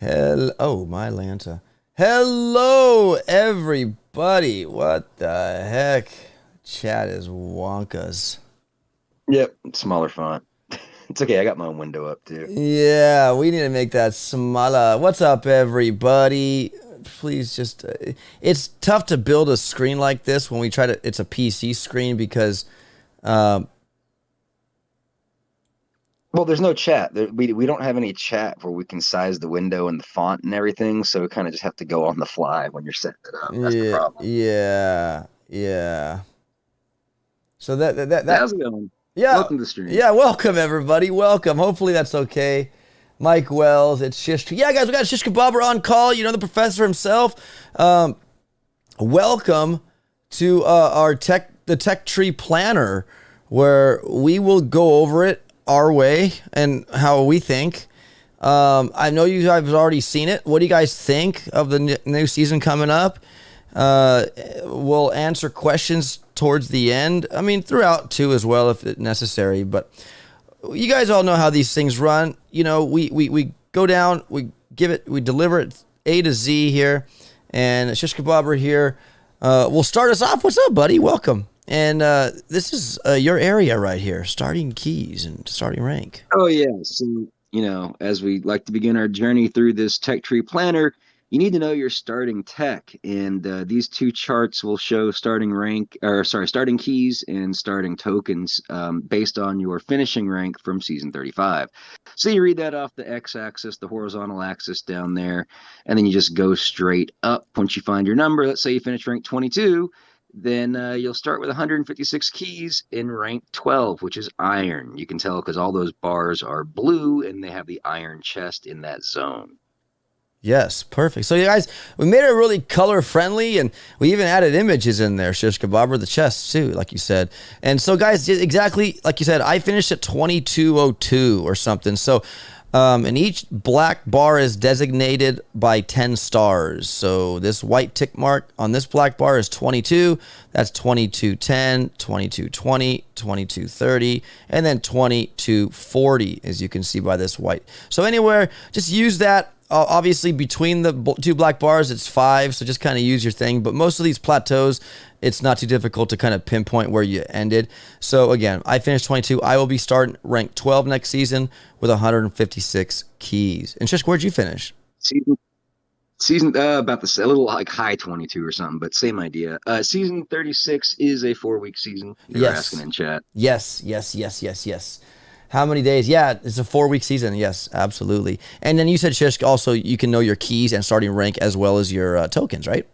Oh, my Lanta. Hello, everybody. What the heck? Chat is wonkas. Yep, smaller font. It's okay. I got my own window up too. Yeah, we need to make that smaller. What's up, everybody? Please just. It's tough to build a screen like this when we try to. It's a PC screen because. Well, there's no chat. We don't have any chat where we can size the window and the font and everything. So we kind of just have to go on the fly when you're setting it up. That's the Yeah, problem. yeah. So that How's it going? yeah, Welcome to the stream. yeah. Welcome, everybody. Welcome. Hopefully that's okay. Mike Wells, it's Shish. Yeah, guys, we got Shish Kebabber on call. You know, the professor himself. Welcome to the tech tree planner, where we will go over it our way and how we think. I know you guys have already seen it. What do you guys think of the new season coming up? We'll answer questions towards the end. I mean, throughout too as well if necessary. But you guys all know how these things run. You know, we go down, we deliver it A to Z here. And Shish Kebabber here will start us off. What's up, buddy? Welcome. And this is your area right here, starting keys and starting rank. Oh yeah. So as we like to begin our journey through this tech tree planner, you need to know your starting tech, and these two charts will show starting keys and starting tokens based on your finishing rank from season 35. So you read that off the x-axis, the horizontal axis down there, and then you just go straight up. Once you find your number, let's say you finish rank 22, then you'll start with 156 keys in rank 12, which is iron. You can tell because all those bars are blue and they have the iron chest in that zone. Yes, perfect. So you guys, we made it really color friendly, and we even added images in there. Shish Kebabber, the chest too, like you said. And so, guys, exactly like you said, I finished at 2202 or something. So, and each black bar is designated by 10 stars. So this white tick mark on this black bar is 22. That's 2210, 2220, 2230, and then 2240, as you can see by this white. So anywhere, just use that. Obviously, between the two black bars, it's 5, so just kind of use your thing. But most of these plateaus, it's not too difficult to kind of pinpoint where you ended. So, again, I finished 22. I will be starting rank 12 next season with 156 keys. And Shish, where'd you finish? Season about a little like high 22 or something, but same idea. Season 36 is a 4-week season. You're asking in chat. Yes. How many days? Yeah, it's a 4-week season. Yes, absolutely. And then you said, Shish, also you can know your keys and starting rank as well as your tokens, right?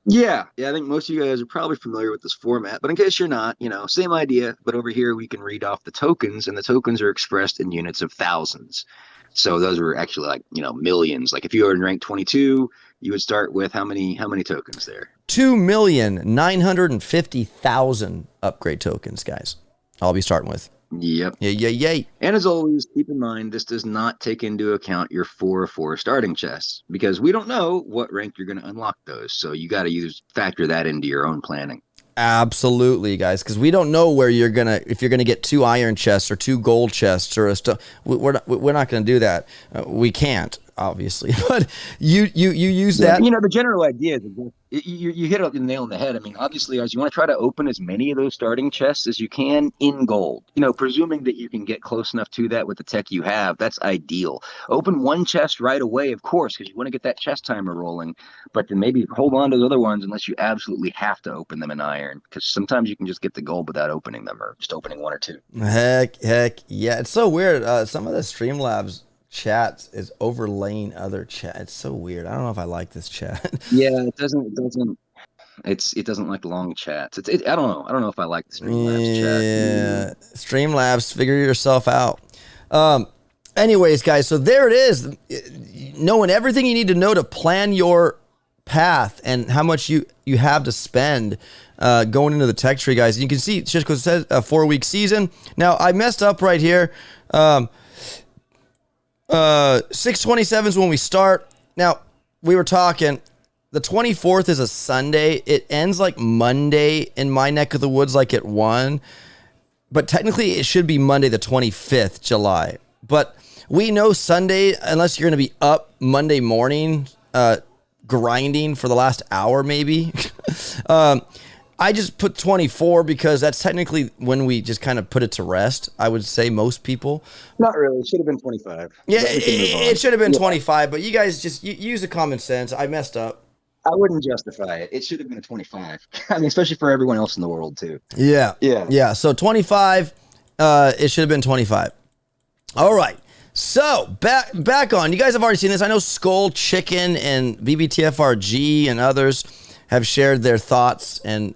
Yeah. I think most of you guys are probably familiar with this format, but in case you're not, same idea. But over here we can read off the tokens, and the tokens are expressed in units of thousands. So those are actually like millions. Like if you were in rank 22, you would start with how many tokens there? 2,950,000 upgrade tokens, guys. I'll be starting with. Yep. Yay. And as always, keep in mind, this does not take into account your 4 starting chests, because we don't know what rank you're going to unlock those. So you got to factor that into your own planning. Absolutely, guys, because we don't know where if you're gonna get 2 iron chests or 2 gold chests or a stuff. We're not gonna do that. We can't, obviously, but you use that. The general idea is you hit the nail on the head. I mean, obviously, as you want to try to open as many of those starting chests as you can in gold, presuming that you can get close enough to that with the tech you have, that's ideal. Open one chest right away, of course, because you want to get that chest timer rolling, but then maybe hold on to the other ones unless you absolutely have to open them in iron, because sometimes you can just get the gold without opening them, or just opening 1 or 2. Heck, yeah. It's so weird. Some of the Streamlabs chats is overlaying other chat. It's so weird. I don't know if I like this chat. Yeah, it doesn't like long chats. I don't know if I like the Streamlabs chat. Yeah, Streamlabs, figure yourself out. Anyways, guys, so there it is. Knowing everything you need to know to plan your path and how much you have to spend going into the tech tree, guys. You can see it just because it says a 4-week season. Now, I messed up right here. 6/27 is when we start. Now, we were talking, the 24th is a Sunday. It ends like Monday in my neck of the woods, like at 1. But technically, it should be Monday, the 25th, July. But we know Sunday, unless you're going to be up Monday morning, grinding for the last hour, maybe. I just put 24 because that's technically when we just kind of put it to rest. I would say most people. Not really. It should have been 25. Yeah, it should have been 25, but you guys just use the common sense. I messed up. I wouldn't justify it. It should have been a 25. I mean, especially for everyone else in the world, too. Yeah. So 25, it should have been 25. All right. So back on. You guys have already seen this. I know Skull Chicken and BBTFRG and others have shared their thoughts and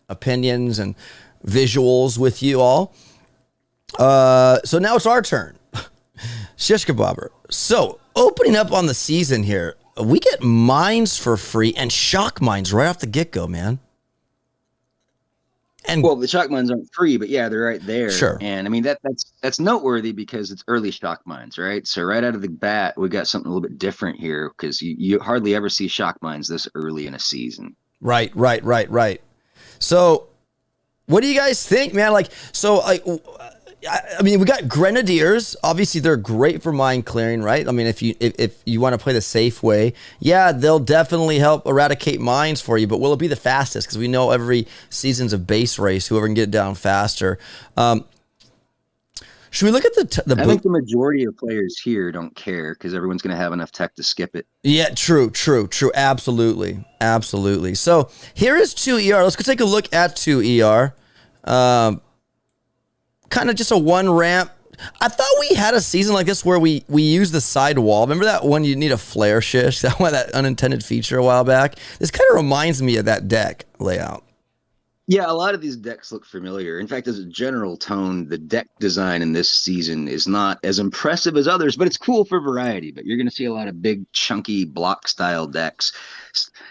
opinions and visuals with you all. So now it's our turn. Shish Kebabber. So opening up on the season here, we get mines for free and shock mines right off the get-go, man. And well, the shock mines aren't free, but yeah, they're right there. Sure. And I mean that's noteworthy because it's early shock mines, right? So right out of the bat, we got something a little bit different here because you hardly ever see shock mines this early in a season. Right. So, what do you guys think, man? Like, so, I mean, we got grenadiers. Obviously, they're great for mine clearing, right? I mean, if you want to play the safe way, yeah, they'll definitely help eradicate mines for you. But will it be the fastest? Because we know every season's a base race. Whoever can get it down faster. Should we look at the? I think the majority of players here don't care because everyone's going to have enough tech to skip it. Yeah, true. Absolutely. So here is 2ER. Let's go take a look at 2ER. Kind of just a one ramp. I thought we had a season like this where we use the side wall. Remember that one you need a flare shish? That unintended feature a while back. This kind of reminds me of that deck layout. Yeah, a lot of these decks look familiar. In fact, as a general tone, the deck design in this season is not as impressive as others, but it's cool for variety. But you're going to see a lot of big, chunky block-style decks,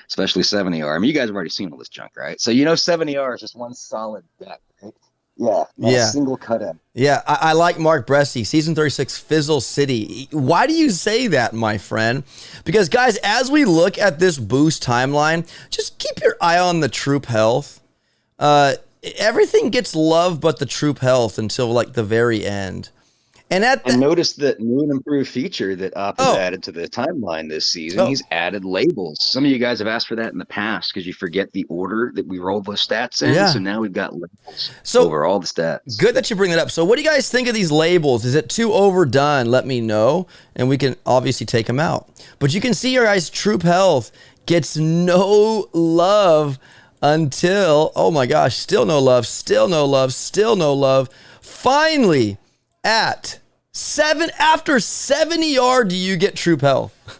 especially 70R. I mean, you guys have already seen all this junk, right? So 70R is just one solid deck, right? Yeah. A single cutout. Yeah, I like Mark Bresci, Season 36, Fizzle City. Why do you say that, my friend? Because, guys, as we look at this boost timeline, just keep your eye on the troop health. Everything gets love but the troop health until, like, the very end. And notice that new and improved feature that Op has added to the timeline this season. He's added labels. Some of you guys have asked for that in the past because you forget the order that we rolled those stats in. Yeah. So now we've got labels over all the stats. Good that you bring that up. So what do you guys think of these labels? Is it too overdone? Let me know, and we can obviously take them out. But you can see your guys' troop health gets no love until, oh my gosh, still no love. Finally, after 70R, do you get troop health?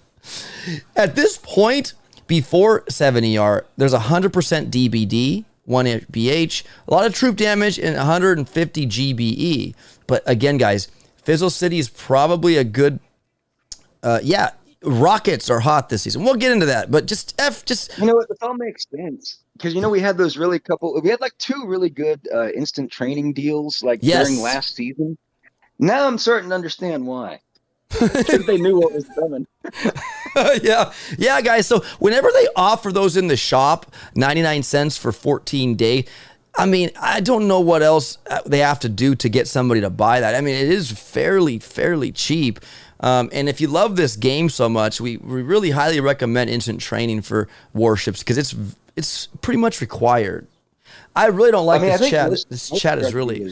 At this point, before 70R, there's 100% DBD, 1 BH, a lot of troop damage, and 150 GBE. But again, guys, Fizzle City is probably a good, rockets are hot this season. We'll get into that, but just you know what, this all makes sense. Because, we had those we had like 2 really good instant training deals during last season. Now I'm starting to understand why. Because they knew what was coming. Yeah, guys. So whenever they offer those in the shop, 99 cents for 14 days, I mean, I don't know what else they have to do to get somebody to buy that. I mean, it is fairly cheap. And if you love this game so much, we really highly recommend instant training for Warships because it's pretty much required. I really don't like this chat. This chat is really...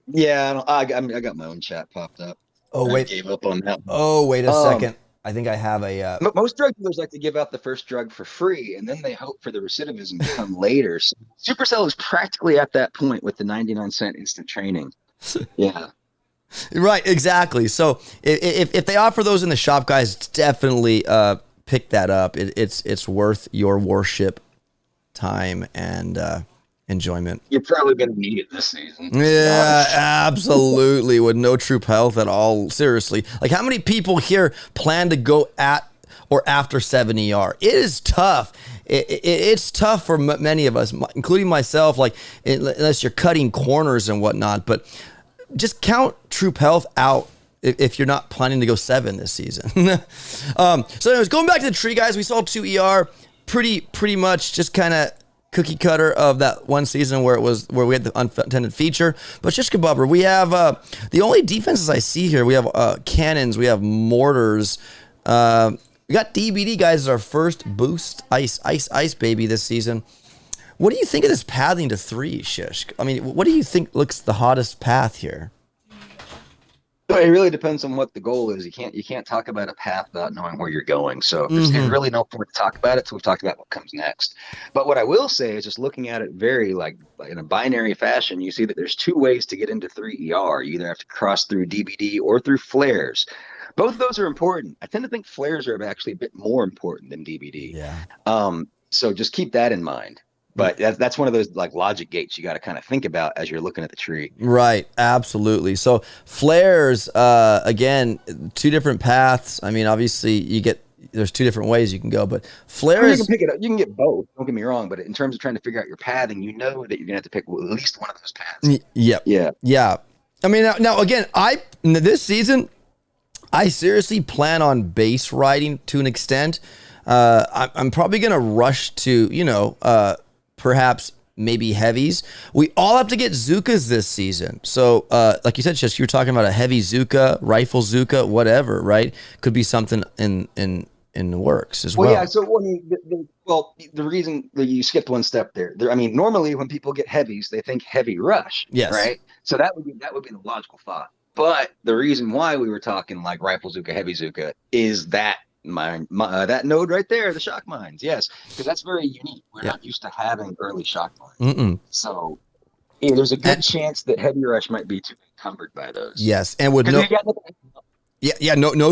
Yeah, I got my own chat popped up. Oh, wait. I gave up on that. Oh, wait a second. I think I have a... Most drug dealers like to give out the first drug for free, and then they hope for the recidivism to come later. So Supercell is practically at that point with the 99-cent instant training. Yeah. Right, exactly. So if they offer those in the shop, guys, definitely pick that up. It's worth your Warship time and enjoyment. You're probably going to need it this season. Yeah, absolutely. With no troop health at all. Seriously. Like, how many people here plan to go at or after 70R? It is tough. It's tough for many of us, including myself, like, unless you're cutting corners and whatnot. But just count troop health out if you're not planning to go 7 this season. So anyways, going back to the tree, guys, we saw 2ER pretty much just kind of cookie cutter of that one season where we had the unintended feature. But Shish Kebabber, we have the only defenses I see here. We have cannons, we have mortars. We got DBD guys as our first boost ice baby this season. What do you think of this pathing to 3, Shish? I mean, what do you think looks the hottest path here? It really depends on what the goal is. You can't talk about a path without knowing where you're going. So there's really no point to talk about it until we've talked about what comes next. But what I will say is just looking at it very like in a binary fashion, you see that there's 2 ways to get into 3ER. You either have to cross through DBD or through flares. Both of those are important. I tend to think flares are actually a bit more important than DBD. Yeah. So just keep that in mind. But that's one of those like logic gates you got to kind of think about as you're looking at the tree. Right. Absolutely. So flares, again, 2 different paths. I mean, obviously there's 2 different ways you can go, but flares. You can pick it up. You can get both. Don't get me wrong. But in terms of trying to figure out your pathing, you know that you're going to have to pick at least one of those paths. Yep. Yeah. I mean, now again, this season, I seriously plan on base riding to an extent. I'm probably going to rush to, perhaps maybe heavies. We all have to get Zookas this season. So, like you said, Shish, you were talking about a heavy Zooka, rifle Zooka, whatever, right? Could be something in the works as well. Well, yeah. So, the reason that you skipped one step there, I mean, normally when people get heavies, they think heavy rush, yes, right? So that would be the logical thought. But the reason why we were talking like rifle Zooka, heavy Zooka is that that node right there, the shock mines. Yes, because that's very unique. We're not used to having early shock mines. So there's a good chance that heavy rush might be too encumbered by those. Yes, and with no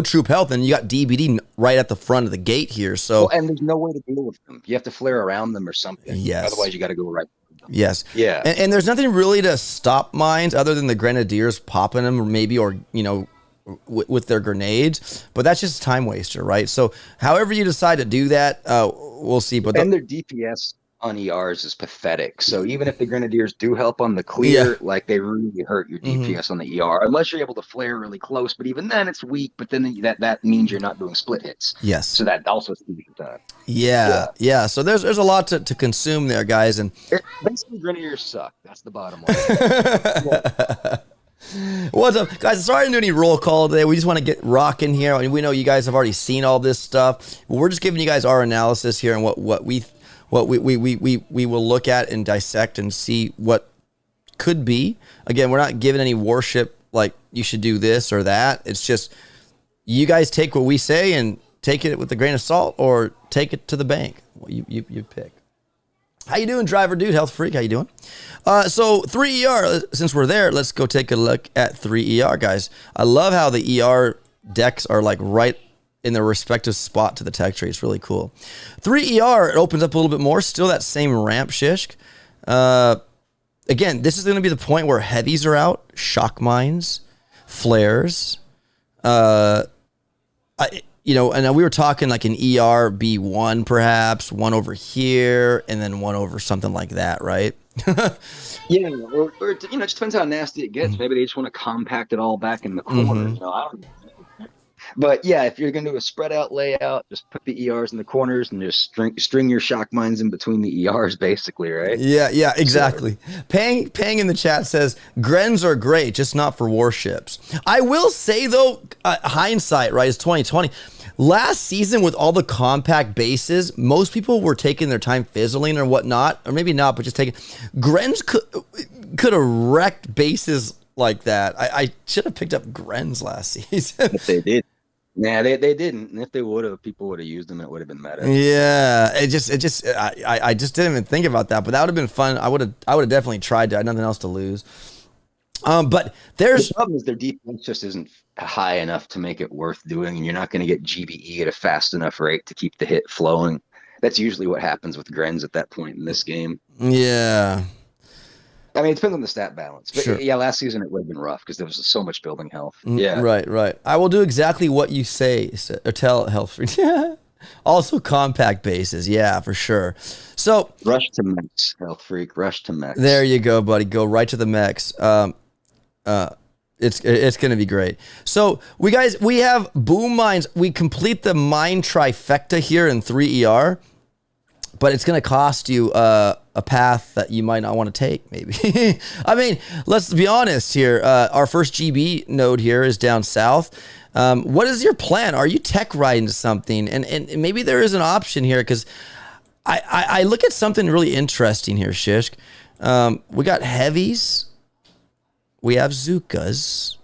troop health, and you got DBD right at the front of the gate here. So and there's no way to deal with them. You have to flare around them or something. Yes, otherwise you got to go right. Yes. Yeah. And there's nothing really to stop mines other than the grenadiers popping them, maybe, or with their grenades, but that's just a time waster, right? So however you decide to do that, we'll see. But their DPS on ERs is pathetic. So even if the grenadiers do help on the clear, like they really hurt your DPS on the ER, unless you're able to flare really close. But even then, it's weak. But then that means you're not doing split hits. Yes. So that also speeds time. Yeah. So there's a lot to consume there, guys. And basically, grenadiers suck. That's the bottom line. What's up, guys? Sorry I didn't do any roll call today. We just want to get rocking here. I mean, we know you guys have already seen all this stuff. We're just giving you guys our analysis here and what we will look at and dissect and see what could be. Again, we're not giving any warship like you should do this or that. It's just you guys take what we say and take it with a grain of salt or take it to the bank. You pick. How you doing, driver dude? Health freak, how you doing? So 3ER, since we're there, let's go take a look at 3ER, guys. I love how the ER decks are like right in their respective spot to the tech tree. It's really cool. 3ER, it opens up a little bit more. Still that same ramp, Shishk. Again, this is going to be the point where heavies are out, shock mines, flares. And we were talking like an ER B1 perhaps, one over here, and then one over something like that, right? or it just depends how nasty it gets. Maybe they just want to compact it all back in the corner. I don't know. But yeah, if you're going to do a spread out layout, just put the ERs in the corners and just string your shock mines in between the ERs, basically, right? Yeah, exactly. So, Pang in the chat says, Grens are great, just not for warships. I will say, though, hindsight, right, is 2020. Last season, with all the compact bases, most people were taking their time fizzling or whatnot, or maybe not, but just taking. Grens could have wrecked bases like that. I should have picked up Grens last season. If they did. Nah, they didn't. And if they would have, people would have used them. It would have been better. Yeah, I just didn't even think about that. But that would have been fun. I would have definitely tried to. I had nothing else to lose. But the problem is their defense just isn't high enough to make it worth doing, and you're not going to get GBE at a fast enough rate to keep the hit flowing. That's usually what happens with Grens at that point in this game. Yeah. I mean, it depends on the stat balance. But sure. Yeah, last season it would have been rough because there was so much building health. Yeah. Right. I will do exactly what you say or tell health freak. Also compact bases. Yeah, for sure. So rush to mechs, health freak. Rush to mechs. There you go, buddy. Go right to the mechs. It's going to be great. So we have boom mines. We complete the mine trifecta here in 3ER, but it's going to cost you a path that you might not want to take, maybe. I mean, let's be honest here. Our first GB node here is down south. What is your plan? Are you tech riding something? And maybe there is an option here, because I look at something really interesting here, Shishk. We got heavies. We have Zukas.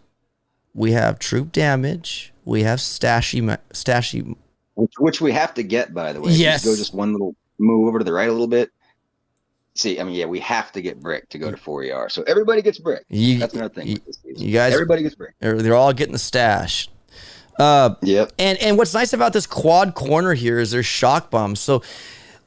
We have troop damage. We have stashy. Which we have to get, by the way. Yes. Just go just one little move over to the right a little bit. See, I mean, yeah, we have to get brick to go to 4ER. So everybody gets brick. That's another thing. You guys, everybody gets brick. They're all getting the stash. Yep. And what's nice about this quad corner here is there's shock bombs. So,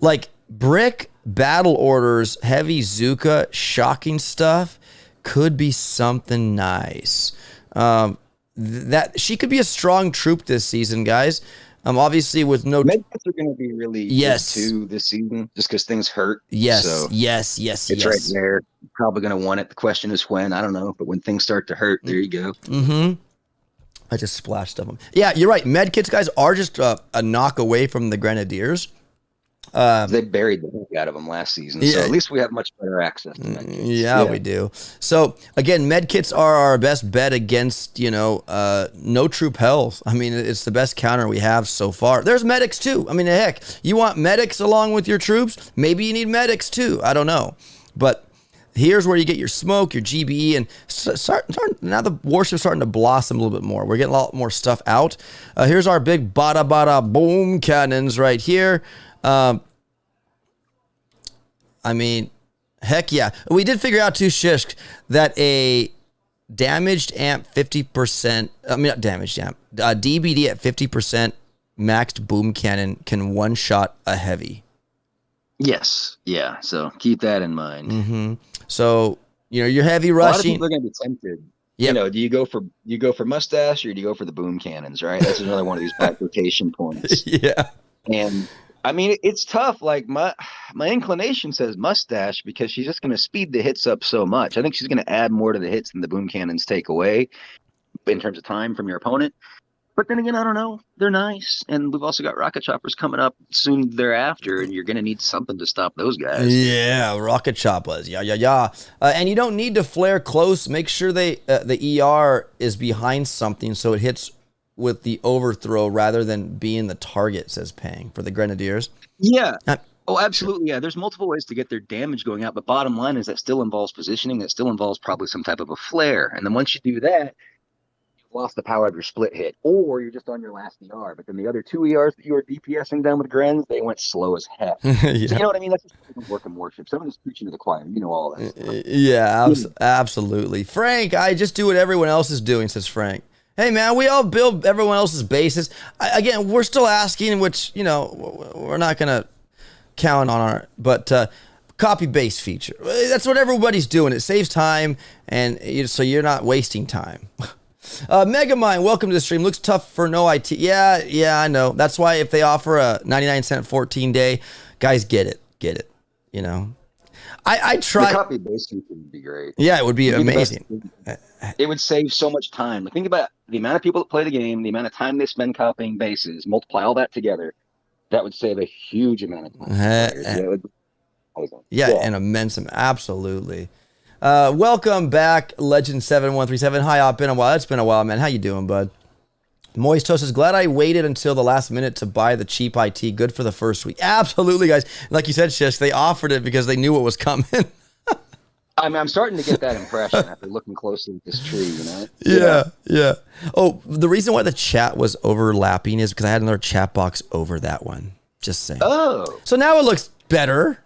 like, brick, battle orders, heavy Zuka, shocking stuff could be something nice. That she could be a strong troop this season, guys. Obviously with no medkits are going to be really good too this season, just because things hurt. Yes, so yes. It's right there. Probably going to want it. The question is when. I don't know, but when things start to hurt, there you go. Mm-hmm. I just splashed of them. Yeah, you're right. Medkits, guys, are just a knock away from the Grenadiers. They buried the heck out of them last season, so at least we have much better access to medkits. Yeah, we do. So again, medkits are our best bet against no troop health. I mean, it's the best counter we have so far. There's medics too. I mean, heck, you want medics along with your troops? Maybe you need medics too. I don't know, but here's where you get your smoke, your GBE, and now the warship's starting to blossom a little bit more. We're getting a lot more stuff out. Here's our big Bada boom cannons right here. I mean, heck yeah. We did figure out too, Shishk, that a damaged amp 50%, I mean, not damaged amp, DBD at 50% maxed boom cannon can one-shot a heavy. Yes. Yeah. So keep that in mind. Mm-hmm. So, you're heavy rushing. A lot of people are going to be tempted. Yep. Do you go for mustache or do you go for the boom cannons, right? That's another one of these back rotation points. Yeah. And I mean, it's tough. Like my inclination says mustache because she's just going to speed the hits up so much. I think she's going to add more to the hits than the boom cannons take away in terms of time from your opponent. But then again, I don't know. They're nice. And we've also got rocket choppers coming up soon thereafter, and you're going to need something to stop those guys. Yeah, rocket choppers. Yeah. And you don't need to flare close. Make sure the ER is behind something so it hits with the overthrow rather than being the target, says Pang, for the Grenadiers. Yeah. Oh, absolutely. Yeah. There's multiple ways to get their damage going out, but bottom line is that still involves positioning. That still involves probably some type of a flare. And then once you do that, you've lost the power of your split hit, or you're just on your last ER. But then the other two ERs that you were DPSing down with Grens, they went slow as heck. Yeah. So you know what I mean? That's just working Warships. I'm just preaching to the choir. You know all that stuff. Yeah, absolutely. Frank, I just do what everyone else is doing, says Frank. Hey, man, we all build everyone else's bases. Again, we're still asking, which, we're not going to count on but copy base feature. That's what everybody's doing. It saves time, and so you're not wasting time. Megamind, welcome to the stream. Looks tough for no IT. Yeah, I know. That's why if they offer a 99-cent 14-day, guys, get it. I tried. The copy base feature would be great. Yeah, it would be amazing. It would save so much time. Think about the amount of people that play the game, the amount of time they spend copying bases, multiply all that together. That would save a huge amount of time. An immense amount. Absolutely. Welcome back, Legend7137. Hi, been a while. It's been a while, man. How you doing, bud? Moist Toast is glad I waited until the last minute to buy the cheap IT. Good for the first week. Absolutely, guys. Like you said, Shish, they offered it because they knew what was coming. I mean, I'm starting to get that impression after looking closely at this tree, Yeah. Oh, the reason why the chat was overlapping is because I had another chat box over that one. Just saying. Oh. So now it looks better.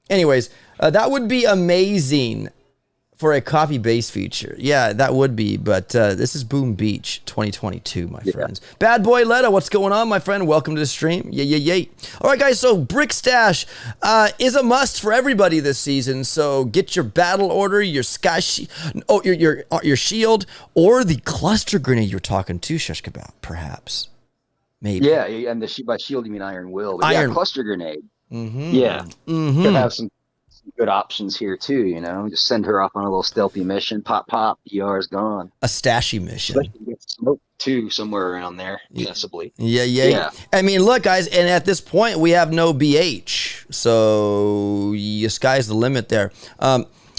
Anyways, that would be amazing for a copy base feature. Yeah, that would be, but this is Boom Beach 2022, my friends. Bad Boy Letta, what's going on, my friend? Welcome to the stream. Yay. All right, guys, so Brick Stash is a must for everybody this season, so get your battle order, your your shield, or the cluster grenade you're talking to, Shushk, about, perhaps. Maybe. Yeah, and by shield you mean Iron Will. But cluster grenade. Mm-hmm. Yeah. Mm-hmm. Could have some some good options here too. Just send her off on a little stealthy mission. Pop, pop. ER is gone. A stashy mission. Especially with smoke too, somewhere around there, accessibly. Yeah. Yeah. I mean, look, guys, and at this point we have no BH, so the sky's the limit there.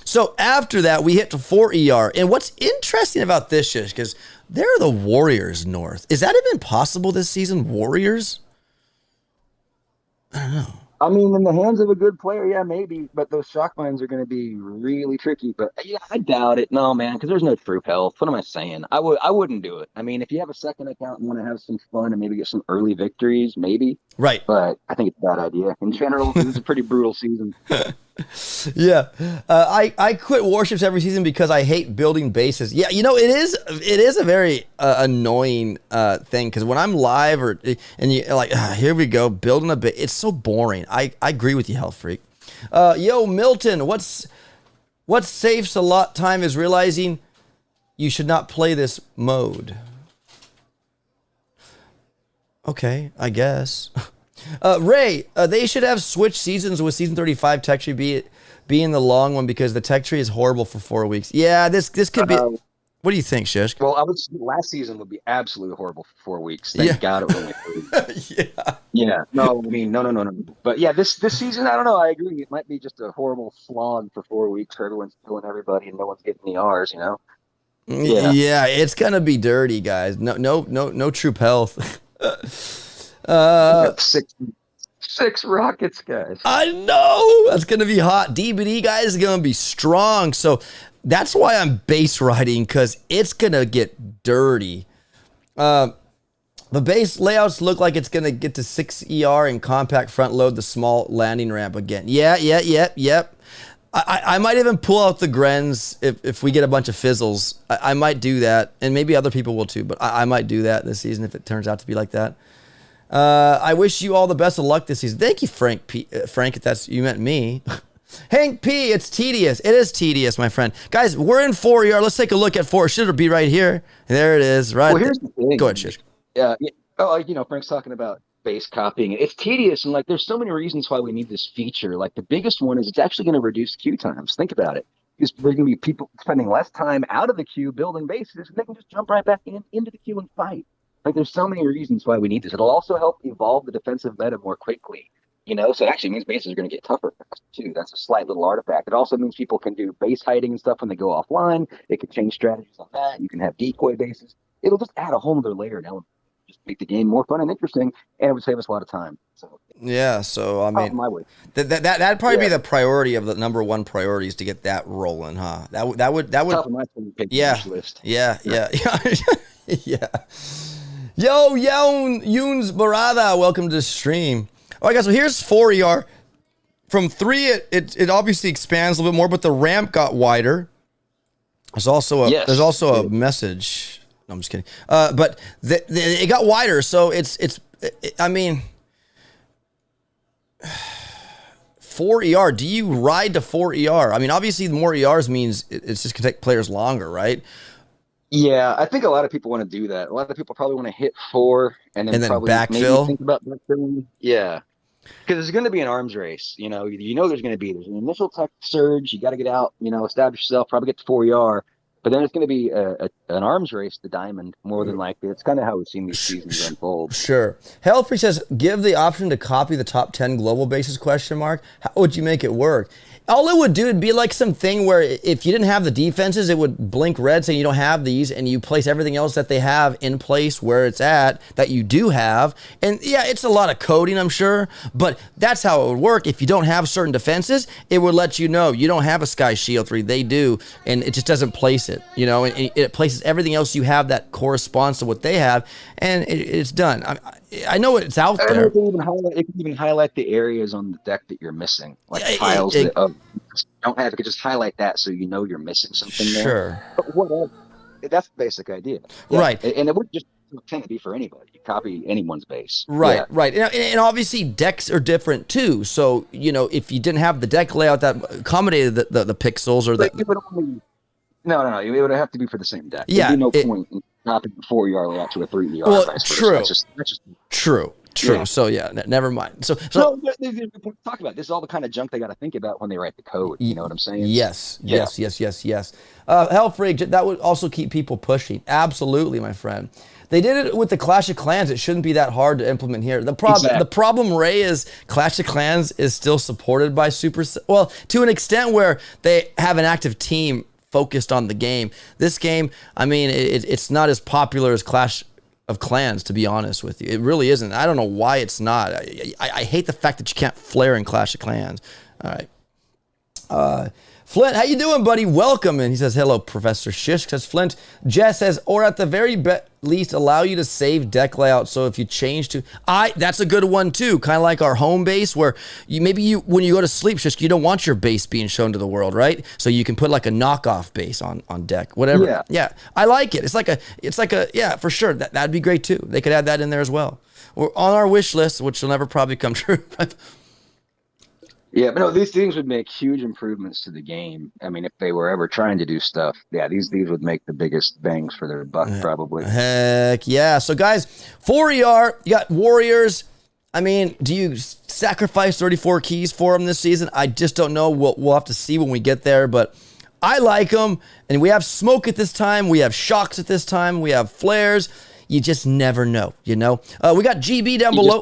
So after that, we hit to 4 ER, and what's interesting about this, Shish, because they're the Warriors North. Is that even possible this season? Warriors? I don't know. I mean, in the hands of a good player, yeah, maybe. But those shock mines are going to be really tricky. But yeah, I doubt it. No, man, because there's no troop health. What am I saying? I wouldn't do it. I mean, if you have a second account and want to have some fun and maybe get some early victories, maybe. Right. But I think it's a bad idea. In general, it's a pretty brutal season. Yeah, I quit Warships every season because I hate building bases. Yeah, it is a very annoying thing, because when I'm live and you like, here we go, building a base, it's so boring. I agree with you, Health Freak. Yo, Milton, what saves a lot time is realizing you should not play this mode. Okay, I guess. Ray, they should have switched seasons with season 35 tech tree being the long one, because the tech tree is horrible for 4 weeks. Yeah, this could be. What do you think, Shish? Well, last season would be absolutely horrible for 4 weeks. Thank God it was only 3 weeks. Yeah. No, I mean, no. But yeah, this season, I don't know. I agree. It might be just a horrible slog for 4 weeks. Everyone's killing everybody and no one's getting the R's. Yeah, it's gonna be dirty, guys. No troop health. Six rockets, guys. I know that's gonna be hot. DBD guys is gonna be strong, so that's why I'm base riding, because it's gonna get dirty. The base layouts look like it's gonna get to 6 ER and compact front load the small landing ramp again. Yep. I might even pull out the Grens if we get a bunch of fizzles. I might do that, and maybe other people will too, but I might do that this season if it turns out to be like that. I wish you all the best of luck this season. Thank you, Frank P. Frank, if you meant me. Hank P, it's tedious. It is tedious, my friend. Guys, we're in 4 ER. Let's take a look at 4. Should it be right here? There it is. Right. Well, here's the thing. Go ahead, Shish. Yeah. Oh, Frank's talking about base copying. It's tedious, and there's so many reasons why we need this feature. The biggest one is it's actually going to reduce queue times. Think about it. Because there's going to be people spending less time out of the queue building bases, and they can just jump right back into the queue and fight. There's so many reasons why we need this. It'll also help evolve the defensive meta more quickly. So it actually means bases are going to get tougher too. That's a slight little artifact. It also means people can do base hiding and stuff when they go offline. They can change strategies on that. You can have decoy bases. It'll just add a whole other layer and element. Just make the game more fun and interesting, and it would save us a lot of time. So yeah, so I mean, that'd probably be the priority of the number one priorities to get that rolling, huh? That would top of my list. Yeah. Yo, Yoons Barada, welcome to the stream. All right, guys, so here's 4 ER. From 3, it obviously expands a little bit more, but the ramp got wider. There's also a message. No, I'm just kidding. But it got wider, so I mean, 4 ER. Do you ride to 4 ER? I mean, obviously, the more ERs means it's just gonna take players longer, right? Yeah, I think a lot of people want to do that. A lot of people probably want to hit 4 and then probably backfill. Maybe think about backfilling. Yeah, because there's going to be an arms race. There's an initial tech surge. You got to get out. Establish yourself. Probably get to 4 ER. But then it's going to be an arms race to diamond, more than likely. It's kind of how we've seen these seasons unfold. Sure. Hellfree says, give the option to copy the top 10 global bases, ? How would you make it work? All it would do would be like something where if you didn't have the defenses, it would blink red saying you don't have these, and you place everything else that they have in place where it's at that you do have. And yeah, it's a lot of coding, I'm sure, but that's how it would work. If you don't have certain defenses, it would let you know you don't have a Sky Shield 3. They do, and it just doesn't place it, and it places everything else you have that corresponds to what they have, and it's done. I know it's out there. It can even highlight the areas on the deck that you're missing, like tiles that don't have. It could just highlight that so you're missing something there. Sure. But whatever. That's the basic idea. Yeah. Right. And it would just tend to be for anybody. You copy anyone's base. Right, yeah. Right. And obviously decks are different too. So, if you didn't have the deck layout that accommodated the pixels or No. It would have to be for the same deck. Yeah. There'd be no point in copying a 4 ER layout to a 3 ER. Well, true. That's just true. True. Yeah. So yeah, never mind. So No, they talk about this is all the kind of junk they got to think about when they write the code. You know what I'm saying? So, yes, yeah, yes, yes, yes, yes. Hell Freak, that would also keep people pushing. Absolutely, my friend. They did it with the Clash of Clans. It shouldn't be that hard to implement here. The problem, Ray, is Clash of Clans is still supported by well, to an extent where they have an active team focused on the game. This game, I mean, it's not as popular as Clash of Clans, to be honest with you. It really isn't. I don't know why it's not. I hate the fact that you can't flare in Clash of Clans. All right. Flint, how you doing, buddy? Welcome. And he says, hello, Professor Shish. Says Flint. Jess says, or at the very least, allow you to save deck layout. So if you change to, that's a good one too. Kind of like our home base, where when you go to sleep, Shish, you don't want your base being shown to the world, right? So you can put like a knockoff base on deck, whatever. Yeah, I like it. It's like a yeah, for sure. That'd be great too. They could add that in there as well. We're on our wish list, which will never probably come true. Yeah, but no, these things would make huge improvements to the game. I mean, if they were ever trying to do stuff, yeah, these would make the biggest bangs for their buck, probably. Heck yeah. So, guys, 4ER, you got Warriors. I mean, do you sacrifice 34 keys for them this season? I just don't know. We'll have to see when we get there, but I like them. And we have smoke at this time. We have shocks at this time. We have flares. You just never know, you know? We got GB down below.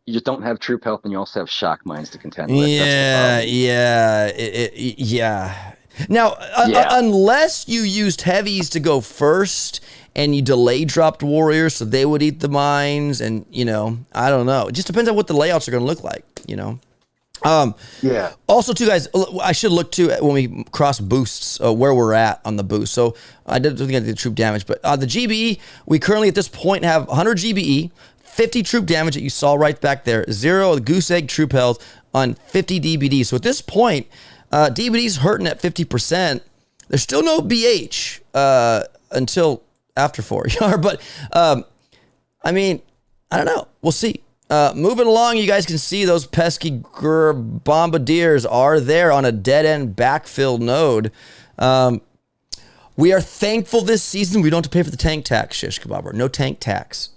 You just don't have troop health, and you also have shock mines to contend with. Yeah. Now, unless you used heavies to go first and you delay dropped warriors, so they would eat the mines, and, you know, I don't know. It just depends on what the layouts are going to look like, you know? Also, too, guys, I should look too when we cross boosts where we're at on the boost. So I didn't think I did troop damage, but the GBE, we currently at this point have 100 GBE, 50 troop damage that you saw right back there, 0 goose egg troop health on 50 DBD. So at this point, DBD's hurting at 50%. There's still no BH until after 4ER, but I mean, I don't know. We'll see. Moving along, you guys can see those pesky bombardiers are there on a dead-end backfill node. We are thankful this season we don't have to pay for the tank tax, Shish Kebab. No tank tax.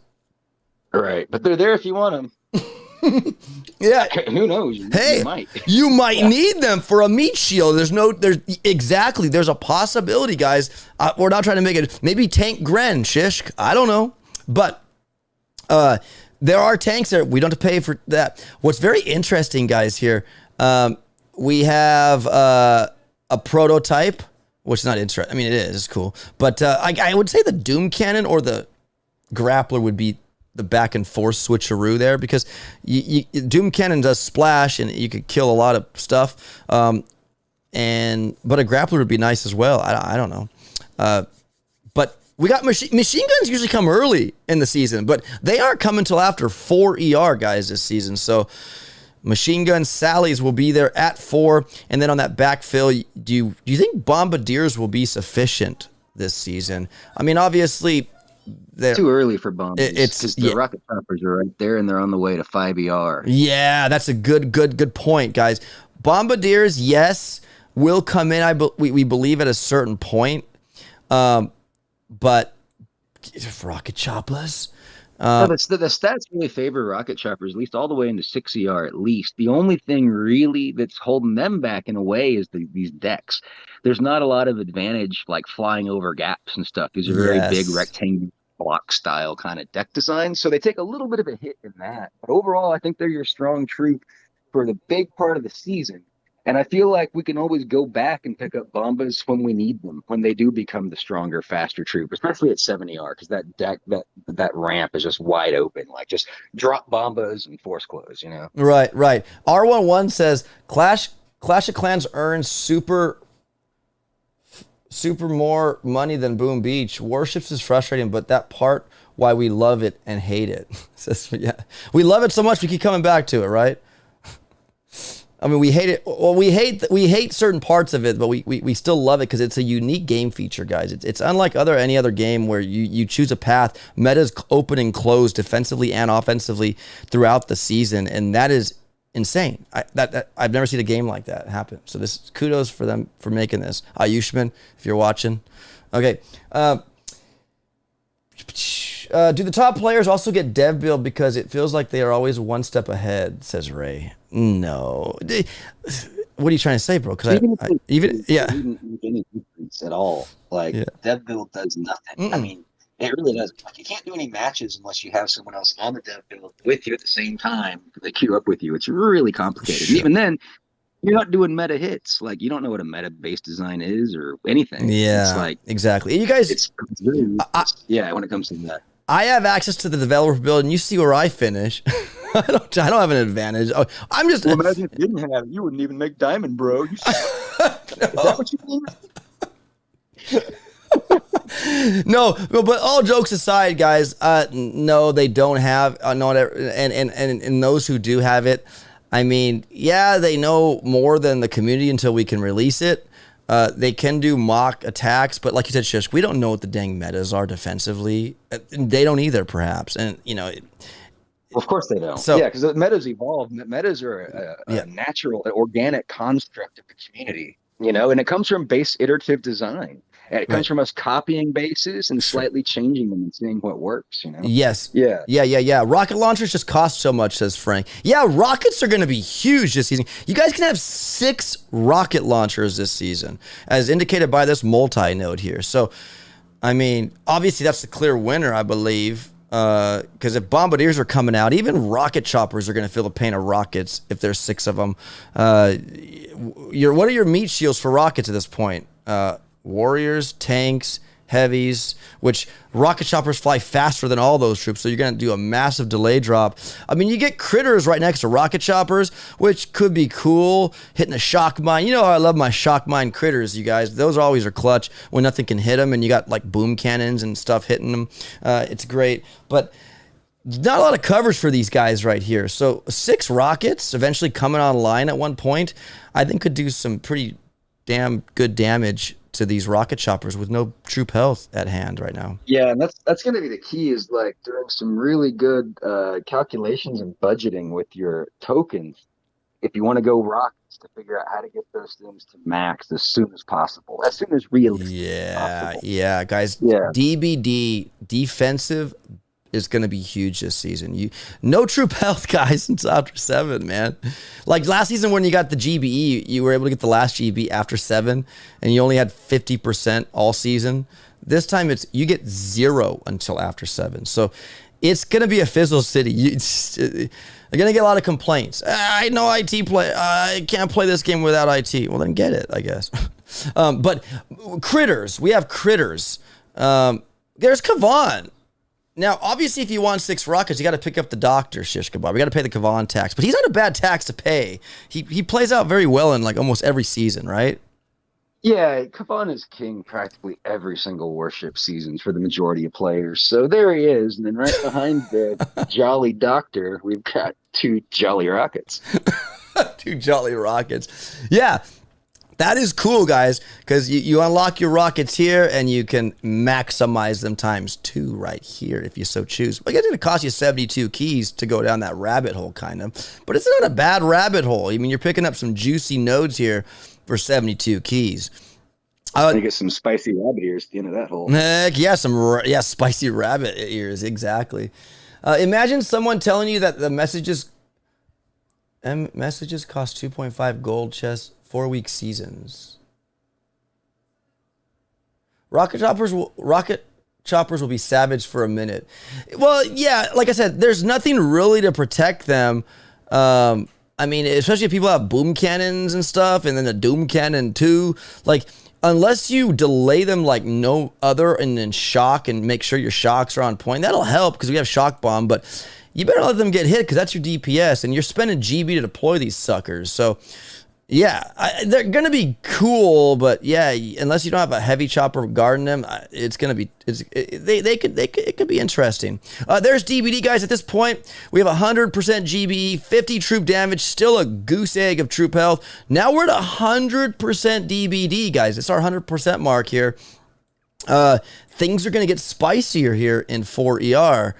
Right, but they're there if you want them. Yeah. Who knows? Hey, you might need them for a meat shield. There's a possibility, guys. We're not trying to make it. Maybe tank Gren, Shish. I don't know. But there are tanks there. We don't have to pay for that. What's very interesting, guys, here, we have a prototype, which is not interesting. I mean, it is. It's cool. But I would say the Doom Cannon or the Grappler would be the back and forth switcheroo there, because Doom Cannon does splash and you could kill a lot of stuff. But a Grappler would be nice as well. I don't know. But we got machine guns usually come early in the season, but they aren't coming until after 4ER, guys, this season. So machine gun Sallies will be there at 4. And then on that backfill, do you think Bombardiers will be sufficient this season? I mean, obviously, it's too early for bombs. It's because the rocket choppers are right there, and they're on the way to 5ER. Yeah, that's a good point, guys. Bombardiers, yes, will come in. We believe at a certain point, but rocket choppers. The stats really favor rocket choppers, at least all the way into 6ER at least. The only thing really that's holding them back in a way is these decks. There's not a lot of advantage like flying over gaps and stuff. These are very big rectangular block style kind of deck designs, so they take a little bit of a hit in that. But overall, I think they're your strong troop for the big part of the season. And I feel like we can always go back and pick up Bombas when we need them, when they do become the stronger, faster troop, especially at 7ER, because that deck, that ramp is just wide open. Like, just drop Bombas and force close, you know? Right. R11 says, Clash of Clans earns super more money than Boom Beach. Warships is frustrating, but that part why we love it and hate it. Says, yeah, we love it so much we keep coming back to it, right? I mean, we hate it. Well, we hate certain parts of it, but we still love it because it's a unique game feature, guys. It's unlike any other game where you choose a path. Meta's open and closed defensively and offensively throughout the season, and that is insane. I've never seen a game like that happen. So this kudos for them for making this. Ayushman, if you're watching. Okay. Do the top players also get dev build because it feels like they are always one step ahead, says Ray. No. What are you trying to say, bro? Because yeah. Wouldn't make any difference at all. Like, Yeah. dev build does nothing. I mean, it really doesn't. Like, you can't do any matches unless you have someone else on the dev build with you at the same time. They queue up with you. It's really complicated. And even then, you're not doing meta hits. Like, you don't know what a meta based design is or anything. Yeah, it's like exactly. You guys, it's very yeah. When it comes to that, I have access to the developer build, and you see where I finish. I don't have an advantage. I'm just. Well, imagine if you didn't have it, you wouldn't even make diamond, bro. Is that what you mean? No, but all jokes aside, guys, no, they don't have and those who do have it, I mean, yeah, they know more than the community until we can release it. They can do mock attacks, but like you said, Shish, we don't know what the dang metas are defensively. They don't either, perhaps, and Of course they don't. So, yeah, because metas evolve. Metas are a natural, organic construct of the community, and it comes from base iterative design. And it comes from us copying bases and slightly changing them and seeing what works, Yes. Yeah. Yeah. Rocket launchers just cost so much, says Frank. Yeah, rockets are going to be huge this season. You guys can have 6 rocket launchers this season, as indicated by this multi-node here. So, I mean, obviously that's the clear winner, I believe. Because if bombardiers are coming out, even rocket choppers are going to feel the pain of rockets if there's 6 of them. What are your meat shields for rockets at this point? Warriors, tanks, heavies, which rocket choppers fly faster than all those troops, so you're going to do a massive delay drop. I mean, you get critters right next to rocket choppers, which could be cool, hitting a shock mine. You know how I love my shock mine critters, you guys. Those always are clutch when nothing can hit them, and you got like boom cannons and stuff hitting them. It's great, but not a lot of coverage for these guys right here. So 6 rockets eventually coming online at one point, I think could do some pretty damn good damage to these rocket choppers with no troop health at hand right now. Yeah, and that's going to be the key, is like doing some really good calculations and budgeting with your tokens if you want to go rockets, to figure out how to get those things to max as soon as possible, as soon as realistic possible. Yeah, guys. Yeah. DBD, defensive, is going to be huge this season. No troop health, guys, until after 7, man. Like last season when you got the GBE, you were able to get the last GB after 7, and you only had 50% all season. This time you get 0 until after 7. So it's going to be a fizzle city. You're going to get a lot of complaints. I know IT play. I can't play this game without IT. Well, then get it, I guess. But critters. We have critters. There's Kavan. Now, obviously, if you want 6 rockets, you got to pick up the doctor, Shish Kebab. You got to pay the Kavan tax, but he's not a bad tax to pay. He plays out very well in like almost every season, right? Yeah, Kavan is king practically every single Warship season for the majority of players. So there he is, and then right behind the jolly doctor, we've got 2 jolly rockets. 2 jolly rockets. Yeah. That is cool, guys, because you unlock your rockets here, and you can maximize them times 2 right here if you so choose. But it's going to cost you 72 keys to go down that rabbit hole, kind of. But it's not a bad rabbit hole. I mean, you're picking up some juicy nodes here for 72 keys. You get some spicy rabbit ears at the end of that hole. Heck yeah, spicy rabbit ears, exactly. Imagine someone telling you that the messages cost 2.5 gold chests. 4-week seasons. Rocket choppers will be savage for a minute. Well, yeah, like I said, there's nothing really to protect them. I mean, especially if people have boom cannons and stuff, and then the doom cannon too. Like, unless you delay them like no other, and then shock and make sure your shocks are on point, that'll help because we have shock bomb. But you better let them get hit because that's your DPS, and you're spending GB to deploy these suckers. So. Yeah, they're going to be cool, but yeah, unless you don't have a heavy chopper guarding them, it's going to be, it could be interesting. There's DBD, guys. At this point, we have 100% GBE, 50 troop damage, still a goose egg of troop health. Now we're at 100% DBD, guys. It's our 100% mark here. Things are going to get spicier here in 4ER.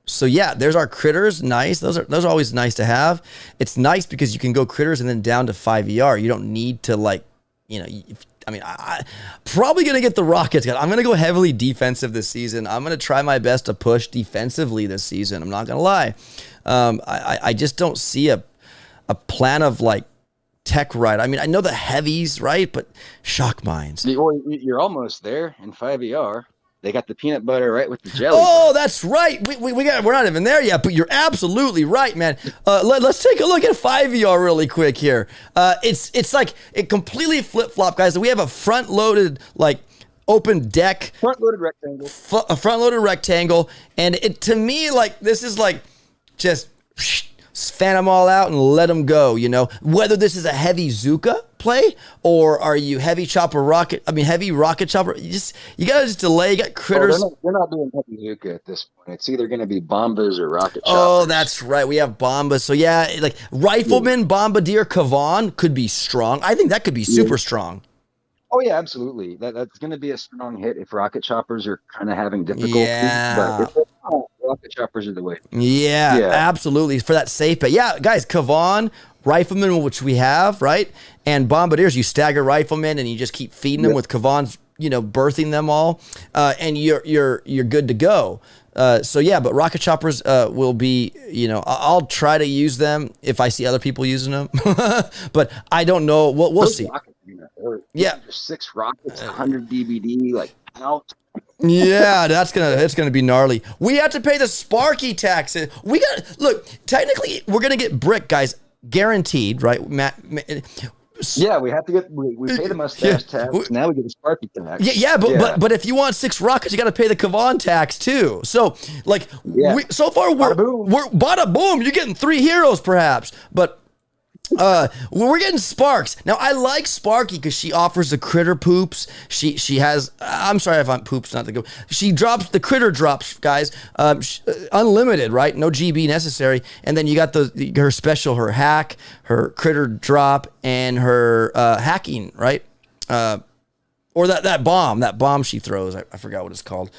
So yeah, there's our critters. Nice. Those are always nice to have. It's nice because you can go critters and then down to 5 ER. You don't need to I probably going to get the Rockets. I'm going to go heavily defensive this season. I'm going to try my best to push defensively this season. I'm not going to lie. I just don't see a plan of like tech right. I mean, I know the heavies, right? But shock mines. You're almost there in 5ER. They got the peanut butter right with the jelly. Oh, that's right. We're not even there yet, but you're absolutely right, man. Let's take a look at 5ER really quick here. It's like it completely flip-flop, guys. We have a front-loaded, like, open deck. Front-loaded rectangle. A front-loaded rectangle. And it, to me, like, this is like just fan them all out and let them go, you know? Whether this is a heavy Zuka play or are you heavy rocket chopper, you gotta just delay. You got critters. They're not doing heavy Zuka at this point. It's either gonna be bombas or rocket choppers. Oh, that's right. We have bombas. So yeah, like rifleman, bombardier, Kavan could be strong. I think that could be super strong. Oh yeah, absolutely. That's gonna be a strong hit if rocket choppers are kind of having difficulty. Yeah. But if they're not, rocket choppers are the way. Yeah, absolutely. For that safe bet. Yeah, guys, Kavan, rifleman, which we have, right? And bombardiers, you stagger riflemen and you just keep feeding them with Kavans, birthing them all, and you're good to go. So yeah, but rocket choppers will be, I'll try to use them if I see other people using them, but I don't know. We'll see. Yeah, 6 rockets, 100 DBD, like out. Yeah, it's gonna be gnarly. We have to pay the Sparky taxes. Technically, we're gonna get brick, guys, guaranteed, right, Matt? Yeah, we have to get. We pay the mustache tax. Now we get the Sparky tax. But if you want 6 rockets, you got to pay the Kavan tax too. So so far we're bada boom. You're getting 3 heroes perhaps, but. We're getting Sparks. Now, I like Sparky because she offers the critter poops. She has, I'm sorry if I'm poops, not the go. She drops the critter drops, guys. Unlimited, right? No GB necessary. And then you got her special, her hack, her critter drop, and her hacking, right? Or that bomb she throws. I forgot what it's called.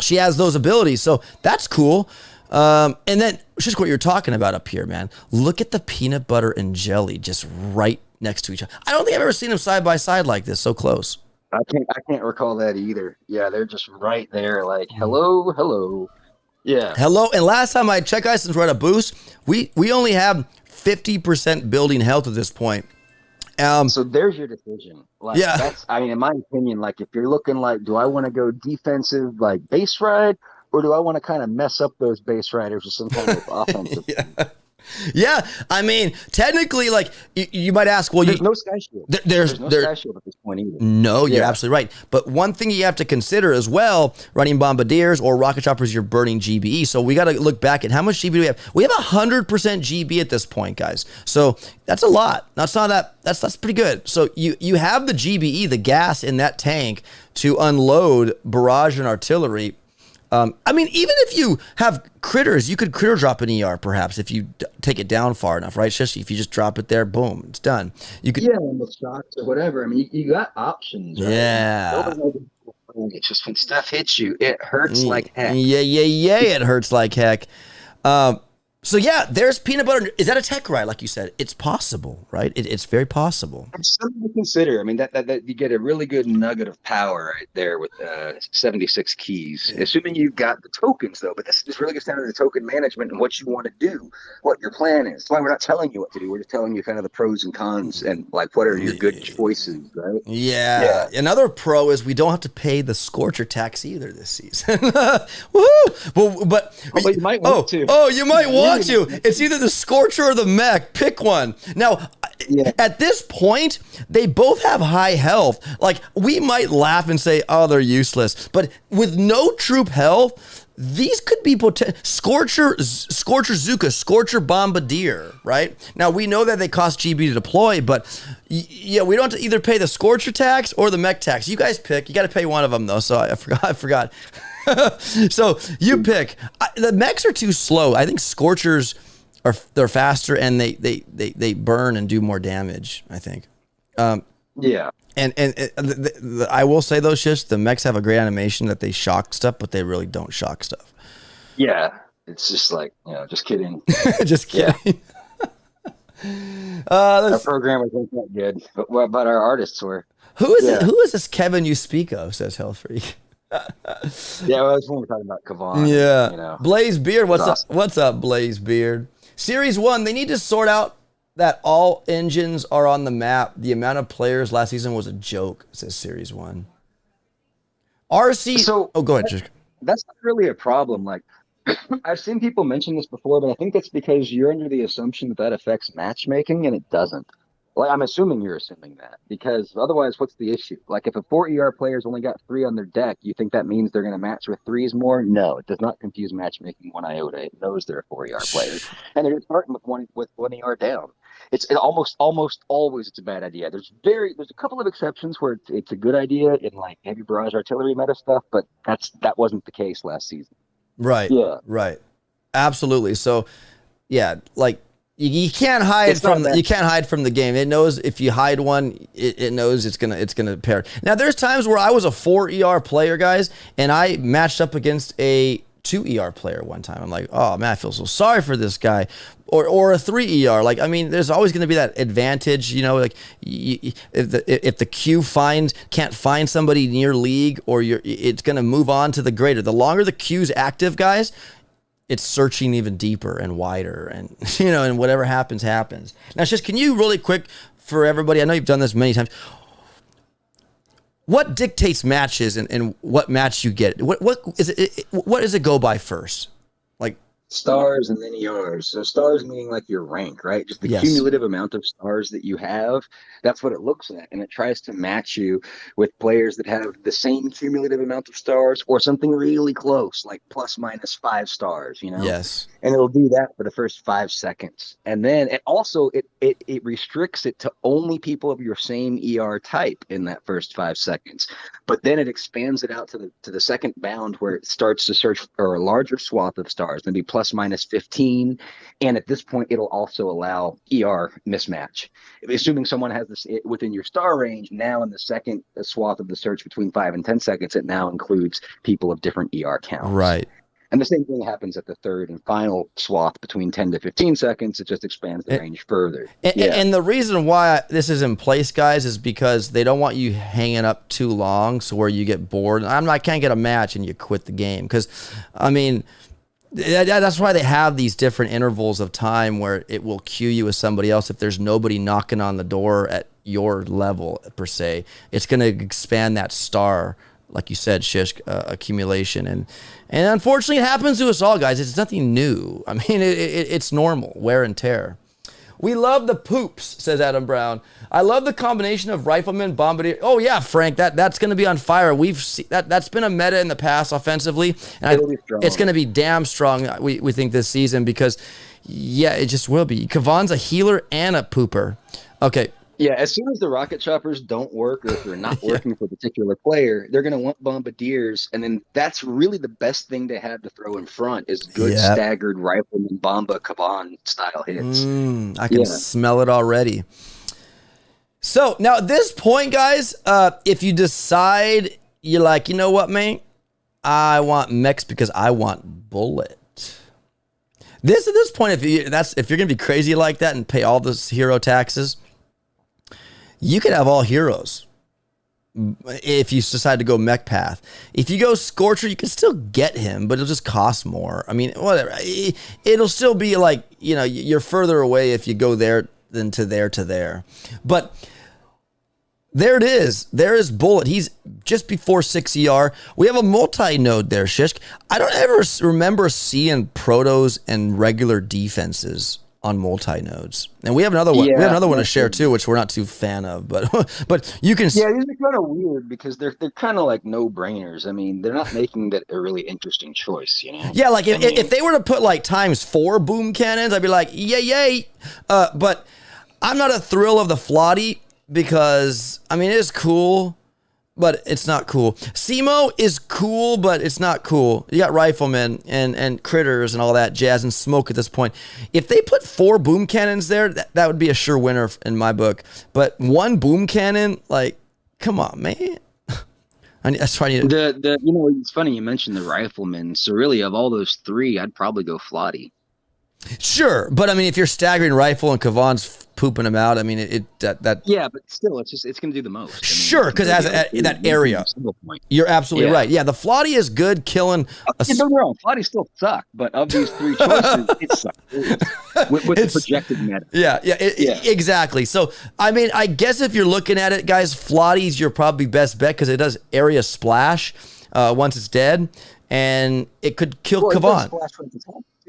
She has those abilities, so that's cool. And then just what you're talking about up here, man. Look at the peanut butter and jelly just right next to each other. I don't think I've ever seen them side by side like this, so close. I can't recall that either. Yeah, they're just right there, like hello. Yeah. Hello. And last time I checked, guys, since we're at a boost, we only have 50% building health at this point. So there's your decision. That's, in my opinion, like if you're looking like, do I want to go defensive like base ride? Or do I want to kind of mess up those base riders with some kind of offensive? Yeah. I mean, technically, like you might ask, well, there's no Sky Shield. There's no Sky Shield at this point either. No, you're absolutely right. But one thing you have to consider as well, running bombardiers or rocket choppers, you're burning GBE. So we got to look back at how much GBE do we have. We have 100% GB at this point, guys. So that's a lot. That's not that. That's pretty good. So you have the GBE, the gas in that tank to unload barrage and artillery. Even if you have critters, you could critter drop an ER perhaps if you take it down far enough, right? Just if you just drop it there, boom, it's done. You could with shots or whatever. I mean, you got options, right? Yeah. It's just when stuff hits you, it hurts like heck. Yeah, it hurts like heck. So yeah, there's peanut butter. Is that a tech ride? Like you said, it's possible, right? It's very possible. It's something to consider. I mean, that you get a really good nugget of power right there with 76 keys, assuming you've got the tokens though. But this really gets down to the token management and what you want to do, what your plan is. That's why we're not telling you what to do. We're just telling you kind of the pros and cons and like what are your good choices, right? Yeah. Another pro is we don't have to pay the Scorcher tax either this season. Woohoo! But you might want to. Oh, you might want to. It's either the Scorcher or the Mech. Pick one. Now, at this point, they both have high health. Like, we might laugh and say, oh, they're useless. But with no troop health, these could be Scorcher Zuka, Scorcher Bombardier, right? Now, we know that they cost GB to deploy, but we don't have to either pay the Scorcher tax or the Mech tax. You guys pick. You got to pay one of them, though, so I forgot. So you pick. The mechs are too slow. I think Scorchers they're faster and they burn and do more damage. I think. And I will say those shits. The mechs have a great animation that they shock stuff, but they really don't shock stuff. Yeah, it's just like just kidding. Just kidding. Our Let's, programmers weren't that good, but our artists were. who is it? Yeah. Who is this Kevin you speak of? Says Health Freak. Yeah, well, that's when we're talking about Kavan and, Yeah, Blaze Beard. it was What's up? awesome. What's up, Blaze Beard? Series one. They need to sort out that all engines are on the map. The amount of players last season was a joke. Says Series one. RC. So Oh, go ahead. Just, that's not really a problem. Like, I've seen people mention this before, but I think that's because you're under the assumption that that affects matchmaking, and it doesn't. Like, I'm assuming you're assuming that because otherwise, what's the issue? Like, if a 4 ER player's only got three on their deck, you think that means they're going to match with threes more? No, it does not confuse matchmaking one iota. It knows they're a 4 ER player, and they're starting with one ER down. Almost always it's a bad idea. There's a couple of exceptions where it's a good idea in like heavy barrage artillery meta stuff, but that wasn't the case last season. right. Yeah. Right. Absolutely. So, yeah, like you can't hide It's not from bad. you can't hide from the game. It knows if you hide one, it knows it's gonna pair. Now, there's times where I was a 4 ER player, guys, and I matched up against a 2 ER player one time. I'm like, oh man, I feel so sorry for this guy. Or a 3 ER. Like, I mean, there's always going to be that advantage, like if the queue can't find somebody near league, or it's going to move on to the greater. The longer the queue's active, guys, it's searching even deeper and wider, and and whatever happens. Now, just can you really quick for everybody? I know you've done this many times. What dictates matches and what match you get? What is it? What does it go by first? Like, Stars and then ERs. So stars meaning like your rank, right? Just the yes, cumulative amount of stars that you have. That's what it looks at. And it tries to match you with players that have the same cumulative amount of stars or something really close, like plus minus 5 stars. yes, And it'll do that for the first 5 seconds. And then it restricts it to only people of your same ER type in that first 5 seconds. But then it expands it out to the second bound where it starts to search for a larger swath of stars, maybe plus minus 15. And at this point, it'll also allow ER mismatch. Assuming someone has this within your star range, now in the second swath of the search between 5 and 10 seconds, it now includes people of different ER counts. right. And the same thing happens at the third and final swath between 10 to 15 seconds. It just expands the range further. And the reason why this is in place, guys, is because they don't want you hanging up too long, so where you get bored. I can't get a match and you quit the game. Because, I mean, that's why they have these different intervals of time where it will queue you with somebody else. If there's nobody knocking on the door at your level, per se, it's going to expand that star, like you said, Shish, accumulation. And unfortunately, it happens to us all, guys. It's nothing new. I mean, it's normal, wear and tear. We love the poops, says Adam Brown. I love the combination of rifleman, bombardier. Oh yeah, Frank, that's going to be on fire. We've seen that's been a meta in the past offensively, and it's going to be damn strong. We think this season because, yeah, it just will be. Kavan's a healer and a pooper. Okay. Yeah, as soon as the rocket choppers don't work, or if they're not working for a particular player, they're going to want bombardiers, and then that's really the best thing to have to throw in front is good staggered rifleman bomba Kavan style hits. I can smell it already. So now at this point, guys, if you decide you're like, you know what, man, I want mechs because I want bullet. At this point, if you're gonna be crazy like that and pay all those hero taxes, you could have all heroes if you decide to go mech path. If you go Scorcher, you can still get him, but it'll just cost more. I mean, whatever. It'll still be like, you're further away if you go there than to there. But there it is. There is Bullet. He's just before 6 ER. We have a multi-node there, Shishk. I don't ever remember seeing protos and regular defenses on multi-nodes. And we have another one. We have another one to share too, which we're not too fan of, but you can. Yeah, these are kind of weird because they're kind of like no-brainers. I mean, they're not making that a really interesting choice, Yeah, like if they were to put like ×4 boom cannons, I'd be like, yay. But I'm not a thrill of the Flotty because, I mean, it is cool, but it's not cool. Simo is cool, but it's not cool. You got riflemen and critters and all that jazz and smoke at this point. If they put 4 boom cannons there, that would be a sure winner in my book. But 1 boom cannon, like, come on, man. That's why it's funny you mentioned the riflemen. So really, of all those 3, I'd probably go Flotty. Sure, but I mean, if you're staggering rifle and Kavan's pooping them out, I mean, that. Yeah, but still, it's going to do the most. Sure, because it has that area. You're absolutely right. Yeah, the Flotty is good killing. Don't get me wrong, Flotty still suck, but of these three choices, it sucks with the projected meta. Yeah, exactly. So, I mean, I guess if you're looking at it, guys, Flotty's your probably best bet because it does area splash once it's dead, and it could kill Kavan.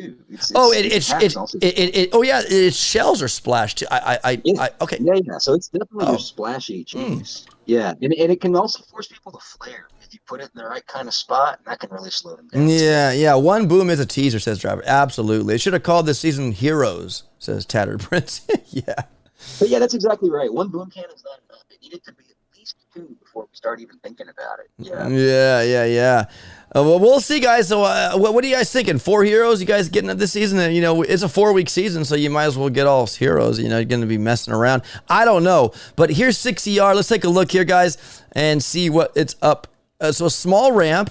Its shells are splashed too. Okay. Yeah. So it's definitely your splashy cheese. Yeah, and it can also force people to flare if you put it in the right kind of spot, and that can really slow them down. Yeah. One boom is a teaser, says Driver. Absolutely. They should have called this season Heroes, says Tattered Prince. Yeah. But yeah, that's exactly right. One boom cannon is not enough. It needed to be at least two before we start even thinking about it. Yeah. Well, we'll see, guys. So, what are you guys thinking? 4 heroes? You guys getting it this season? And, it's a 4-week season, so you might as well get all heroes. You're going to be messing around. I don't know. But here's 6 ER. Let's take a look here, guys, and see what it's up. So, a small ramp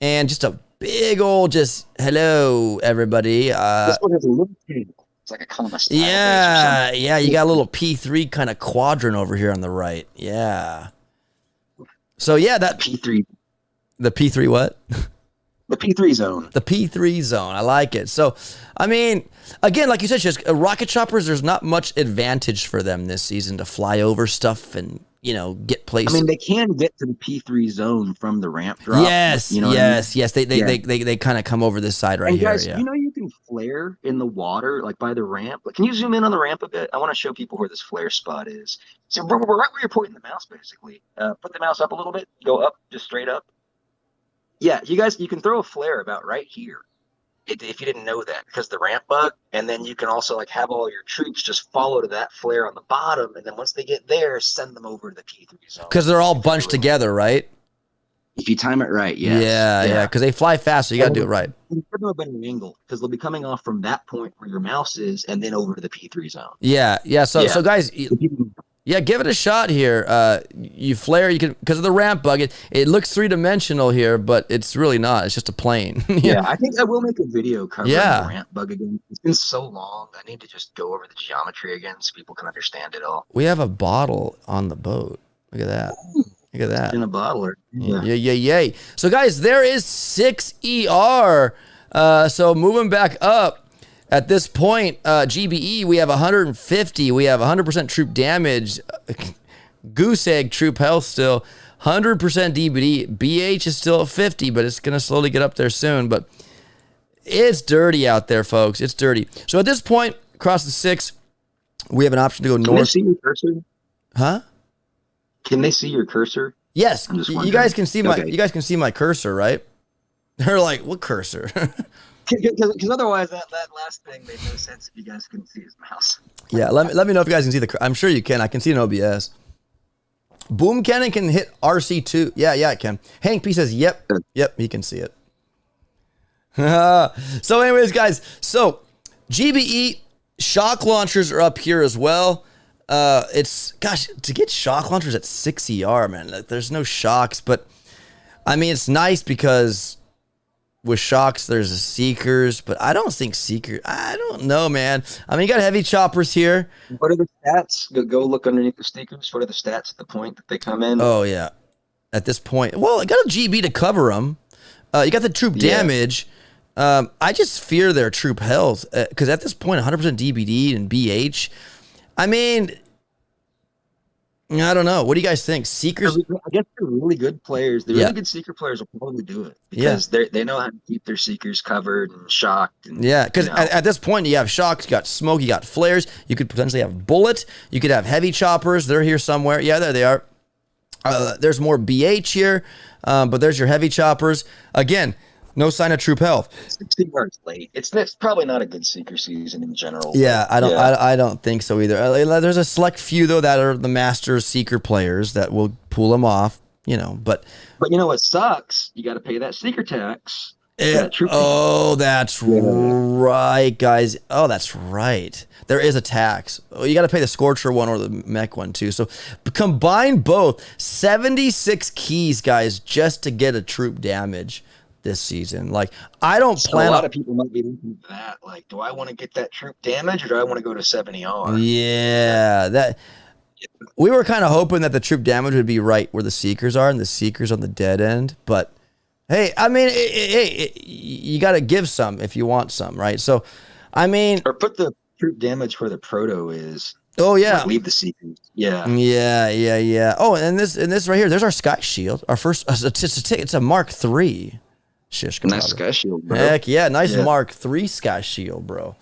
and just a big old hello, everybody. This one has a little table. It's like a comma style. Yeah. You got a little P3 kind of quadrant over here on the right. Yeah. So, yeah, that P3. The P3 what? The P3 zone. The P3 zone. I like it. So, I mean, again, like you said, just rocket choppers, there's not much advantage for them this season to fly over stuff and, get places. I mean, they can get to the P3 zone from the ramp drop. Yes. They kind of come over this side right here. Guys, you can flare in the water, like by the ramp. Like, can you zoom in on the ramp a bit? I want to show people where this flare spot is. So we're right where you're pointing the mouse, basically. Put the mouse up a little bit. Go up, just straight up. Yeah, you can throw a flare about right here if you didn't know that, because the ramp bug, and then you can also have all your troops just follow to that flare on the bottom, and then once they get there, send them over to the P3 zone. Because they're all bunched together, right? If you time it right, yes. Yeah, because they fly fast, so you got to do it right. You put them up at an angle, because they'll be coming off from that point where your mouse is, and then over to the P3 zone. Yeah. So guys... Yeah, give it a shot here. You flare, you can, because of the ramp bug. It looks 3-dimensional here, but it's really not. It's just a plane. Yeah, I think I will make a video covering the ramp bug again. It's been so long. I need to just go over the geometry again so people can understand it all. We have a bottle on the boat. Look at that. Look at that. In a bottle. Yeah. So, guys, there is 6 ER. So, moving back up. At this point, GBE, we have 150. We have 100% troop damage. Goose egg troop health still. 100% DBD. BH is still at 50, but it's going to slowly get up there soon. But it's dirty out there, folks. It's dirty. So at this point, across the 6, we have an option to go north. Can they see your cursor? Huh? Can they see your cursor? Yes. You guys can see you guys can see my cursor, right? They're like, what cursor? Because otherwise, that last thing made no sense if you guys couldn't see his mouse. Yeah, let me know if you guys can see I'm sure you can. I can see an OBS. Boom cannon can hit RC2. Yeah, it can. Hank P says, yep, he can see it. So anyways, guys, so GBE shock launchers are up here as well. To get shock launchers at 6 ER, man, there's no shocks, but I mean, it's nice because with shocks, there's a Seekers, but I don't think I don't know, man. I mean, you got heavy choppers here. What are the stats? Go look underneath the Seekers. What are the stats at the point that they come in? Oh, yeah. At this point. Well, I got a GB to cover them. You got the troop damage. I just fear their troop health because at this point, 100% DBD and BH. I mean, I don't know. What do you guys think? Seekers? I guess they're really good players. The really good Seeker players will probably do it because they know how to keep their Seekers covered and shocked. And, because at this point, you have shocks, you got smoke, you got flares. You could potentially have bullet. You could have heavy choppers. They're here somewhere. Yeah, there they are. There's more BH here, but there's your heavy choppers. Again, no sign of troop health. 60 yards late. It's probably not a good Seeker season in general. Yeah, I don't think so either. There's a select few though that are the master Seeker players that will pull them off. But you know what sucks? You got to pay that Seeker tax. That's right, guys. Oh, that's right. There is a tax. You got to pay the Scorcher one or the Mech one too. So combine both, 76 keys, guys, just to get a troop damage. this season. Like, I don't So plan a on. lot of people might be looking at that. Like, do I want to get that troop damage or do I want to go to 70R? Yeah, that we were kind of hoping that the troop damage would be right where the Seekers are, and the Seekers on the dead end. But hey, I mean, you got to give some if you want some, right? So, I mean, Or put the troop damage where the proto is. oh Like yeah. leave the Seekers. Yeah. Yeah. Oh, and this right here, there's our Sky Shield. Our first, it's a Mark III. Shish kebab. Nice Sky Shield, bro. Heck yeah, nice Yeah. Mark III Sky Shield, bro.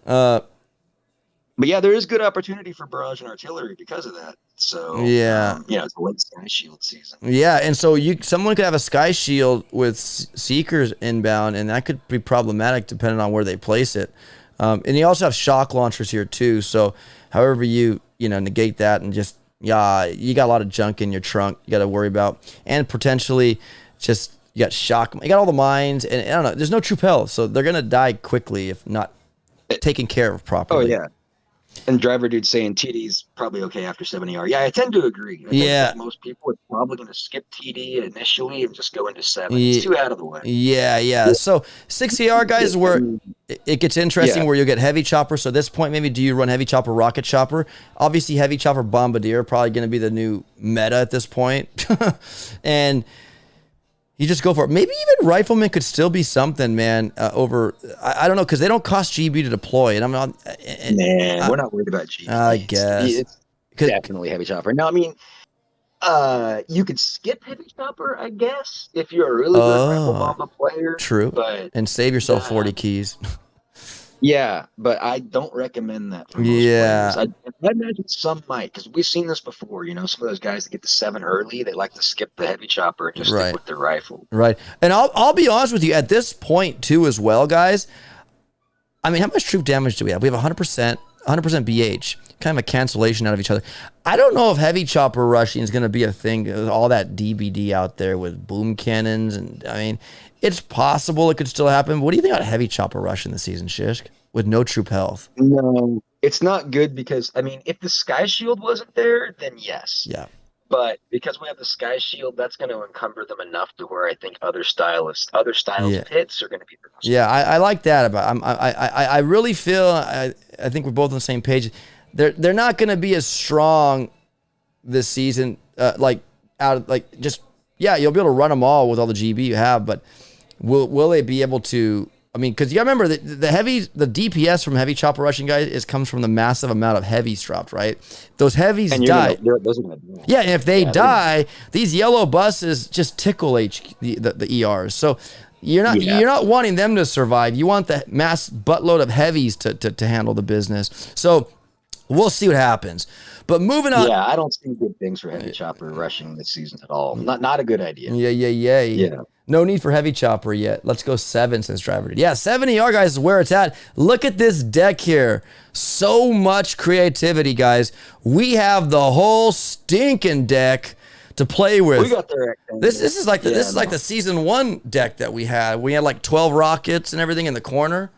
But yeah, there is good opportunity for barrage and artillery because of that. So Yeah. it's a late Sky Shield season. Yeah, and so someone could have a Sky Shield with Seekers inbound, and that could be problematic depending on where they place it. And you also have shock launchers here too. So however you negate that, and just you got a lot of junk in your trunk you got to worry about, and potentially just you got shock, you got all the mines, and I don't know. There's no troop health, so they're gonna die quickly if not taken care of properly. Oh yeah. And driver dude saying TD's probably okay after 70R. Yeah, I tend to agree. I think like most people are probably going to skip TD initially and just go into 7. It's too out of the way. Yeah. So 60R guys, where it gets interesting, where you'll get heavy chopper. So at this point, maybe do you run heavy chopper, rocket chopper? Obviously, heavy chopper bombardier probably going to be the new meta at this point, and you just go for it. Maybe even rifleman could still be something, man. I don't know, because they don't cost GB to deploy, and I'm not. We're not worried about GB. I guess it's definitely heavy chopper. Now, I mean, you could skip heavy chopper, I guess, if you're a really good rifle bomba player. True, and save yourself 40 keys. Yeah, but I don't recommend that for most players. I imagine some might, because we've seen this before. Some of those guys that get to 7 early, they like to skip the heavy chopper and just stick with their rifle. Right. And I'll be honest with you, at this point too as well, guys, I mean, how much troop damage do we have? We have 100% BH, kind of a cancellation out of each other. I don't know if heavy chopper rushing is going to be a thing with all that DBD out there with boom cannons. And I mean, it's possible it could still happen. What do you think about heavy chopper rushing this season, Shishk, with no troop health? No, it's not good because, I mean, if the Sky Shield wasn't there, then yes. Yeah. But because we have the Sky Shield, that's going to encumber them enough to where I think other styles pits are going to be. Yeah, I like that about. I really feel. I think we're both on the same page. They're not going to be as strong this season. You'll be able to run them all with all the GB you have, but will they be able to? I mean, because you got to remember the DPS from heavy chopper rushing guys comes from the massive amount of heavies dropped, right? Those heavies die. Those are gonna die. Yeah, and if they die, these yellow buses just tickle the ERs. So you're not wanting them to survive. You want the mass buttload of heavies to handle the business. So we'll see what happens. But moving on. Yeah, I don't see good things for heavy chopper rushing this season at all. Not a good idea. Yeah. No need for heavy chopper yet. Let's go 7 since driver did. Yeah, 70R, guys, is where it's at. Look at this deck here. So much creativity, guys. We have the whole stinking deck to play with. We got the This is like the season 1 deck that we had. We had like 12 rockets and everything in the corner.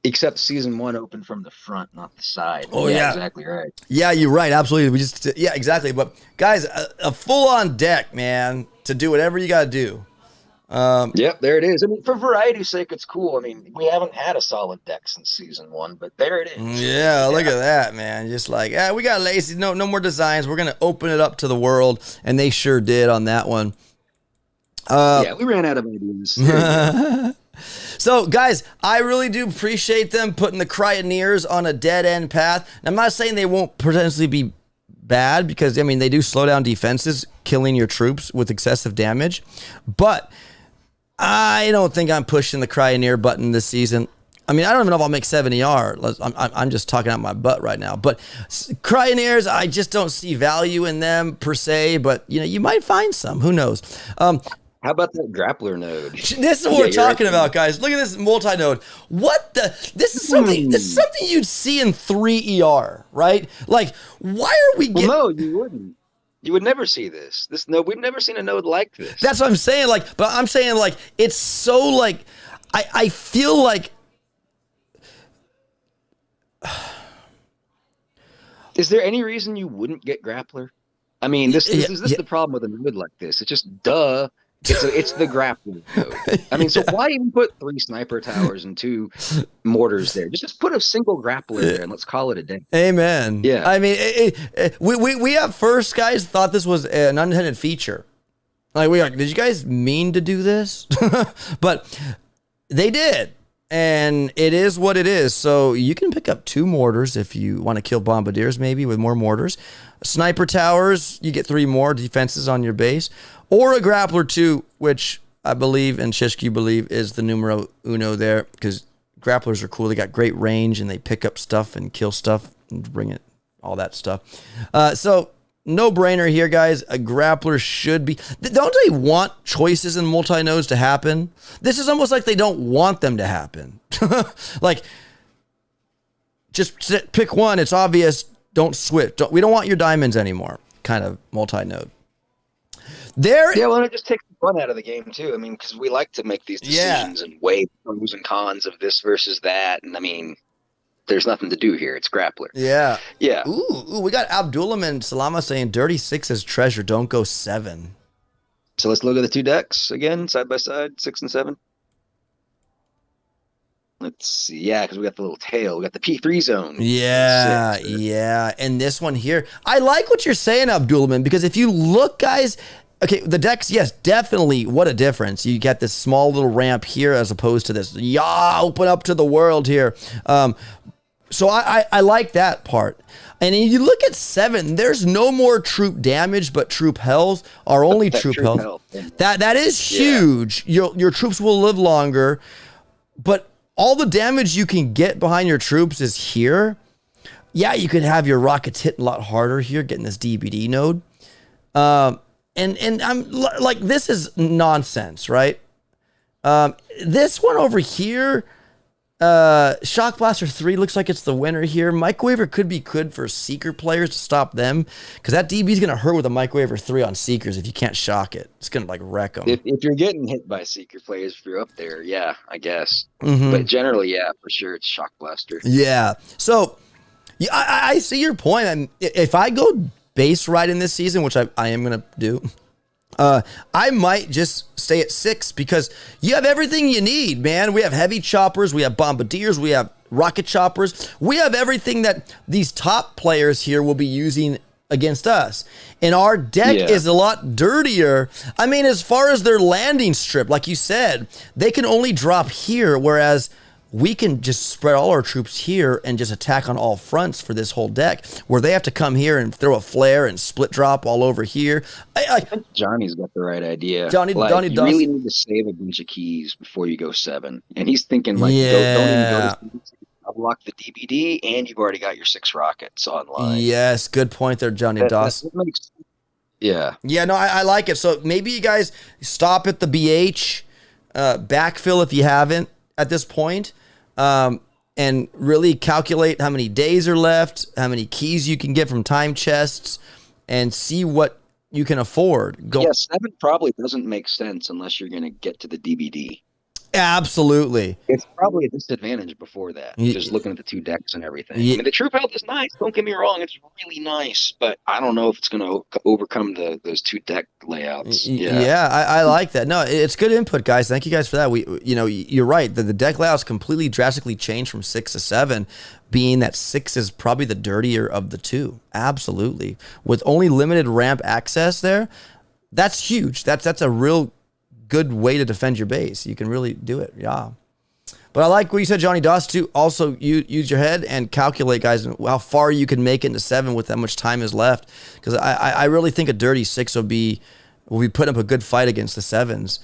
Except season 1 opened from the front, not the side. Oh, yeah. Exactly right. Yeah, you're right. Absolutely. Exactly. But guys, a full-on deck, man, to do whatever you got to do. Yep, there it is. I mean, for variety's sake, it's cool. I mean, we haven't had a solid deck since season 1, but there it is. Yeah, look at that, man. Just like, we got lazy. No more designs. We're gonna open it up to the world, and they sure did on that one. We ran out of ideas. So, guys, I really do appreciate them putting the Cryoneers on a dead-end path. And I'm not saying they won't potentially be bad, because, I mean, they do slow down defenses, killing your troops with excessive damage. But I don't think I'm pushing the Cryoneer button this season. I mean, I don't even know if I'll make 70R. I'm just talking out my butt right now. But Cryoneers, I just don't see value in them per se. But, you might find some. Who knows? How about that grappler node? This is what we're talking about, guys. Look at this multi-node. This is something you'd see in 3ER, right? Like, why are we getting... Well, no, you wouldn't. You would never see this. We've never seen a node like this. That's what I'm saying. But I'm saying, it's so, I feel like... Is there any reason you wouldn't get grappler? I mean, this is the problem with a node like this. It's just duh. It's the grappling node. I mean, so why even put 3 sniper towers and 2 mortars there? Just put a single grappler there and let's call it a day. Amen. Yeah. I mean, we at first, guys, thought this was an unintended feature. Like, did you guys mean to do this? But they did. And it is what it is. So you can pick up 2 mortars if you want to kill bombardiers, maybe with more mortars. Sniper towers, you get 3 more defenses on your base. Or a grappler 2, which I believe and Shishki believe is the numero uno there, because grapplers are cool. They got great range and they pick up stuff and kill stuff and bring it, all that stuff. So no brainer here, guys. A grappler should be. Don't they want choices in multi-nodes to happen? This is almost like they don't want them to happen. Like, just pick one. It's obvious. Don't switch. We don't want your diamonds anymore. Kind of multi-node. Yeah, well, it just takes the fun out of the game too. I mean, because we like to make these decisions and weigh pros and cons of this versus that, and I mean, there's nothing to do here. It's grappler. Yeah. Yeah. Ooh, we got Abdullam and Salama saying dirty 6 is treasure. Don't go 7. So let's look at the 2 decks again, side by side, 6 and 7. Let's see. Yeah, because we got the little tail. We got the P3 zone. Yeah, yeah. And this one here, I like what you're saying, Abdullam, because if you look, guys, okay, the decks, yes, definitely. What a difference. You get this small little ramp here as opposed to this, open up to the world here. So I like that part. And then you look at 7, there's no more troop damage, but troop health are only troop health. That is huge. Your troops will live longer, but all the damage you can get behind your troops is here. Yeah, you could have your rockets hit a lot harder here, getting this DBD node. And I'm like, this is nonsense, right? This one over here, Shock Blaster 3 looks like it's the winner here. Microwaver could be good for Seeker players to stop them, because that DB is going to hurt with a Microwaver 3 on Seekers if you can't shock it. It's going to, like, wreck them. If you're getting hit by Seeker players, if you're up there, yeah, I guess. Mm-hmm. But generally, yeah, for sure, it's Shock Blaster. Yeah. So, yeah, I see your point. And if I go base ride in this season, which I am going to do, I might just stay at 6 because you have everything you need, man. We have heavy choppers, we have bombardiers, we have rocket choppers. We have everything that these top players here will be using against us. And our deck is a lot dirtier. I mean, as far as their landing strip, like you said, they can only drop here, whereas we can just spread all our troops here and just attack on all fronts for this whole deck, where they have to come here and throw a flare and split drop all over here. I think Johnny's got the right idea. Johnny you does. Really need to save a bunch of keys before you go 7. And he's thinking, like, don't even go to 7. Unlock the DBD, and you've already got your 6 rockets online. Yes, good point there, Johnny Doss. Yeah. Yeah, no, I like it. So maybe you guys stop at the BH, backfill if you haven't at this point. And really calculate how many days are left, how many keys you can get from time chests, and see what you can afford. 7 probably doesn't make sense unless you're going to get to the DBD. Absolutely. It's probably a disadvantage before that, just looking at the 2 decks and everything. I mean, the troop health is nice, don't get me wrong, it's really nice, but I don't know if it's going to overcome those 2 deck layouts. Yeah, I like that. No, it's good input, guys. Thank you guys for that. You're right. The deck layouts completely drastically changed from 6 to 7, being that 6 is probably the dirtier of the 2. Absolutely. With only limited ramp access there, that's huge. That's a real good way to defend your base. You can really do it. Yeah. But I like what you said, Johnny Doss, too. Also, use your head and calculate, guys, how far you can make it into 7 with how much time is left. Because I really think a dirty 6 will be putting up a good fight against the 7s.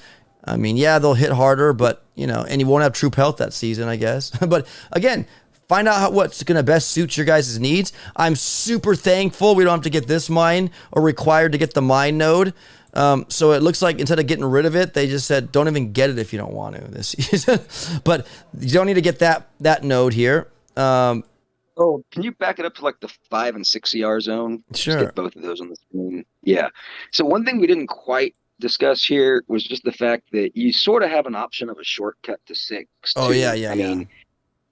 I mean, yeah, they'll hit harder, but, and you won't have troop health that season, I guess. But again, find out what's going to best suit your guys' needs. I'm super thankful we don't have to get this mine or required to get the mine node. So it looks like instead of getting rid of it, they just said, don't even get it if you don't want to this season. But you don't need to get that node here. Can you back it up to like the 5 and 6 CR zone? Sure. Just get both of those on the screen. Yeah. So one thing we didn't quite discuss here was just the fact that you sort of have an option of a shortcut to 6. Oh, too. yeah. I mean,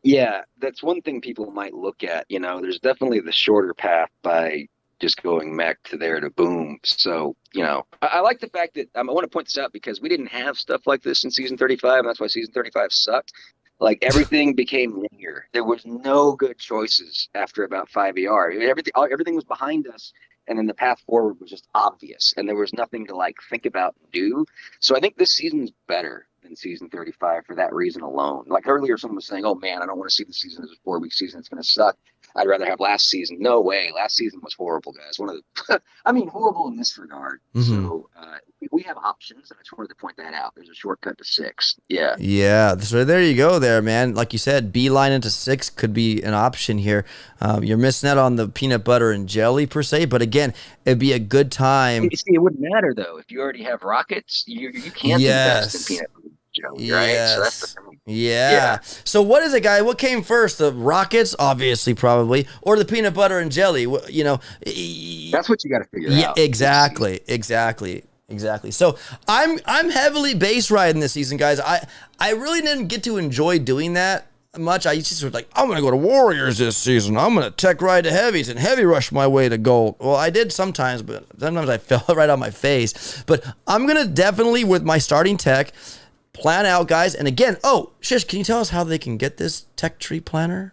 yeah, that's one thing people might look at. There's definitely the shorter path by just going mech to there to boom. So, I like the fact that I want to point this out because we didn't have stuff like this in season 35, and that's why season 35 sucked. Like everything became linear. There was no good choices after about 5ER. Everything was behind us, and then the path forward was just obvious, and there was nothing to like think about and do. So I think this season is better than season 35 for that reason alone. Like earlier, someone was saying, "Oh man, I don't want to see the season as a 4-week season. It's going to suck. I'd rather have last season." No way. Last season was horrible, guys. One of the, I mean, horrible in this regard. Mm-hmm. So we have options, and I just wanted to point that out. There's a shortcut to 6. Yeah. Yeah, so there you go there, man. Like you said, beeline into 6 could be an option here. You're missing out on the peanut butter and jelly per se, but again, it'd be a good time. You see, it wouldn't matter though. If you already have rockets, you can't invest in peanut butter and jelly, right? So that's the thing. Yeah. So what is it, guy? What came first? The rockets, obviously, probably, or the peanut butter and jelly? That's what you got to figure out. Exactly. So I'm heavily base riding this season, guys. I really didn't get to enjoy doing that much. I just was like, I'm gonna go to Warriors this season. I'm gonna tech ride to heavies and heavy rush my way to gold. Well, I did sometimes, but sometimes I fell right on my face. But I'm gonna definitely, with my starting tech, plan out, guys. And again, Shish, can you tell us how they can get this tech tree planner?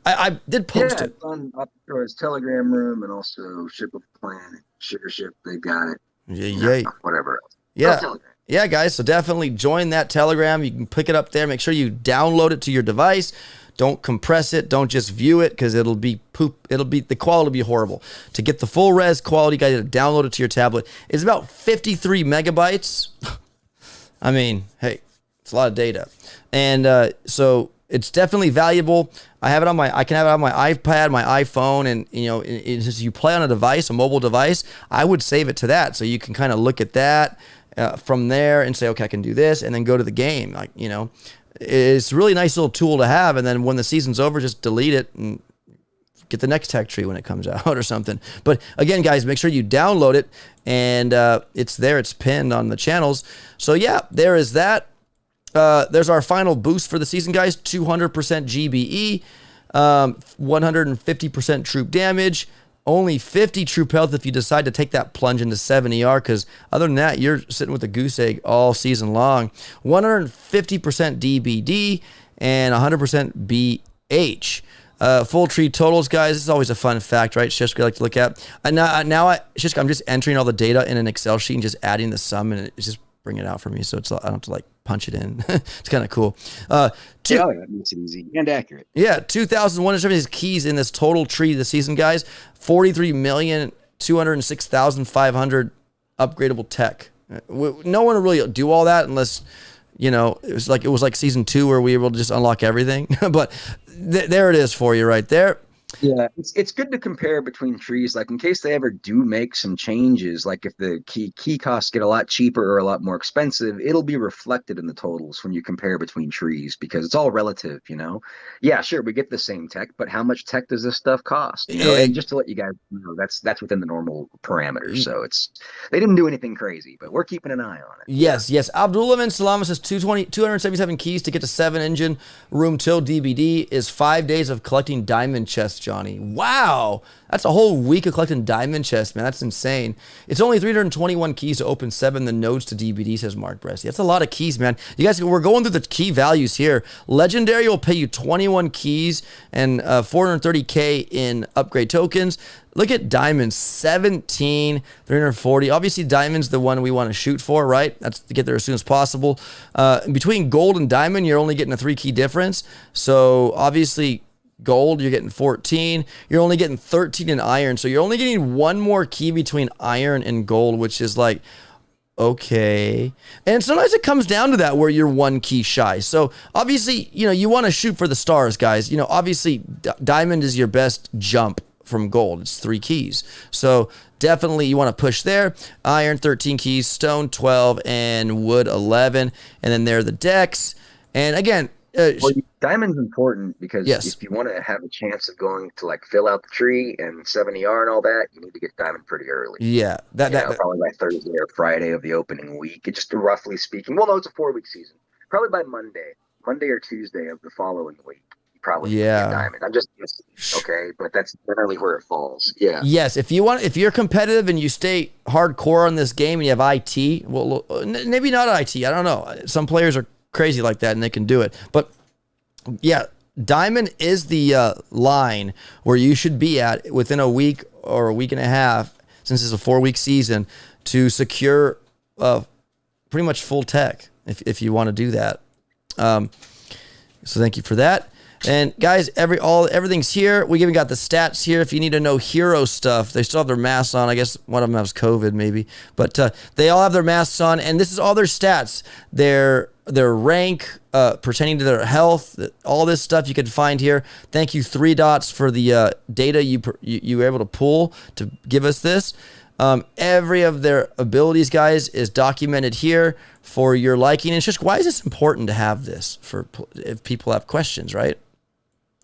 I did post it. It's on opdestroy's Telegram room, and also Ship of Plan, Sugar Ship. They got it. Yeah. Whatever else. Yeah, guys. So definitely join that Telegram. You can pick it up there. Make sure you download it to your device. Don't compress it. Don't just view it, because it'll be poop. The quality will be horrible. To get the full res quality, guys, you got to download it to your tablet. It's about 53 megabytes. I mean, hey, it's a lot of data. And so it's definitely valuable. I can have it on my iPad, my iPhone, and as you play on a device, a mobile device, I would save it to that, so you can kind of look at that from there and say, okay, I can do this, and then go to the game. It's a really nice little tool to have. And then when the season's over, just delete it and get the next tech tree when it comes out or something. But again, guys, make sure you download it, and it's there. It's pinned on the channels. So yeah, there is that. There's our final boost for the season, guys. 200% GBE, 150% troop damage, only 50 troop health if you decide to take that plunge into 7ER, because other than that, you're sitting with a goose egg all season long. 150% DBD and 100% BH. Full tree totals, guys. This is always a fun fact, right? Shishka, like to look at. Shishka, I'm just entering all the data in an Excel sheet and just adding the sum, and it's just bring it out for me, so I don't have to punch it in. It's kind of cool. That makes it easy and accurate. Yeah, 2,170 keys in this total tree this season, guys. 43,206,500 upgradable tech. No one will really do all that unless it was like season 2 where we were able to just unlock everything. But there it is for you right there. Yeah, it's good to compare between trees, like in case they ever do make some changes, like if the key costs get a lot cheaper or a lot more expensive, it'll be reflected in the totals when you compare between trees, because it's all relative, Yeah, sure, we get the same tech, but how much tech does this stuff cost? And just to let you guys know, that's within the normal parameters. So they didn't do anything crazy, but we're keeping an eye on it. Yes. Abdullah bin Salama says 277 keys to get to 7-engine room till DBD is 5 days of collecting diamond chests, Johnny. Wow. That's a whole week of collecting diamond chests, man. That's insane. It's only 321 keys to open 7 the nodes to DBD, says Mark Bressy. That's a lot of keys, man. You guys, we're going through the key values here. Legendary will pay you 21 keys and 430K in upgrade tokens. Look at diamonds, 17, 340. Obviously, diamond's the one we want to shoot for, right? That's to get there as soon as possible. Between gold and diamond, you're only getting a 3-key difference. So obviously, gold, you're getting 14. You're only getting 13 in iron. So you're only getting one more key between iron and gold, which is like, okay. And sometimes it comes down to that where you're 1 key shy. So obviously, you want to shoot for the stars, guys. Obviously, diamond is your best jump from gold. It's 3 keys. So definitely you want to push there. Iron, 13 keys, stone, 12, and wood, 11. And then there are the decks. And again, diamond's important because if you want to have a chance of going to fill out the tree and 7ER and all that, you need to get diamond pretty early. Yeah, probably by Thursday or Friday of the opening week. It's just roughly speaking. Well, no, it's a 4-week season. Probably by Monday or Tuesday of the following week, you probably would be a Yeah. diamond. I'm just guessing, okay, but that's generally where it falls. Yeah. Yes, if you're competitive and you stay hardcore on this game and you have IT, well, maybe not IT. I don't know. Some players are crazy like that and they can do it. But yeah, diamond is the line where you should be at within a week or a week and a half, since it's a 4-week season, to secure pretty much full tech if you want to do that. So thank you for that. And guys, everything's here. We even got the stats here. If you need to know hero stuff, they still have their masks on. I guess one of them has COVID maybe, but they all have their masks on, and this is all their stats. Their rank pertaining to their health, all this stuff you can find here. Thank you, 3 Dots, for the data you were able to pull to give us this. Every of their abilities, guys, is documented here for your liking. And it's just, why is this important to have this for if people have questions, right?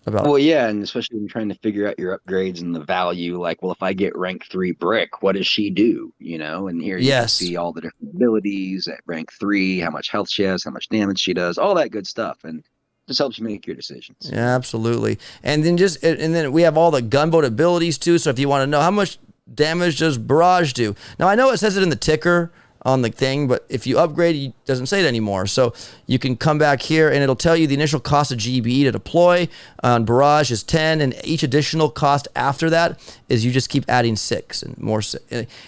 Well, yeah, and especially when you're trying to figure out your upgrades and the value, like, well, if I get rank 3 brick, what does she do? And here you can see all the different abilities at rank 3, how much health she has, how much damage she does, all that good stuff, and just helps you make your decisions. Yeah, absolutely. And then we have all the gunboat abilities too. So if you want to know how much damage does barrage do, now I know it says it in the ticker on the thing, but if you upgrade, it doesn't say it anymore. So you can come back here and it'll tell you the initial cost of GB to deploy on barrage is 10, and each additional cost after that is you just keep adding 6 and more.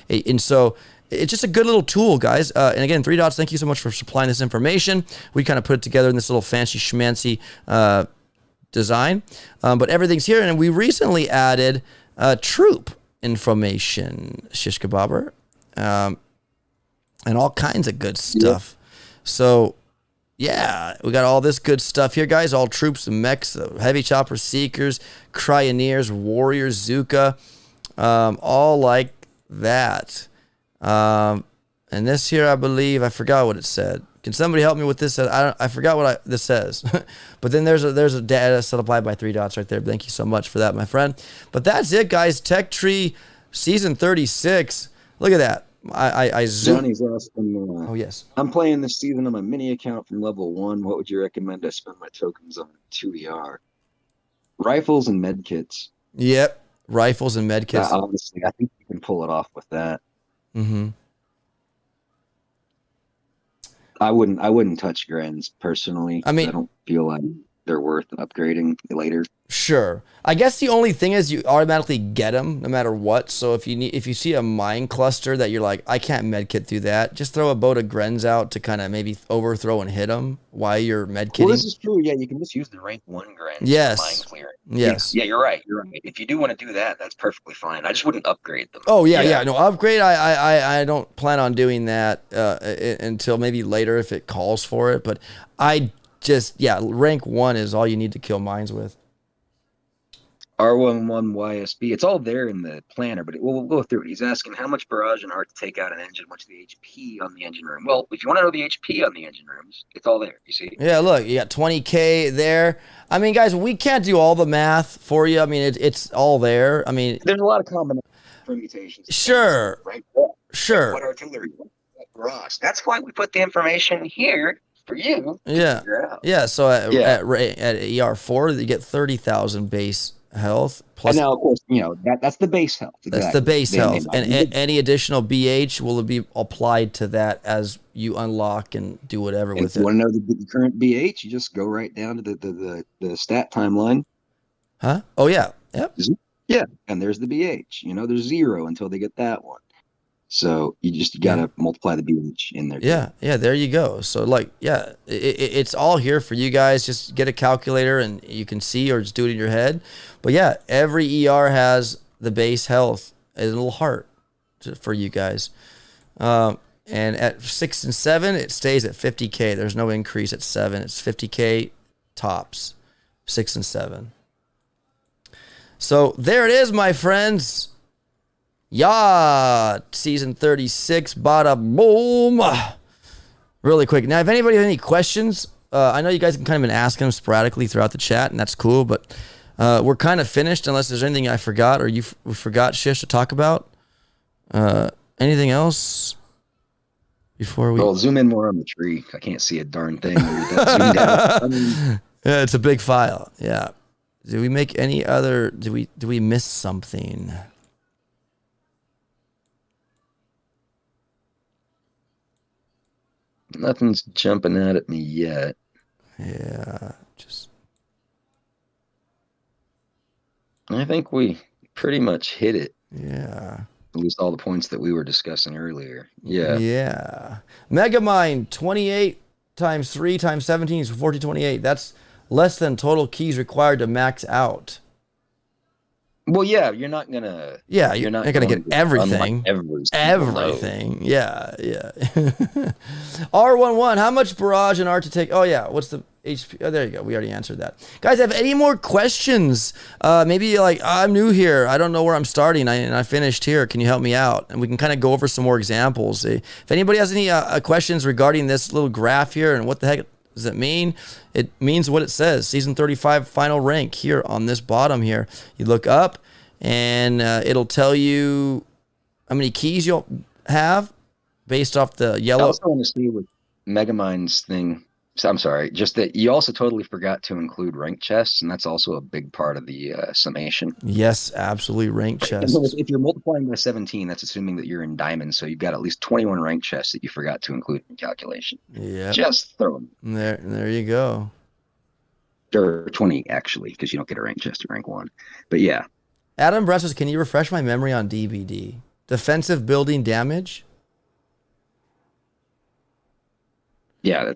And so it's just a good little tool, guys. And again, 3 Dots, thank you so much for supplying this information. We kind of put it together in this little fancy schmancy design, but everything's here. And we recently added troop information, shish kebabber. And all kinds of good stuff. Yep. So, yeah, we got all this good stuff here, guys. All troops and mechs, heavy chopper seekers, cryoneers, warriors, Zuka, all like that. And this here, I believe, I forgot what it said. Can somebody help me with this? I forgot what this says. But then there's a data set applied by 3 Dots right there. Thank you so much for that, my friend. But that's it, guys. Tech Tree Season 36. Look at that. I zoom. Johnny's asking, oh, yes. I'm playing this season on my mini account from level 1. What would you recommend I spend my tokens on 2ER? Rifles and med kits. Yep. Rifles and med kits. Honestly, I think you can pull it off with that. Mm-hmm. I wouldn't touch Grens personally. I mean, I don't feel like they're worth upgrading later. Sure. I guess the only thing is you automatically get them no matter what. So if you see a mine cluster that you're like, I can't medkit through that, just throw a boat of Grens out to kind of maybe overthrow and hit them while you're medkitting. Well, this is true. Yeah, you can just use the rank 1 Grens. Yes. For mine clearing. Yes. Yeah, you're right. If you do want to do that, that's perfectly fine. I just wouldn't upgrade them. Oh yeah. No, upgrade. I don't plan on doing that until maybe later if it calls for it. But rank 1 is all you need to kill mines with. R11 YSB. It's all there in the planner, but we'll go through it. He's asking how much barrage and art to take out an engine, what's the HP on the engine room. Well, if you want to know the HP on the engine rooms, it's all there. You see? Yeah, look, you got 20K there. I mean, guys, we can't do all the math for you. I mean, it's all there. I mean, there's a lot of combinations, permutations. Sure. Right? Sure. What artillery? What barrage? That's why we put the information here for you. Yeah. Yeah. So at ER4, you get 30,000 base health plus. And now, of course, that's the base health. Exactly. That's the base health, and any additional BH will be applied to that as you unlock and do whatever with it. If you want to know the current BH, you just go right down to the stat timeline. Huh? Oh yeah. Yep. Yeah, and there's the BH. There's 0 until they get that one. So you gotta multiply the BH in there. Yeah, there you go. So it's all here for you guys. Just get a calculator and you can see, or just do it in your head. But yeah, every ER has the base health, a little heart for you guys. And at 6 and 7, it stays at 50K. There's no increase at 7. It's 50K tops, 6 and 7. So there it is, my friends. Yeah, season 36, bada boom. Really quick. Now, if anybody has any questions, I know you guys can kind of been asking them sporadically throughout the chat, and that's cool, but we're kind of finished unless there's anything I forgot or you forgot, Shish, to talk about. Anything else before we... Well, zoom in more on the tree. I can't see a darn thing. Zoom down. Yeah, it's a big file. Yeah. Did we make any other? Do we miss something? Nothing's jumping out at me yet. Yeah, just I think we pretty much hit it. yeah. At least all the points that we were discussing earlier. Yeah. Yeah. Megamind 28 times 3 times 17 is 1428. That's less than total keys required to max out. Well, yeah, you're not gonna. Yeah, You're not gonna get everything. Everything. Yeah, yeah. R11, how much barrage and art to take? Oh, yeah. What's the HP? Oh, there you go. We already answered that. Guys, have any more questions? Maybe like, I'm new here. I don't know where I'm starting. I finished here. Can you help me out? And we can kind of go over some more examples. If anybody has any questions regarding this little graph here and what the heck does it mean? It means what it says. Season 35 final rank here on this bottom here. You look up and it'll tell you how many keys you'll have based off the yellow. I also want to see with Megamind's thing. So I'm sorry, just that you also totally forgot to include rank chests, and that's also a big part of the summation. Yes, absolutely, rank chests. If you're multiplying by 17, that's assuming that you're in diamonds, so you've got at least 21 rank chests that you forgot to include in calculation. Yeah, just throw them there. You go. Or 20 actually, because you don't get a rank chest at rank 1. But yeah. Adam Bressos, can you refresh my memory on DBD? Defensive building damage? Yeah,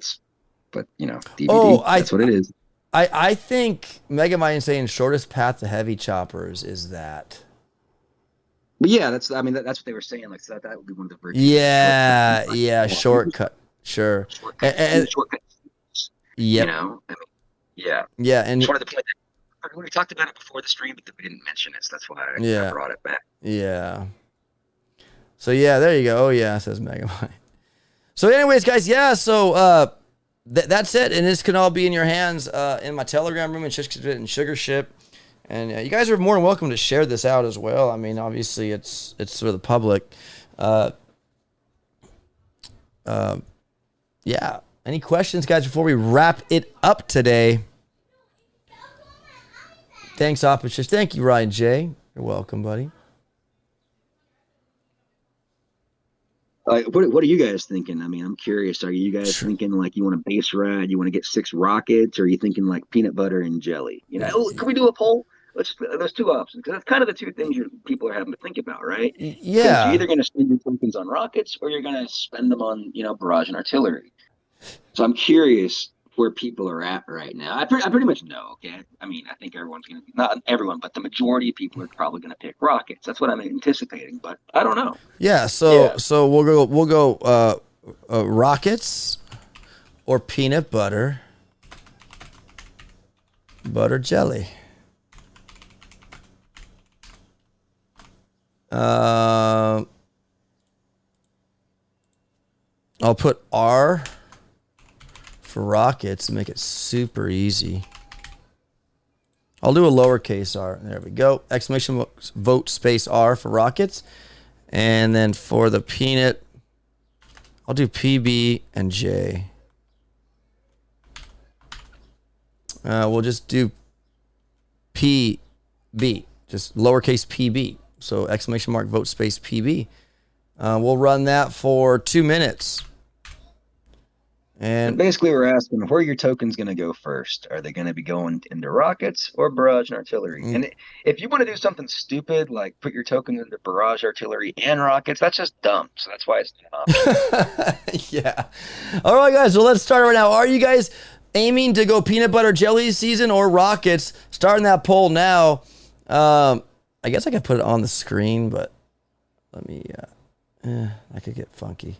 but DBD, that's what it is. I think Megamind saying shortest path to heavy choppers is that. But yeah, that's what they were saying. Like, so that would be one of the virtues. Yeah, shortcut. Sure. Shortcut. Yep. Yeah. Yeah, and it's one of the points we talked about it before the stream, but we didn't mention it, so that's why I brought it back. Yeah. So yeah, there you go. Oh yeah, says Megamind. So anyways, guys, yeah, so that's it, and this can all be in your hands in my Telegram room and Sugar Ship. And you guys are more than welcome to share this out as well. I mean, obviously, it's for the public. Yeah. Any questions, guys, before we wrap it up today? Thanks, Opposition. Thank you, Ryan J. You're welcome, buddy. What are you guys thinking? I mean, I'm curious. Are you guys thinking like you want a base ride, you want to get 6 rockets, or are you thinking like peanut butter and jelly? Can we do a poll? There's 2 options, because that's kind of the 2 things people are having to think about, right? Yeah. You're either going to spend your tokens on rockets, or you're going to spend them on barrage and artillery. So I'm curious where people are at right now. I pretty much know. Okay, I mean, I think everyone's going to, not everyone, but the majority of people are probably going to pick rockets. That's what I'm anticipating, but I don't know. Yeah. So we'll go rockets or peanut butter jelly. I'll put R for rockets and make it super easy. I'll do a lowercase r. There we go. Exclamation vote space R for rockets. And then for the peanut, I'll do PB and J. We'll just do PB, just lowercase PB. So exclamation mark vote space PB. We'll run that for 2 minutes. And basically, we're asking, where are your tokens going to go first? Are they going to be going into rockets or barrage and artillery? And if you want to do something stupid, like put your tokens into barrage, artillery, and rockets, that's just dumb. So that's why it's not an option. Yeah. All right, guys. So let's start right now. Are you guys aiming to go peanut butter jelly season or rockets? Starting that poll now. I guess I could put it on the screen, but let me. I could get funky.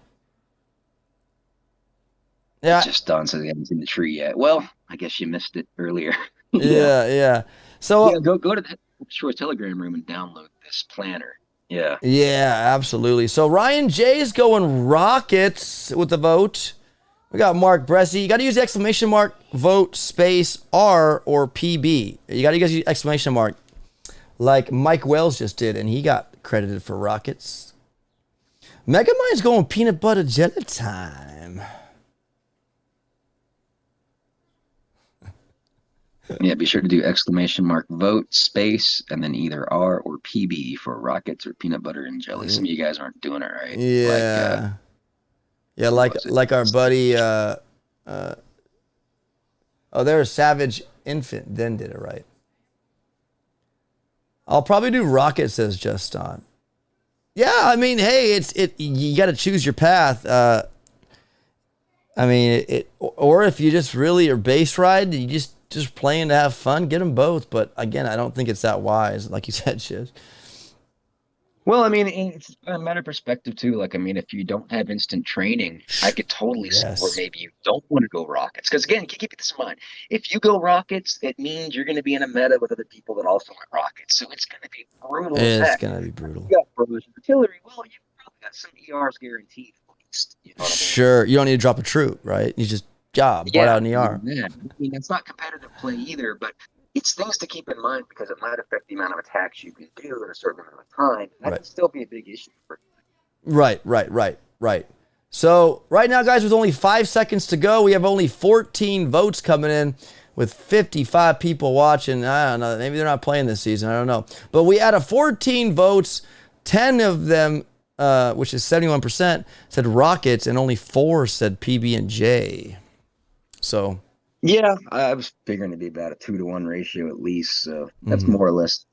Yeah, it just dawned so they haven't seen the tree yet. Well, I guess you missed it earlier. Yeah. So go to the Short Telegram room and download this planner. Yeah. Yeah, absolutely. So Ryan J is going rockets with the vote. We got Mark Bressy. You got to use exclamation mark vote space R or PB. You got to use exclamation mark like Mike Wells just did, and he got credited for rockets. Megamind's going peanut butter jelly time. Yeah, be sure to do !vote space and then either R or PB for rockets or peanut butter and jelly. Some of you guys aren't doing it right. Like Yeah. Yeah, who was it? like our buddy uh oh, there's Savage Infant then did it right. I'll probably do rocket, says Justin. Yeah, I mean, hey, you got to choose your path. I mean, or if you just really are base ride, you just playing to have fun, get them both. But again, I don't think it's that wise, like you said, Shiz. Well, I mean, it's a matter of perspective too. Like, I mean, if you don't have instant training, I could totally see where Yes, maybe you don't want to go rockets. Because again, keep this in mind. If you go rockets, it means you're going to be in a meta with other people that also want rockets. So it's going to be brutal as it's heck. gonna be If brutal. you got Brothers Artillery, well, you probably got some ERs guaranteed at least. You know what I mean? Sure, you don't need to drop a troop, right? You just job, bought Yeah, out an ER. yeah. I mean, it's not competitive play either, but it's things to keep in mind because it might affect the amount of attacks you can do in a certain amount of time. That Right. can still be a big issue for you. Right. So right now, guys, with only 5 seconds to go, we have only 14 votes coming in with 55 people watching. I don't know. Maybe they're not playing this season. I don't know. But we out of 14 votes, 10 of them, which is 71%, said Rockets, and only 4 said PB and J. So Yeah, I was figuring it'd be about a 2-to-1 ratio at least. So that's mhm. more or less.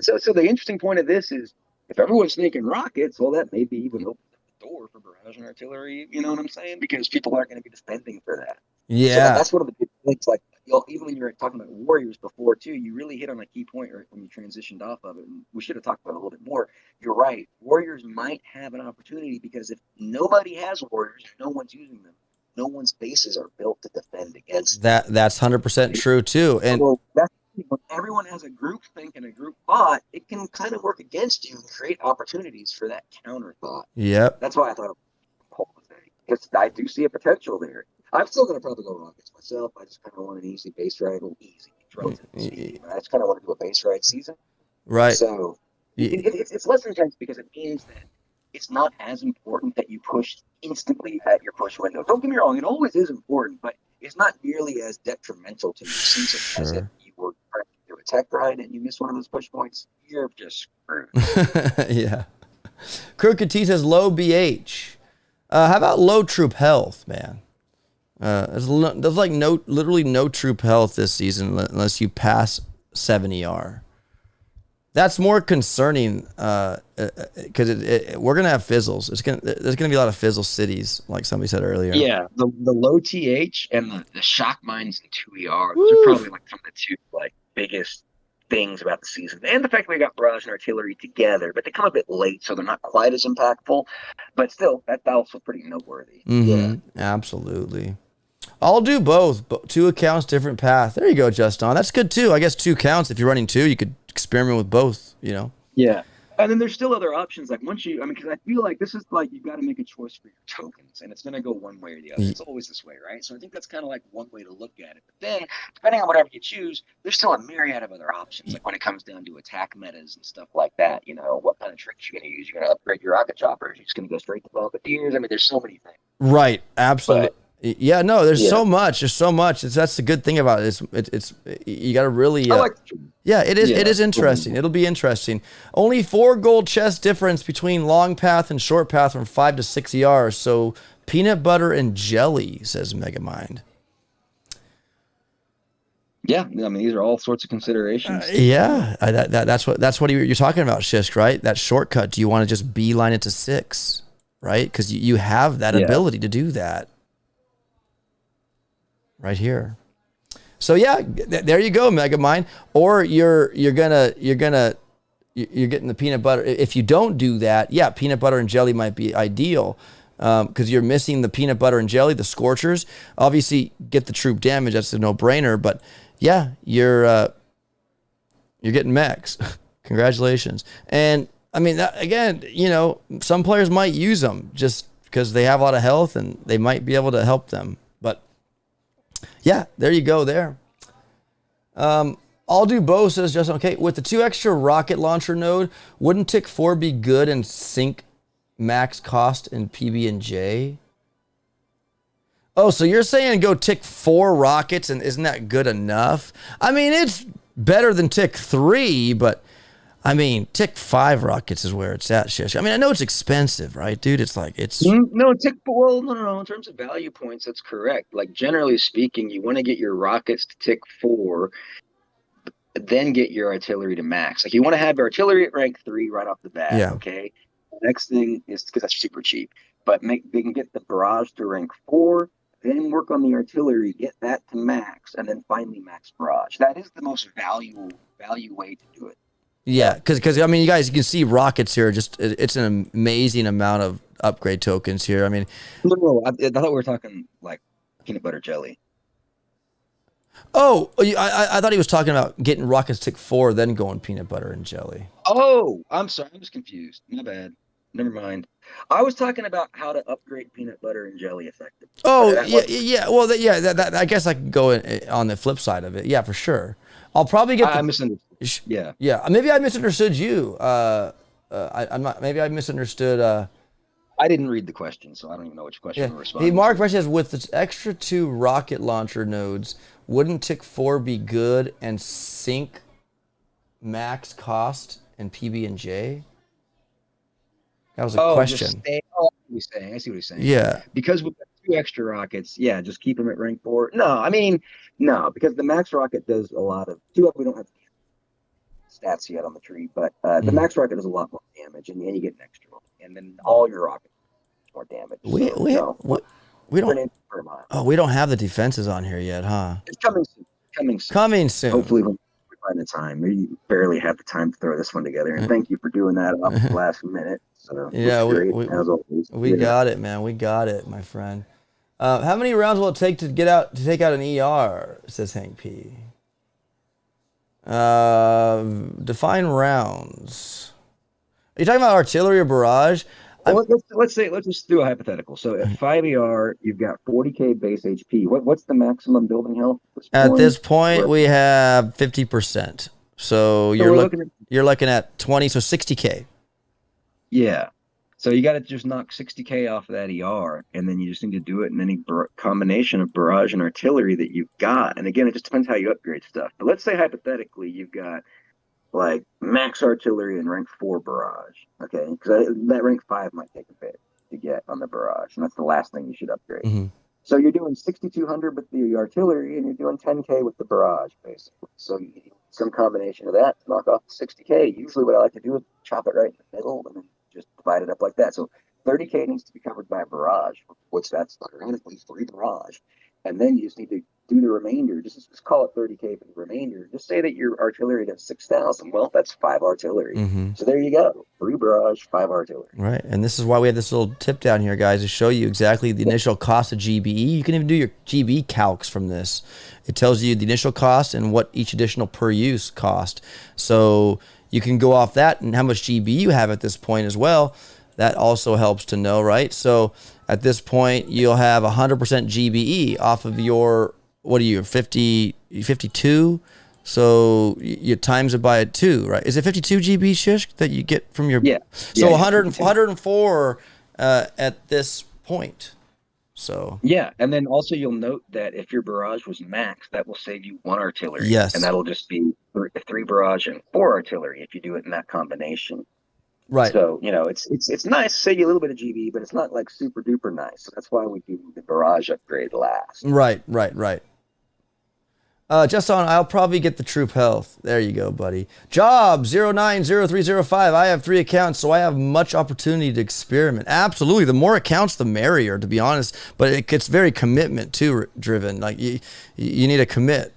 So the interesting point of this is if everyone's thinking rockets, well, that maybe even opens up the door for barrage and artillery. You know what I'm saying? Because people aren't going to be defending for that. So Yeah, that's one of the big things. Like, even when you were talking about Warriors before, too, you really hit on a key point right when you transitioned off of it. And we should have talked about it a little bit more. You're right. Warriors might have an opportunity because if nobody has Warriors, no one's using them. No one's bases are built to defend against them. that's 100% true too. And So that's when everyone has a group think and a group thought, it can kind of work against you and create opportunities for that counter thought. yep. That's why I thought it was cool today because I do see a potential there. I'm still going to probably go Rockets myself. I just kind of want an easy base ride, easy, relatively speaking. I just kind of want to do a base ride season. Right. So it's less intense because it means that it's not as important that you push instantly at your push window. Don't get me wrong; it always is important, but it's not nearly as detrimental to your season as if you were trying to do a tech ride and you miss one of those push points. You're just screwed. Yeah. Crooked T says low BH. How about low troop health, man? There's like literally no troop health this season unless you pass 7 ER. That's more concerning because we're gonna have fizzles. There's gonna be a lot of fizzle cities, like somebody said earlier. Yeah, the low TH and the shock mines and 2 ER, those Woo. are probably like some of the two like biggest things about the season. And the fact that we got barrage and artillery together, but they come a bit late, so they're not quite as impactful. But still, that's also pretty noteworthy. Yeah. Absolutely. I'll do both. 2 accounts, different path. There you go, Justin. That's good too. I guess 2 counts. If you're running 2, you could experiment with both. You know. Yeah. And then there's still other options. Like once you, I mean, because I feel like this is like you've got to make a choice for your tokens, and it's going to go one way or the other. It's always this way, right? So I think that's kind of like one way to look at it. But then, depending on whatever you choose, there's still a myriad of other options. Like when it comes down to attack metas and stuff like that, you know, what kind of tricks you're going to use? You're going to upgrade your rocket choppers. You're just going to go straight to volunteers. I mean, there's so many things. Right. Absolutely. But, yeah. No. There's so much. There's so much. That's the good thing about it. It's you got to really. I like the Yeah, it is. It is interesting. It'll be interesting. Only 4 gold chest difference between long path and short path from 5 to 6 ER. So peanut butter and jelly, says Megamind. Yeah, I mean these are all sorts of considerations. That's what you're talking about, Shisk, right? That shortcut. Do you want to just beeline it to 6, right? Because you have that ability to do that right here. So yeah, there you go, Megamind. Or you're getting the peanut butter. If you don't do that, yeah, peanut butter and jelly might be ideal because you're missing the peanut butter and jelly, the scorchers. Obviously, get the troop damage. That's a no-brainer. But yeah, you're getting mechs. Congratulations. And I mean, again, you know, some players might use them just because they have a lot of health and they might be able to help them. But yeah, there you go there. I'll do both, says Justin. Okay, with the 2 extra rocket launcher node, wouldn't Tick 4 be good and sink max cost in PB and J? Oh, so you're saying go tick 4 rockets, and isn't that good enough? I mean, it's better than tick 3, but I mean, tick 5 rockets is where it's at, Shish. I mean, I know it's expensive, right, dude? It's like it's No, tick. Well, no. In terms of value points, that's correct. Like generally speaking, you want to get your rockets to tick 4, then get your artillery to max. Like you want to have your artillery at rank 3 right off the bat. yeah, Okay. The next thing is because that's super cheap, but they can get the barrage to rank 4, then work on the artillery, get that to max, and then finally max barrage. That is the most value way to do it. yeah, because I mean, you guys can see rockets here. Just it's an amazing amount of upgrade tokens here. I mean, No, I thought we were talking like peanut butter jelly. oh, I thought he was talking about getting rockets tick 4, then going peanut butter and jelly. Oh, I'm sorry. I'm just confused. My bad. Never mind. I was talking about how to upgrade peanut butter and jelly effectively. Oh That yeah, was, yeah. Well, that I guess I could go on the flip side of it. Yeah, for sure. I'll probably get I misunderstood. Yeah. yeah. Maybe I misunderstood you. I'm not. Maybe I misunderstood. I didn't read the question, so I don't even know which question Yeah. we're Hey, responding Mark to. says with the extra 2 rocket launcher nodes, wouldn't Tick 4 be good and sync max cost and PB and J? That was a Oh, just question. stay. Oh, I see what he's saying. Yeah. Because with the 2 extra rockets, yeah, just keep them at rank 4. No, I mean, no, because the max rocket does a lot of. Too bad we don't have stats yet on the tree, but the Mhm. max rocket does a lot more damage, and you get an extra one, and then all your rockets do more damage. We So we no, we, we don't. grenade per mile. Oh, we don't have the defenses on here yet, huh? It's coming soon. Coming soon. Coming soon. Hopefully, when we find the time. We barely have the time to throw this one together, and thank you for doing that up at the last minute. So it looks Yeah, great as always. we got it, man. We got it, my friend. How many rounds will it take to take out an ER? Says Hank P. Define rounds. Are you talking about artillery or barrage? Well, let's just do a hypothetical. So at 5 ER, you've got 40k base HP. What's the maximum building health at this At point? this point, we have 50%. So So we're looking at you're looking at 20, so 60K. yeah. So you got to just knock 60k off of that ER, and then you just need to do it in any combination of barrage and artillery that you've got. And again, it just depends how you upgrade stuff. But let's say hypothetically you've got like max artillery and rank 4 barrage. Okay, because that rank 5 might take a bit to get on the barrage, and that's the last thing you should upgrade. Mm-hmm. So you're doing 6,200 with the artillery, and you're doing 10k with the barrage, basically. So you need some combination of that to knock off the 60k. Usually, what I like to do is chop it right in the middle, and then just divide it up like that. So 30k needs to be covered by a barrage, which that's automatically 3 barrage, and then you just need to do the remainder. Just call it 30k for the remainder. Just say that your artillery does 6,000. Well, that's 5 artillery. Mm-hmm. So there you go, 3 barrage, 5 artillery. Right, and this is why we have this little tip down here, guys, to show you exactly the initial cost of GBE. You can even do your GB calcs from this. It tells you the initial cost and what each additional per use cost. So you can go off that and how much GB you have at this point as well. That also helps to know, right? So at this point, you'll have 100% GBE off of your, what are you, 52? So you times it by 2, right? Is it 52 GB, Shish, that you get from your... Yeah. So yeah, 104 at this point. So... Yeah, and then also you'll note that if your barrage was max, that will save you 1 artillery. Yes. And that'll just be 3 barrage and 4 artillery if you do it in that combination. Right. So, it's nice to save you a little bit of GB, but it's not like super duper nice. So that's why we do the barrage upgrade last. Right. Just on, I'll probably get the troop health. There you go, buddy. Job 090305. I have 3 accounts, so I have much opportunity to experiment. Absolutely. The more accounts, the merrier, to be honest. But it gets very commitment too driven. Like you need to commit,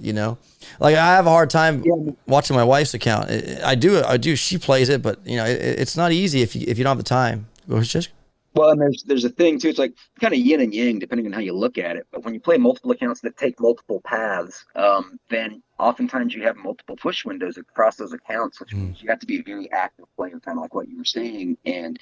Like I have a hard time watching my wife's account. I do. She plays it, but it's not easy if you don't have the time. Go ahead, Shish. Well, and there's a thing too. It's like kind of yin and yang depending on how you look at it. But when you play multiple accounts that take multiple paths, then oftentimes you have multiple push windows across those accounts, which means you have to be a very active player, kind of like what you were saying. And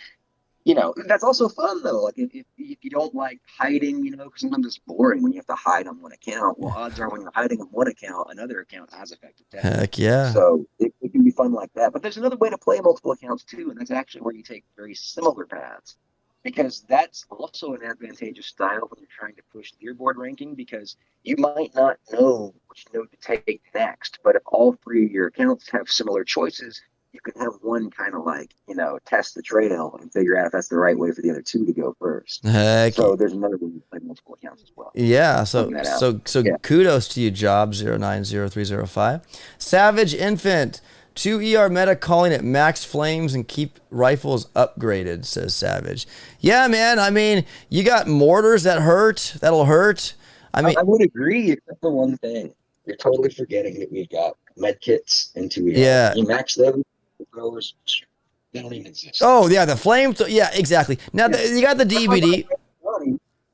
that's also fun though. Like if you don't like hiding, because sometimes it's boring when you have to hide on one account. Well, odds are when you're hiding on one account, another account has effective tech. Heck yeah. So it can be fun like that. But there's another way to play multiple accounts too, and that's actually where you take very similar paths. because that's also an advantageous style when you're trying to push leaderboard ranking because you might not know which node to take next. But if all three of your accounts have similar choices, you can have one kind of like, test the trail and figure out if that's the right way for the other two to go first. Heck So there's another way to play multiple accounts as well. yeah. Finding So that out. so so Yeah. kudos to you, Job 090305. Savage Infant. 2 ER meta calling it max flames and keep rifles upgraded, says Savage. Yeah, man. I mean, you got mortars that hurt. That'll hurt. I mean, I would agree, except for one thing. You're totally forgetting that we've got med kits and 2 ER. yeah. You max them, the throwers, they don't even exist. Oh, yeah. The flame. Yeah, exactly. Now, you got the DVD.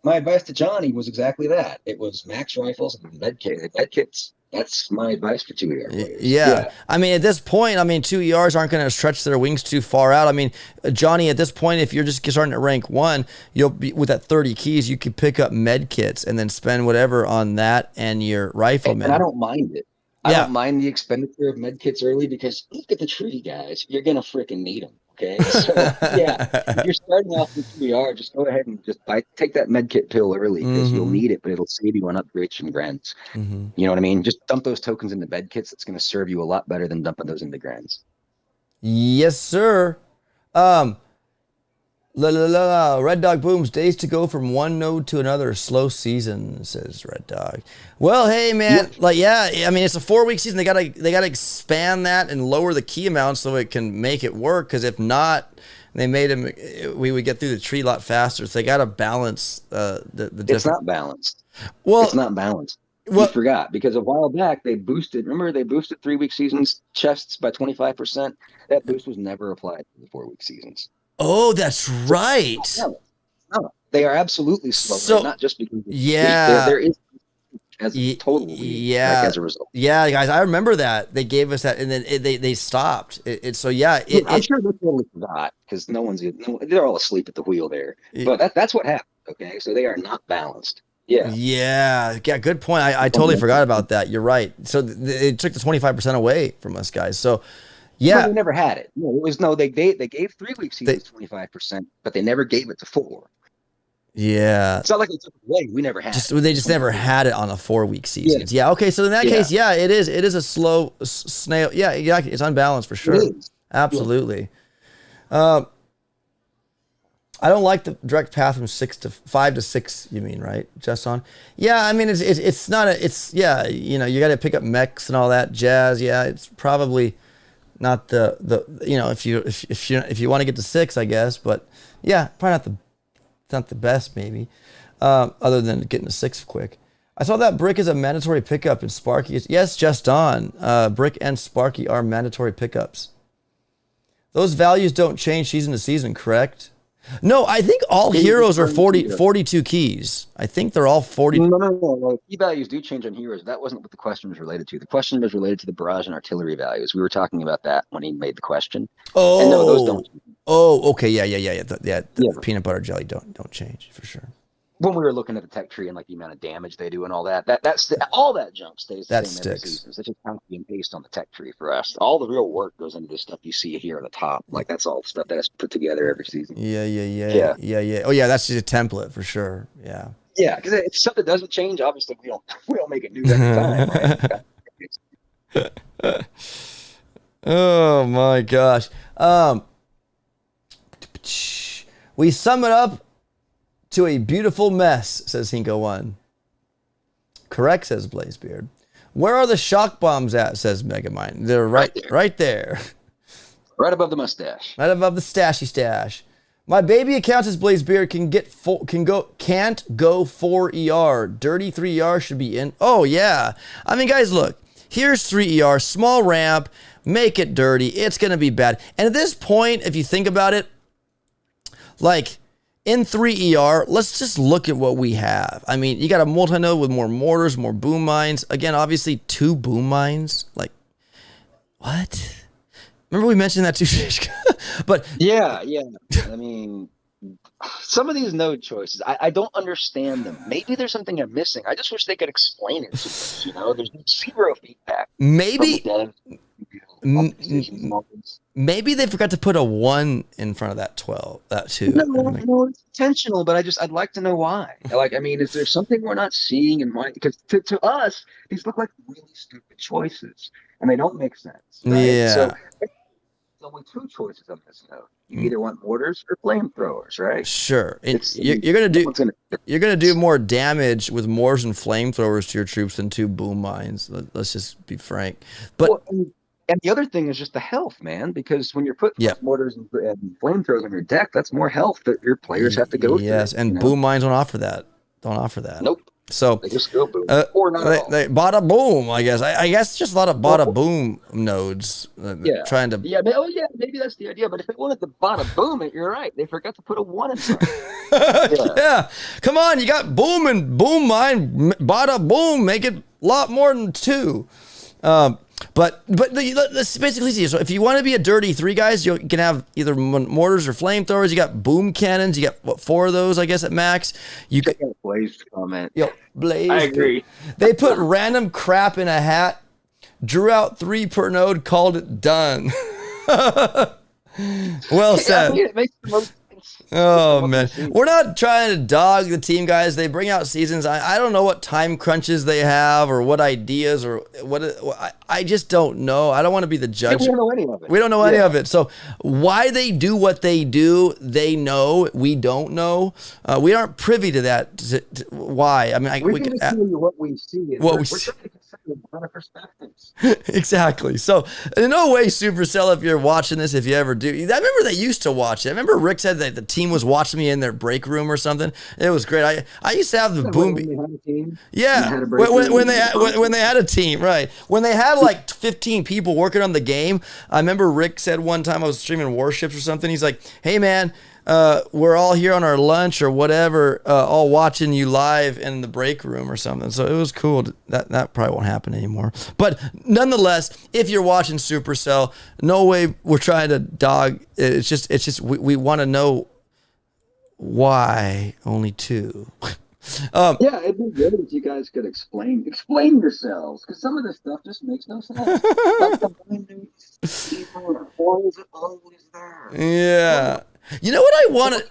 My advice to Johnny was exactly that. It was max rifles and med kit. Med kits. That's my advice for 2 ER players. Yeah. I mean, at this point, 2 ERs aren't going to stretch their wings too far out. I mean, Johnny, at this point, if you're just starting at rank 1, you'll be with that 30 keys, you could pick up med kits and then spend whatever on that and your rifleman. And I don't mind it. I don't mind the expenditure of med kits early because look at the tree, guys. You're going to freaking need them. Okay. So, yeah, if you're starting off with 2 ER, just go ahead and just take that med kit pill early because you'll need it, but it'll save you on upgrades and grants. You know what I mean? Just dump those tokens into med kits. It's going to serve you a lot better than dumping those into grants. Yes, sir. Red Dog Booms, days to go from one node to another. Slow season, says Red Dog. Well, hey man, I mean it's a 4-week season. They gotta expand that and lower the key amount so it can make it work. Because if not, we would get through the tree a lot faster. So they gotta balance the different. It's not balanced. Well, it's not balanced. Well, you forgot because a while back they boosted. Remember they boosted 3-week seasons chests by 25%. That boost was never applied to the 4-week seasons. Oh, that's right. No, they are absolutely slower. Not just because there is as total as a result. Yeah, guys, I remember that they gave us that, and then they stopped. I'm sure they totally forgot because they're all asleep at the wheel there. But that's what happened. Okay, so they are not balanced. Yeah. Good point. I totally forgot about that. You're right. So it took the 25% away from us guys. So. Yeah, they never had it. No, it was they gave 3-week seasons 25%, but they never gave it to 4. Yeah, it's not like they took it away. We never had it. They just never had it on a 4-week season. Yeah. Okay. So in that case, it is a slow snail. Yeah, exactly. It's unbalanced for sure. Absolutely. I don't like the direct path from 5 to 6. You mean right, just on? Yeah. I mean, it's not you got to pick up mechs and all that jazz. Yeah, it's probably. Not if you want to get to 6, I guess, but yeah, probably not the best maybe, other than getting to 6 quick. I saw that Brick is a mandatory pickup and Sparky is yes, just on. Brick and Sparky are mandatory pickups. Those values don't change season to season, correct? No, I think all heroes are 42 keys. I think they're all 40. No. Key values do change on heroes. That wasn't what the question was related to. The question was related to the barrage and artillery values. We were talking about that when he made the question. Oh, and no, those don't. Oh, okay, yeah. The peanut butter jelly don't change for sure. When we were looking at the tech tree and like the amount of damage they do and all that, all that junk stays the same every season. So it's just copy and paste on the tech tree for us. All the real work goes into this stuff you see here at the top. Like that's all the stuff that's put together every season. Yeah. Oh yeah, that's just a template for sure. Yeah. Yeah, because if something doesn't change, obviously we don't make it new every time. Right? Oh my gosh. We sum it up to a beautiful mess, says Hinko1. Correct, says Blazebeard. Where are the shock bombs at, says Megamind. They're right there. Right above the mustache. Right above the stashy stash. My baby account, says Blazebeard, can't go 4 ER. Dirty 3 ER should be in. Oh yeah. I mean, guys, look. Here's 3 ER, small ramp, make it dirty. It's gonna be bad. And at this point, if you think about it, like in 3 ER, let's just look at what we have. I mean, you got a multi-node with more mortars, more boom mines. Again, obviously 2 boom mines. Like, what? Remember we mentioned that too, Shishka? But yeah. I mean, some of these node choices, I don't understand them. Maybe there's something I'm missing. I just wish they could explain it to us. There's zero feedback. Maybe. M- decisions and m- all this. maybe they forgot to put a 1 in front of that 12, that 2. No, it's intentional, but I'd like to know why. Like, I mean, is there something we're not seeing and why? Because to us, these look like really stupid choices, and they don't make sense, right? So Yeah. there's only two choices on this note. You Mm, either want mortars or flamethrowers, right? sure. And It's you're gonna do more damage with mortars and flamethrowers to your troops than 2 boom mines. Let's just be frank. But well, and the other thing is just the health, man. Because when you're putting yeah. those mortars and flamethrowers on your deck, that's more health that your players have to go through. Yes, and boom mines don't offer that. Don't offer that. Nope, So, they just go boom or not at all. they bada boom. I guess. I guess just a lot of bada boom nodes Yeah, trying to. yeah, yeah. Maybe that's the idea. But if they wanted to bada boom it, you're right. They forgot to put a one in front. Yeah, Yeah, come on. You got boom and boom mine. Bada boom. Make it a lot more than 2. Let's basically see. So if you want to be a dirty 3, guys, you can have either mortars or flamethrowers. You got boom cannons. You got what, 4 of those, I guess, at max. You check out Blaze's comment. Yo, Blaze. I agree. They put random crap in a hat, drew out 3 per node, called it done. Well said. I mean, it makes the most sense. Oh man, we're not trying to dog the team, guys. They bring out seasons. I don't know what time crunches they have or what ideas or what. I just don't know. I don't want to be the judge. We don't know any of it. We don't know any of it. So why they do what they do, they know. We don't know. We aren't privy to that. Why? I mean, we can tell you what we see. We're trying to consider a lot of perspectives. Exactly. So in no way, Supercell, if you're watching this, if you ever do, I remember they used to watch it. I remember Rick said that the team was watching me in their break room or something. It was great. I used to have the boom. Yeah, when they had a team, right? When they had like 15 people working on the game. I remember Rick said one time I was streaming Warships or something. He's like, "Hey man, we're all here on our lunch or whatever, all watching you live in the break room or something." So it was cool. That probably won't happen anymore. But nonetheless, if you're watching Supercell, no way we're trying to dog. It's just we want to know why only 2. Yeah, it'd be good if you guys could explain yourselves, because some of this stuff just makes no sense. Like the why is it always there? Yeah. You know what I want to?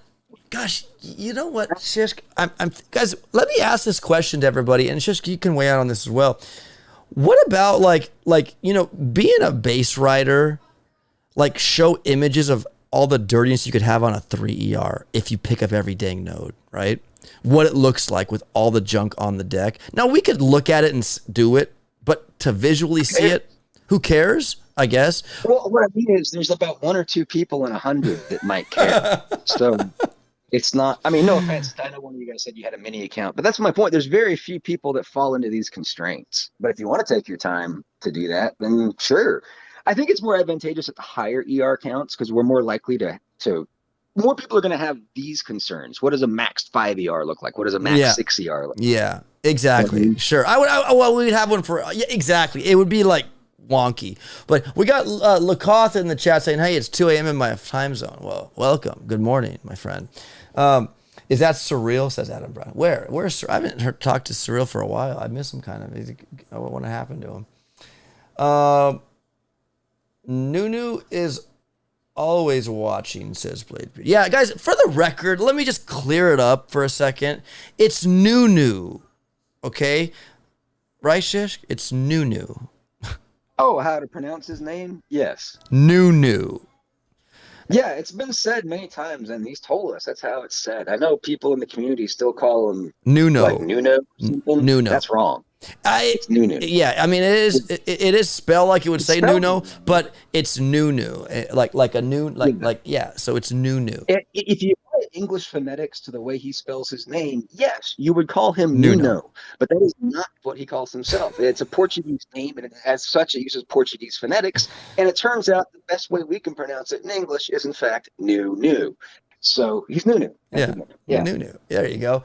Gosh, you know what, Shishk? I'm guys. Let me ask this question to everybody, and Shishk, you can weigh out on this as well. What about like being a base rider, like show images of all the dirtiness you could have on a 3 ER if you pick up every dang node, right? What it looks like with all the junk on the deck. Now we could look at it and do it, but to visually see it, who cares? I guess. Well, what I mean is, there's about 1 or 2 people in 100 that might care. So it's not. I mean, no offense. I know one of you guys said you had a mini account, but that's my point. There's very few people that fall into these constraints. But if you want to take your time to do that, then sure. I think it's more advantageous at the higher ER counts because we're more likely to more people are going to have these concerns. What does a max 5 ER look like? What does a max 6 ER look like? Yeah, exactly. Sure. Well, we'd have one for, yeah, exactly. It would be like wonky. But we got Lakoth in the chat saying, "Hey, it's 2 a.m. in my time zone." Well, welcome. Good morning, my friend. Is that surreal? Says Adam Brown. Where's I haven't talked to Surreal for a while. I miss him kind of. What happened to him? Nunu is always watching, says Blade. Yeah, guys, for the record, let me just clear it up for a second. It's Nunu, okay? Right, Shish? It's Nunu. Oh, how to pronounce his name? Yes. Nunu. Yeah, it's been said many times, and he's told us that's how it's said. I know people in the community still call him Nuno. Like Nuno. Nuno. That's wrong. It's Nunu. Yeah, I mean it is spelled like it would say Nuno, but it's Nunu, like a new yeah. So it's Nunu. If you apply English phonetics to the way he spells his name, yes, you would call him Nuno, but that is not what he calls himself. It's a Portuguese name, and as such, it uses Portuguese phonetics. And it turns out the best way we can pronounce it in English is in fact Nunu. So he's Nunu. Yeah, Nunu. There you go.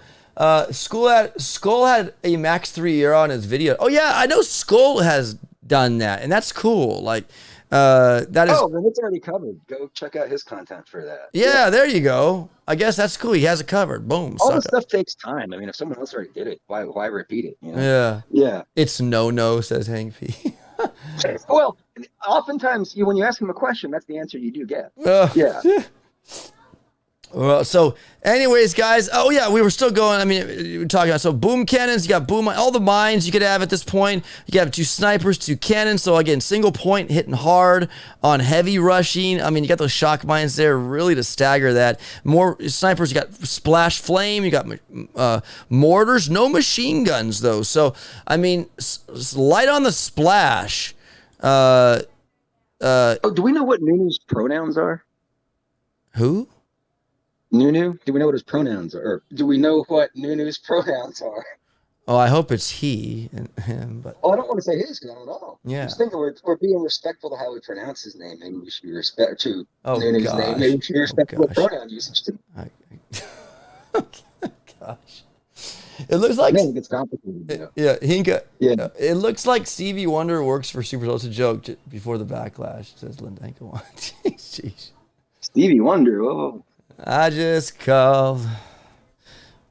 Skull had a max 3 year on his video. Oh yeah, I know Skull has done that, and that's cool. Like that is. Oh, then it's already covered. Go check out his content for that. Yeah, there you go. I guess that's cool. He has it covered. Boom. All this stuff takes time. I mean, if someone else already did it, why repeat it? You know? Yeah. Yeah. It's no, says Hank P. Well, oftentimes when you ask them a question, that's the answer you do get. Uh, Yeah. Well, so anyways, guys, oh yeah, we were still going. I mean, we were talking about, so boom cannons, you got boom, all the mines you could have at this point. You could have 2 snipers, 2 cannons. So again, single point hitting hard on heavy rushing. I mean, you got those shock mines there really to stagger that. More snipers, you got splash flame, you got mortars, no machine guns though. So, I mean, light on the splash. Oh, do we know what Nunu's pronouns are? Who? Nunu? Do we know what his pronouns are? Or do we know what Nunu's pronouns are? Oh, I hope it's he and him, but Oh, I don't want to say his because I don't know. yeah. I was thinking we're being respectful to how we pronounce his name. Maybe we should be respect to Oh, Nunu's gosh. name. Maybe we should be respectful of gosh. pronoun usage too. Gosh. It looks like Man, it gets complicated. You know? yeah, Hinka. Yeah. It looks like Stevie Wonder works for Super Soul. It's a joke before the backlash, says Linda Hinka. Jeez. Stevie Wonder. Oh. I just called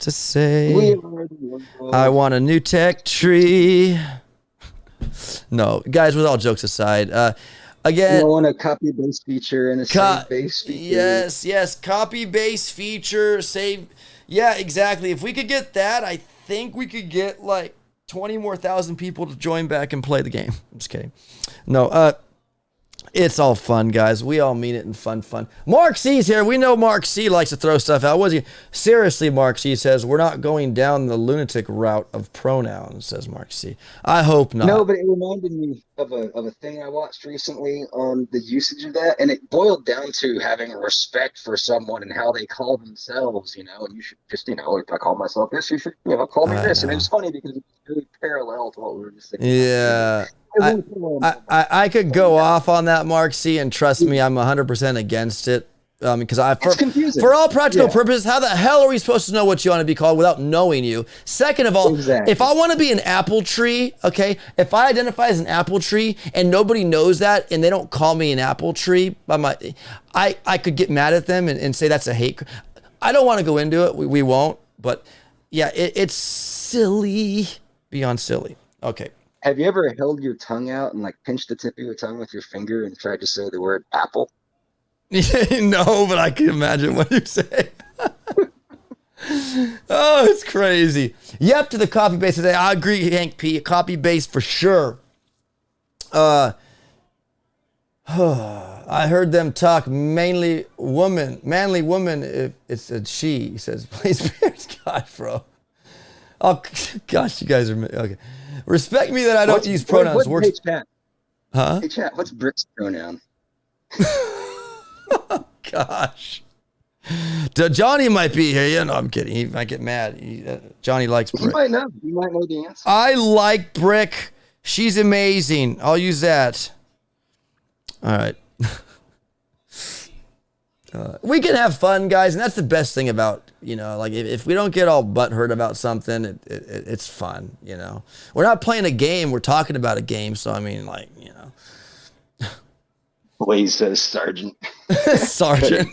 to We say are the world. I want a new tech tree. No, guys, with all jokes aside, again, You want a copy base feature and a save base feature. yes, copy base feature, save. Yeah, exactly. If we could get that, I think we could get like 20 more thousand people to join back and play the game. I'm just kidding. No, it's all fun, guys. We all mean it in fun. Mark C's here. We know Mark C likes to throw stuff out. Was he? Seriously, Mark C says, we're not going down the lunatic route of pronouns, says Mark C. I hope not. No, but it reminded me of a thing I watched recently on the usage of that, and it boiled down to having respect for someone and how they call themselves, you know, and you should just, you know, if I call myself this, you should, you know, call me this. And it's funny because it's really parallel to what we were just thinking. Yeah. I could go off on that, Mark C, and trust me, I'm 100% against it. Because It's confusing. For all practical Yeah. purposes, how the hell are we supposed to know what you want to be called without knowing you? Second of all, Exactly. if I want to be an apple tree, okay, if I identify as an apple tree and nobody knows that and they don't call me an apple tree, I could get mad at them and say that's a hate. I don't want to go into it. We won't. But yeah, it's silly beyond silly. Okay. Have you ever held your tongue out and like pinched the tip of your tongue with your finger and tried to say the word apple? No, but I can imagine what you say. Oh, it's crazy. Yep, to the copy base today. I agree, Hank P. Copy base for sure. I heard them talk manly woman. If it's a she, he says, please, God, bro. Oh, gosh, you guys are okay. Respect me that I don't use pronouns. Hey, chat. Huh? Hey, chat. What's Brick's pronoun? Gosh. Johnny might be here. Yeah, no, I'm kidding. He might get mad. Johnny likes You Brick. might know. You might know the answer. I like Brick. She's amazing. I'll use that. All right. We can have fun, guys, and that's the best thing about, you know, like if we don't get all butthurt about something, it's fun, you know. We're not playing a game. We're talking about a game. So, I mean, like, you know. Blaze says Sergeant. Sergeant.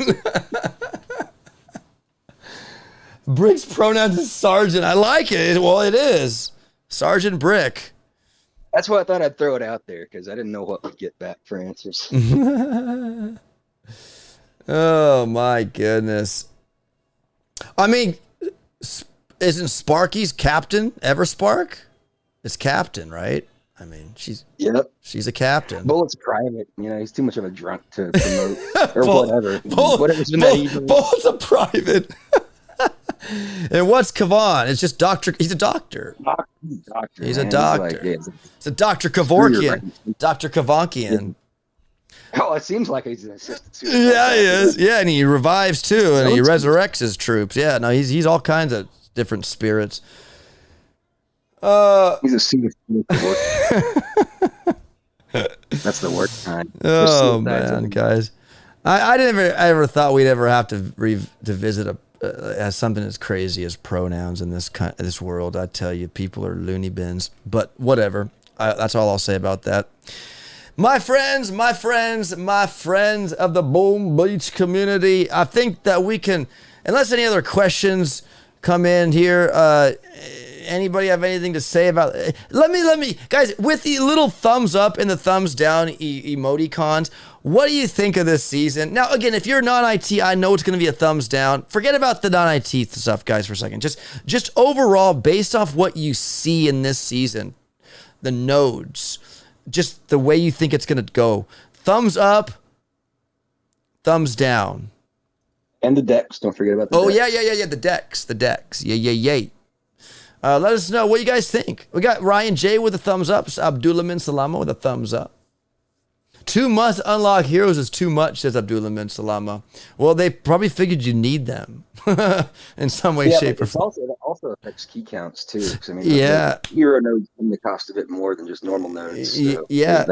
Brick's pronouns is Sergeant. I like it. Well, it is. Sergeant Brick. That's why I thought I'd throw it out there because I didn't know what we'd get back for answers. Oh, my goodness. I mean, isn't Sparky's captain ever Spark? It's captain, right? I mean, she's a captain. Bullet's private. You know, he's too much of a drunk to promote or whatever. Whatever's been Bullet's a private. And what's Kavan? It's just doctor. He's a doctor. He's a doctor. It's a Dr. Kevorkian. Dr. Kevorkian. Oh, it seems like he's an assistant. Yeah, he is. Yeah, and he revives too, and he resurrects his troops. Yeah, no, he's all kinds of different spirits. He's a suit of That's the worst kind. Oh man, guys, I ever thought we'd ever have to visit as something as crazy as pronouns in this world. I tell you, people are loony bins. But whatever. That's all I'll say about that. My friends of the Boom Beach community, I think that we can, unless any other questions come in here, Anybody have anything to say about it? Let me, guys, with the little thumbs up and the thumbs down emoticons, what do you think of this season? Now, again, if you're non-IT, I know it's going to be a thumbs down. Forget about the non-IT stuff, guys, for a second. Just overall, based off what you see in this season, the nodes, just the way you think it's going to go. Thumbs up, thumbs down. And the decks. Don't forget about the decks. Yeah. The decks. Yeah. Let us know what you guys think. We got Ryan J with a thumbs up. Abdullah Min Salama with a thumbs up. 2 months unlock heroes is too much, says Abdullah Min Salama. Well, they probably figured you need them in some way, shape, or form. It also affects key counts too. I mean, hero nodes tend to cost a bit more than just normal nodes. So yeah.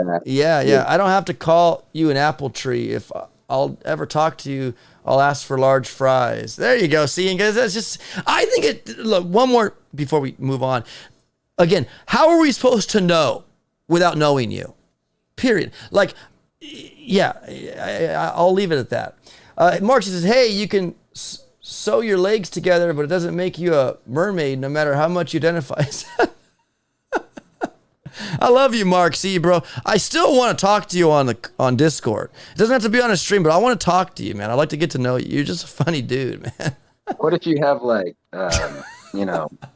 I don't have to call you an apple tree. If I'll ever talk to you, I'll ask for large fries. There you go. See, and guys, that's just, I think it, look, one more before we move on. Again, how are we supposed to know without knowing you? Period. Like, yeah, I'll leave it at that. Mark says, hey, you can sew your legs together, but it doesn't make you a mermaid no matter how much you identify as that. I love you, Mark. See you, bro. I still want to talk to you on Discord. It doesn't have to be on a stream, but I want to talk to you, man. I'd like to get to know you. You're just a funny dude, man. What if you have like,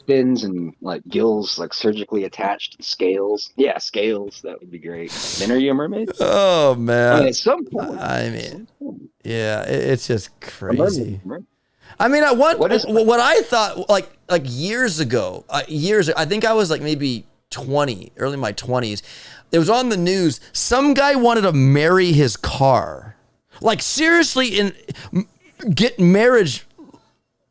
fins and like gills like surgically attached and scales? Yeah, scales. That would be great. Then are you a mermaid? Oh man. I mean, at some point. Yeah, it's just crazy. I mean, what I thought like years ago, I think I was like maybe 20, early in my 20s. It was on the news. Some guy wanted to marry his car. Like seriously, get marriage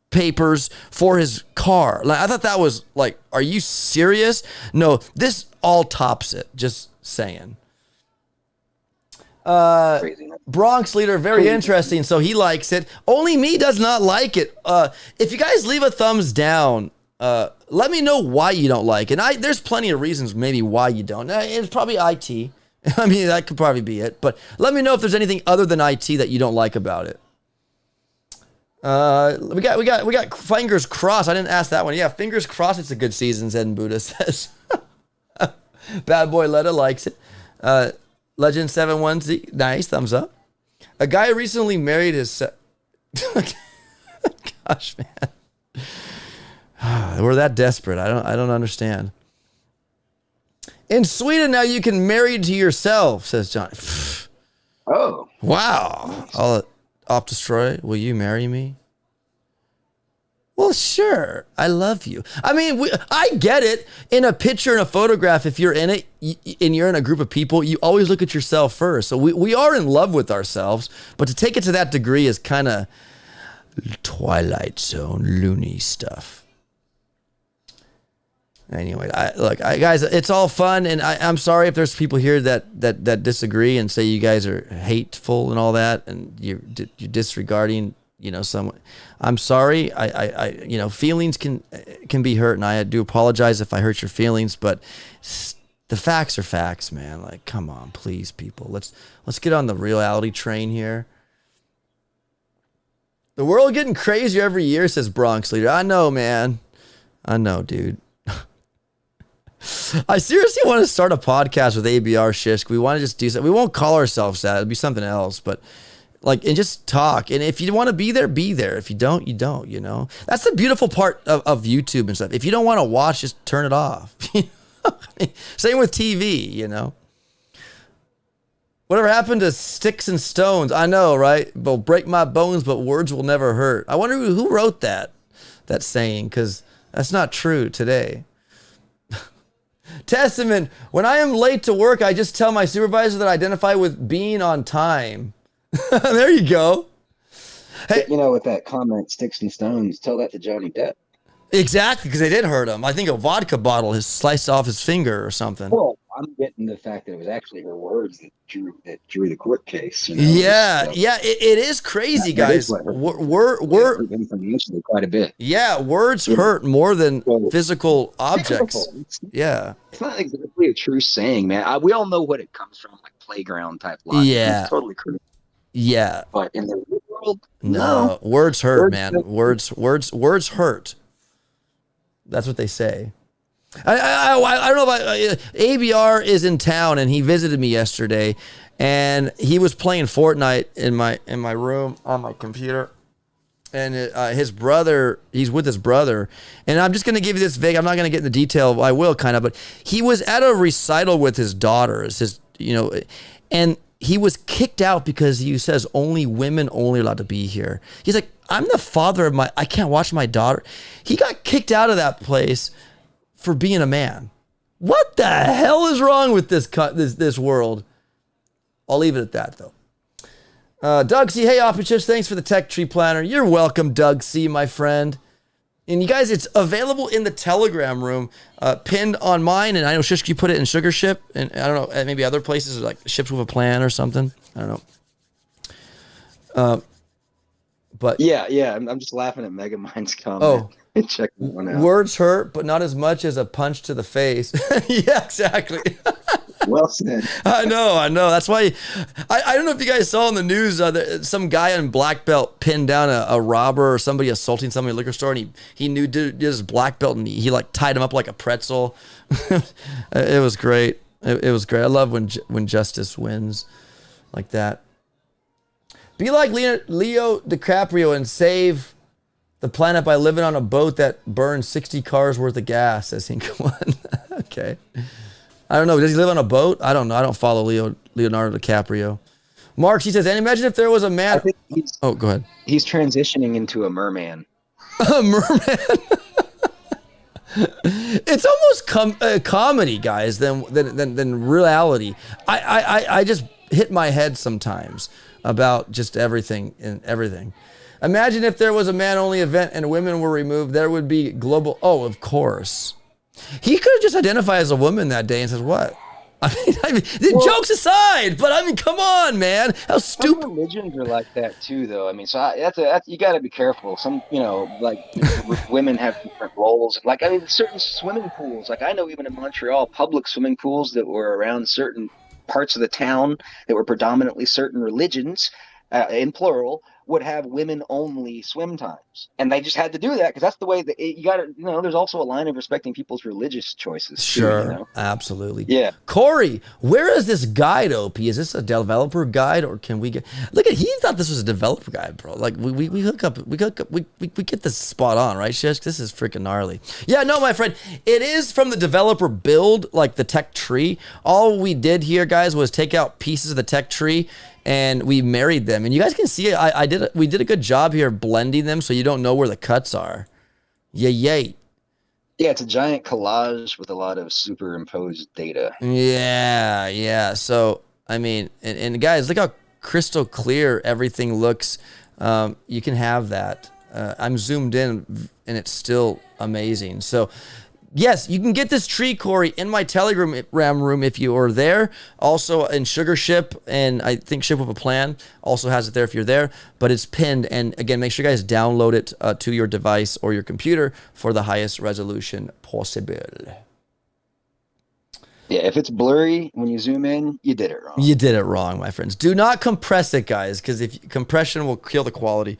papers for his car. Like I thought that was like, are you serious? No, this all tops it. Just saying. Bronx leader, very interesting. So he likes it. Only me does not like it. If you guys leave a thumbs down, let me know why you don't like it. And there's plenty of reasons maybe why you don't. It's probably IT. I mean, that could probably be it. But let me know if there's anything other than IT that you don't like about it. We got fingers crossed. I didn't ask that one. Yeah, fingers crossed it's a good season, Zen Buddha says. Bad Boy Letta likes it. Legend 71Z, nice, thumbs up. A guy recently married his gosh, man. We're that desperate. I don't understand. In Sweden now you can marry to yourself, says John. Oh. Wow. I'll opdestroy, will you marry me? Well, sure. I love you. I mean, I get it. In a picture, in a photograph, if you're in it and you're in a group of people, you always look at yourself first. So we are in love with ourselves, but to take it to that degree is kind of Twilight Zone loony stuff. Anyway, guys, it's all fun, and I'm sorry if there's people here that disagree and say you guys are hateful and all that, and you're disregarding, someone. I'm sorry. I feelings can be hurt, and I do apologize if I hurt your feelings, but the facts are facts, man. Like, come on, please, people. Let's get on the reality train here. The world getting crazier every year, says Bronx leader. I know, man. I know, dude. I seriously want to start a podcast with ABR Shishk. We want to just do something. We won't call ourselves that. It'll be something else, but and just talk. And if you want to be there, be there. If you don't, you don't, That's the beautiful part of YouTube and stuff. If you don't want to watch, just turn it off. Same with TV, Whatever happened to sticks and stones? I know, right? They'll break my bones, but words will never hurt. I wonder who wrote that saying, because that's not true today. Testament, when I am late to work, I just tell my supervisor that I identify with being on time. There you go. Hey, with that comment, sticks and stones, tell that to Johnny Depp. Exactly, because they did hurt him. I think a vodka bottle has sliced off his finger or something. Well, I'm getting the fact that it was actually her words that drew the court case. Yeah, it is crazy, guys. We're financially quite a bit. Yeah, words hurt more than physical objects. Yeah, it's not exactly a true saying, man. We all know what it comes from, like playground type life. Yeah, it's totally true. Yeah, but in the real world, no. Words hurt, man. Words hurt. That's what they say. I don't know if ABR is in town and he visited me yesterday, and he was playing Fortnite in my room on my computer. And his brother, he's with his brother. And I'm just going to give you this vague, I'm not going to get into detail. I will kind of, but he was at a recital with his daughters, and he was kicked out because he says only women only allowed to be here. He's like, I'm the father of I can't watch my daughter. He got kicked out of that place for being a man. What the hell is wrong with this world? I'll leave it at that, though. Doug C. Hey, Oppichus, thanks for the tech tree planner. You're welcome, Doug C., my friend. And you guys, it's available in the Telegram room, pinned on mine. And I know Shishki put it in Sugar Ship, and I don't know, maybe other places like Ships with a Plan or something. I don't know. But yeah, I'm just laughing at Megamind's comment. Oh, check that one out. Words hurt, but not as much as a punch to the face. Yeah, exactly. Well said. I know. That's why I don't know if you guys saw in the news, some guy in black belt pinned down a robber or somebody assaulting somebody at a liquor store, and he knew did his black belt, and he like tied him up like a pretzel. It was great. It was great. I love when justice wins like that. Be like Leo DiCaprio and save the planet by living on a boat that burns 60 cars worth of gas, says Hinka1. Okay. I don't know. Does he live on a boat? I don't know. I don't follow Leonardo DiCaprio. Mark, he says, and imagine if there was a man. I think go ahead. He's transitioning into a merman. A merman? It's almost comedy, guys, than reality. I just hit my head sometimes about just everything and everything. Imagine if there was a man-only event and women were removed. There would be global. Oh, of course. He could have just identified as a woman that day and says, what? I mean, jokes aside, but I mean, come on, man. How stupid. Some religions are like that too, though. I mean, so that's you got to be careful. Some, like women have different roles. Like, I mean, certain swimming pools, like I know even in Montreal, public swimming pools that were around certain parts of the town that were predominantly certain religions, in plural, would have women only swim times, and they just had to do that because that's the way that you got to. There's also a line of respecting people's religious choices. Sure, too, absolutely. Yeah, Corey, where is this guide? OP, is this a developer guide or can we get? Look at he thought this was a developer guide, bro. Like we hook up, we get this spot on, right, Shish? This is freaking gnarly. Yeah, no, my friend, it is from the developer build, like the tech tree. All we did here, guys, was take out pieces of the tech tree and we married them, and you guys can see we did a good job here blending them so you don't know where the cuts are. Yay. Yeah, it's a giant collage with a lot of superimposed data. Yeah. So I mean, and guys, look how crystal clear everything looks. You can have that. I'm zoomed in and it's still amazing. So yes, you can get this tree, Corey, in my Telegram room if you are there. Also in Sugar Ship, and I think Ship with a Plan also has it there if you're there. But it's pinned, and again, make sure you guys download it to your device or your computer for the highest resolution possible. Yeah, if it's blurry when you zoom in, you did it wrong. You did it wrong, my friends. Do not compress it, guys, because if compression will kill the quality.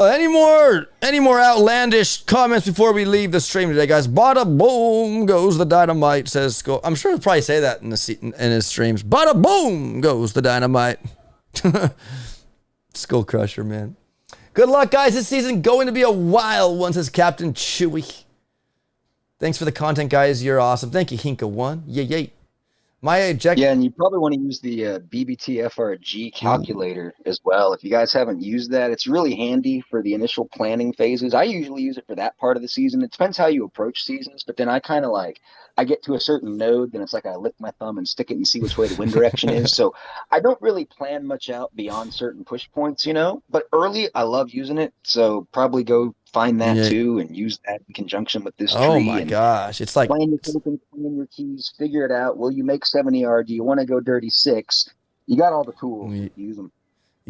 Any more outlandish comments before we leave the stream today, guys? Bada boom goes the dynamite, says Skull. I'm sure he'll probably say that in his streams. Bada boom goes the dynamite. Skull Crusher, man. Good luck, guys. This season going to be a wild one, says Captain Chewy. Thanks for the content, guys. You're awesome. Thank you, Hinka1. Yay. Yeah, and you probably want to use the BBT FRG calculator as well. If you guys haven't used that, it's really handy for the initial planning phases. I usually use it for that part of the season. It depends how you approach seasons, but then I kind of I get to a certain node, then it's like I lick my thumb and stick it and see which way the wind direction is. So I don't really plan much out beyond certain push points, but early I love using it. So probably go find that too and use that in conjunction with this tree. Oh my gosh. It's like plan your keys, figure it out. Will you make 70 yard? Do you want to go dirty 6? You got all the tools. Use them.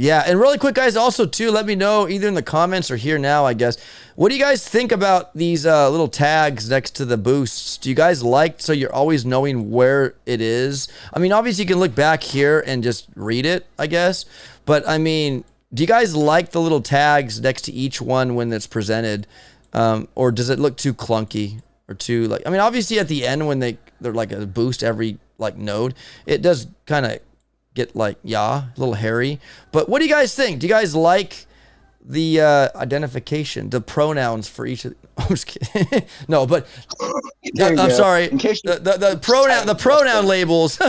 Yeah, and really quick, guys, also, too, let me know either in the comments or here now, I guess. What do you guys think about these little tags next to the boosts? Do you guys like, so you're always knowing where it is? I mean, obviously, you can look back here and just read it, I guess. But, I mean, do you guys like the little tags next to each one when it's presented? Or does it look too clunky? or two. Like, I mean, obviously at the end when they're like a boost every like node, it does kind of get like a little hairy. But what do you guys think? Do you guys like the identification, the pronouns for each of I'm just kidding. No, but I'm sorry. The pronoun labels.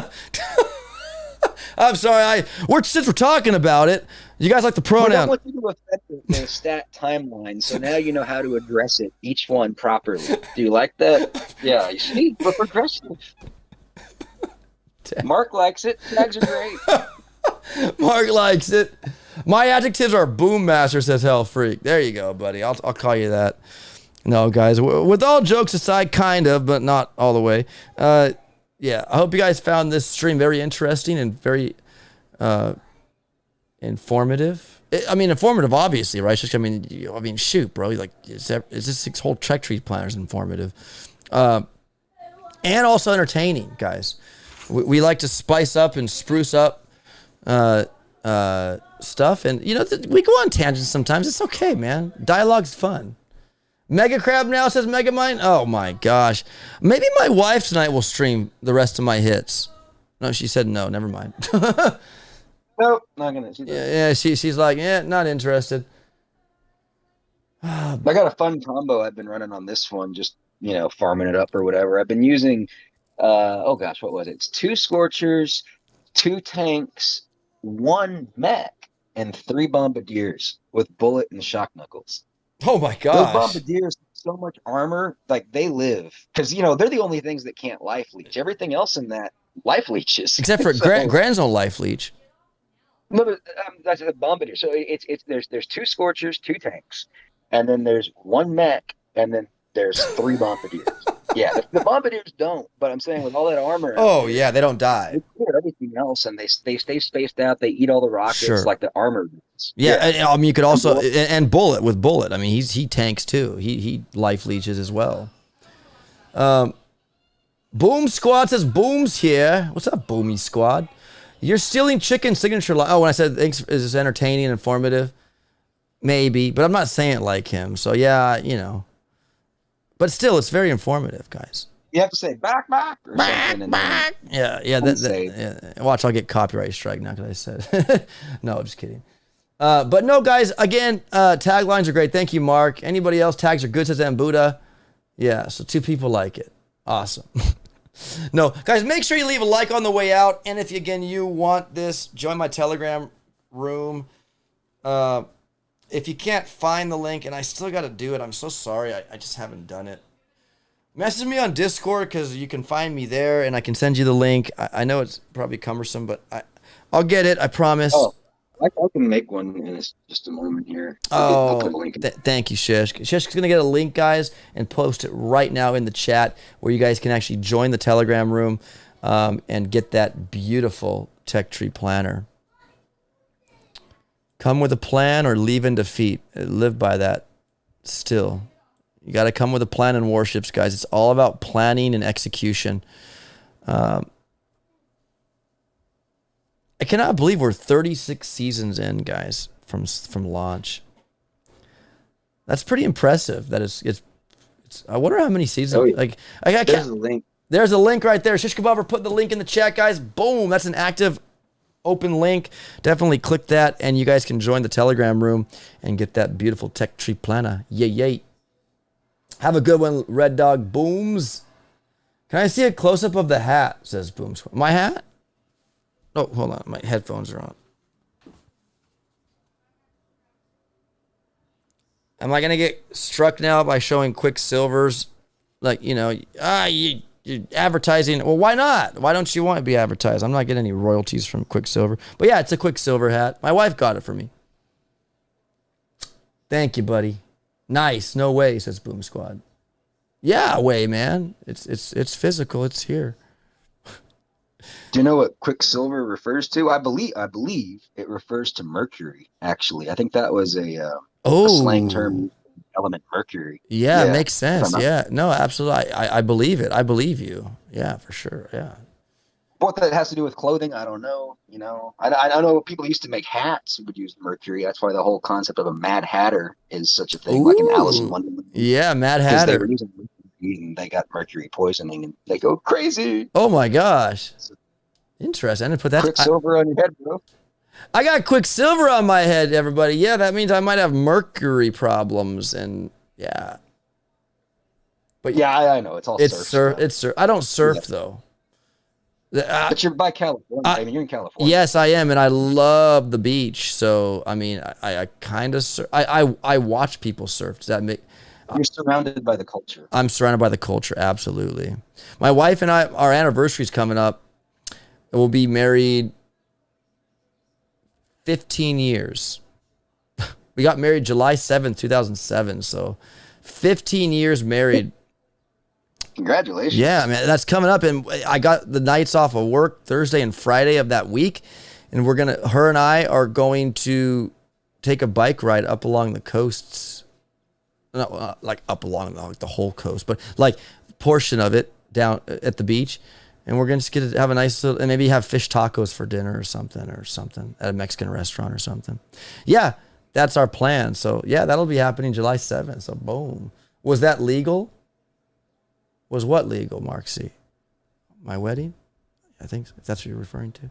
I'm sorry. Since we're talking about it, you guys like the pronoun. I want you to affect the stat timeline, so now you know how to address it, each one properly. Do you like that? Yeah, you see, we're progressive. Mark likes it. Tags are great. Mark likes it. My adjectives are boom master, says Hell Freak. There you go, buddy. I'll call you that. No, guys, with all jokes aside, kind of, but not all the way. Yeah, I hope you guys found this stream very interesting and very informative. Informative, obviously, right? Just, I mean, shoot, bro. Like, is this whole Trek Tree Planner is informative, and also entertaining, guys. We like to spice up and spruce up stuff, and we go on tangents sometimes. It's okay, man. Dialogue's fun. Mega Crab now says Megamind. Oh my gosh. Maybe my wife tonight will stream the rest of my hits. No, she said no. Never mind. Nope, not gonna. She's like, not interested. I got a fun combo I've been running on this one, just farming it up or whatever. I've been using what was it? It's 2 Scorchers, 2 tanks, 1 mech, and 3 Bombardiers with bullet and shock knuckles. Oh my gosh. Those Bombardiers have so much armor, like they live. Because, they're the only things that can't life leech. Everything else in that life leeches. Except for Grand's don't life leech. No, but that's a Bombardier. So there's 2 Scorchers, 2 tanks, and then there's 1 mech, and then there's 3 Bombardiers. Yeah, the Bombardiers don't, but I'm saying with all that armor. Oh, yeah, they don't die. They clear everything else, and they stay spaced out. They eat all the rockets like the armor does. Yeah, you could also and Bullet with Bullet. I mean, he tanks too. He life leeches as well. Boom Squad says Boom's here. What's up, Boomy Squad? You're stealing chicken signature line. Oh, when I said thanks, is this entertaining and informative? Maybe, but I'm not saying it like him. So yeah, But still, it's very informative, guys. You have to say back, or something. Yeah. Watch, I'll get copyright strike now because I said. No, I'm just kidding. But no, guys. Again, taglines are great. Thank you, Mark. Anybody else? Tags are good, says Buddha. Yeah. So 2 people like it. Awesome. No, guys. Make sure you leave a like on the way out. And if you want this, join my Telegram room. If you can't find the link, and I still got to do it, I'm so sorry. I just haven't done it. Message me on Discord because you can find me there, and I can send you the link. I know it's probably cumbersome, but I'll get it. I promise. Oh, I can make one in just a moment here. I'll put a link. Thank you, Shish. Shish is going to get a link, guys, and post it right now in the chat where you guys can actually join the Telegram room and get that beautiful Tech Tree Planner. Come with a plan or leave in defeat. Live by that still. You got to come with a plan in Warships, guys. It's all about planning and execution. I cannot believe we're 36 seasons in, guys, from launch. That's pretty impressive. That it's I wonder how many seasons. There's a link. There's a link right there. Shish Kebab, put the link in the chat, guys. Boom. That's an active open link. Definitely click that, and you guys can join the Telegram room and get that beautiful Tech Tree Planner. Yay. Have a good one, Red Dog Booms. Can I see a close-up of the hat, says Booms. My hat? Oh, hold on. My headphones are on. Am I going to get struck now by showing Quicksilver's, you're advertising. Well, why not? Why don't you want to be advertised? I'm not getting any royalties from Quicksilver. But yeah, it's a Quicksilver hat. My wife got it for me. Thank you, buddy. Nice. No way, says Boom Squad. Yeah, way, man. It's physical. It's here. Do you know what Quicksilver refers to? I believe it refers to Mercury, actually. I think that was a slang term. Element Mercury. Yeah, it makes sense. Yeah, no, absolutely. I believe it. I believe you. Yeah, for sure. Yeah. What that has to do with clothing, I don't know. I know people used to make hats who would use Mercury. That's why the whole concept of a Mad Hatter is such a thing, like an Alice in Wonderland. Yeah, Mad Hatter. and they got mercury poisoning, and they go crazy. Oh my gosh. Interesting. I didn't put that. Quicksilver on your head, bro. I got quicksilver on my head, everybody. Yeah, that means I might have mercury problems, and yeah. But yeah, I know it's all surf. It's surf. I don't surf though. But you're by California. I mean, you're in California. Yes, I am, and I love the beach. So I mean, I kind of surf. I watch people surf. Does that make? You're surrounded by the culture. I'm surrounded by the culture. Absolutely. My wife and I, our anniversary's coming up. We'll be married 15 years. We got married July 7th, 2007. So 15 years married. Congratulations. Yeah, man, that's coming up. And I got the nights off of work Thursday and Friday of that week. And her and I are going to take a bike ride up along the coasts. Not like up along the whole coast, but like portion of it down at the beach. And we're going to get to have a nice little, and maybe have fish tacos for dinner or something at a Mexican restaurant or something. Yeah, that's our plan. So yeah, that'll be happening July 7th. So boom. Was that legal? Was what legal, Mark C? My wedding? I think so, if that's what you're referring to.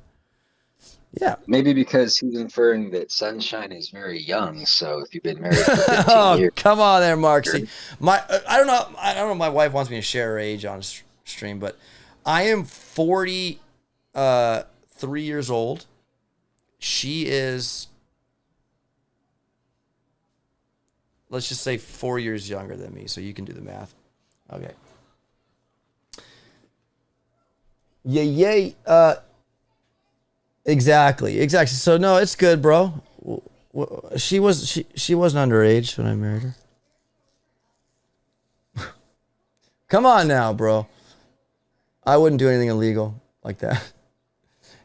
Yeah. Maybe because he's inferring that Sunshine is very young. So if you've been married for 15 years. Come on there, Mark C. I don't know. My wife wants me to share her age on stream, but I am 43 years old. She is, let's just say 4 years younger than me. So you can do the math. Okay. Yay. Exactly. So no, it's good, bro. She wasn't underage when I married her. Come on now, bro. I wouldn't do anything illegal like that.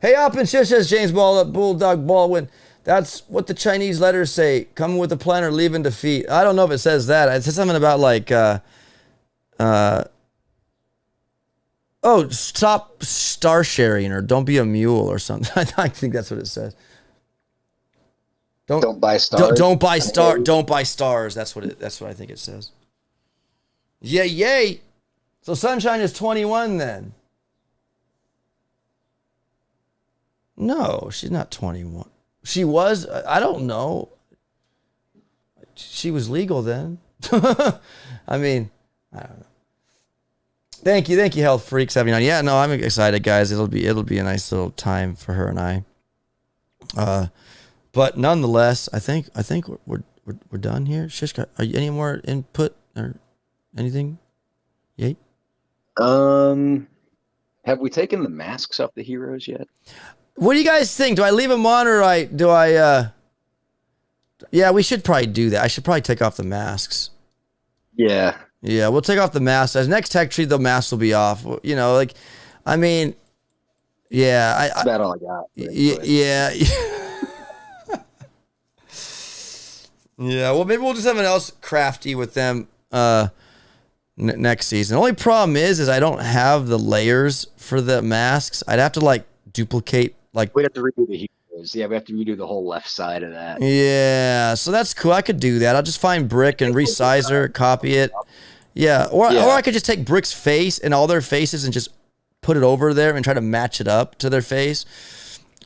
Hey, up and shit, says James Bulldog Baldwin. That's what the Chinese letters say. Come with a plan or leave in defeat. I don't know if it says that. It says something about like, stop star sharing or don't be a mule or something. I think that's what it says. Don't buy stars. Don't buy stars. That's what I think it says. Yay. So Sunshine is 21 then. No, she's not 21. She was, I don't know. She was legal then. I mean, I don't know. Thank you, Health Freak 79. Yeah, no, I'm excited, guys. It'll be a nice little time for her and I. But nonetheless, I think we're done here. Shishka, are you any more input or anything? Yay. Have we taken the masks off the heroes yet? What do you guys think? Do I leave them on or do I? Yeah, we should probably do that. I should probably take off the masks. Yeah. Yeah, we'll take off the masks. As next tech tree, the masks will be off. You know, like, I mean, yeah. That's about all I got. Yeah. Yeah, well, maybe we'll do something else crafty with them next season. The only problem is I don't have the layers for the masks. I'd have to, like, duplicate, like... We'd have to redo the heroes. Yeah, we have to redo the whole left side of that. Yeah, so that's cool. I could do that. I'll just find Brick and resize her, copy it. Yeah, or I could just take Brick's face and all their faces and just put it over there and try to match it up to their face.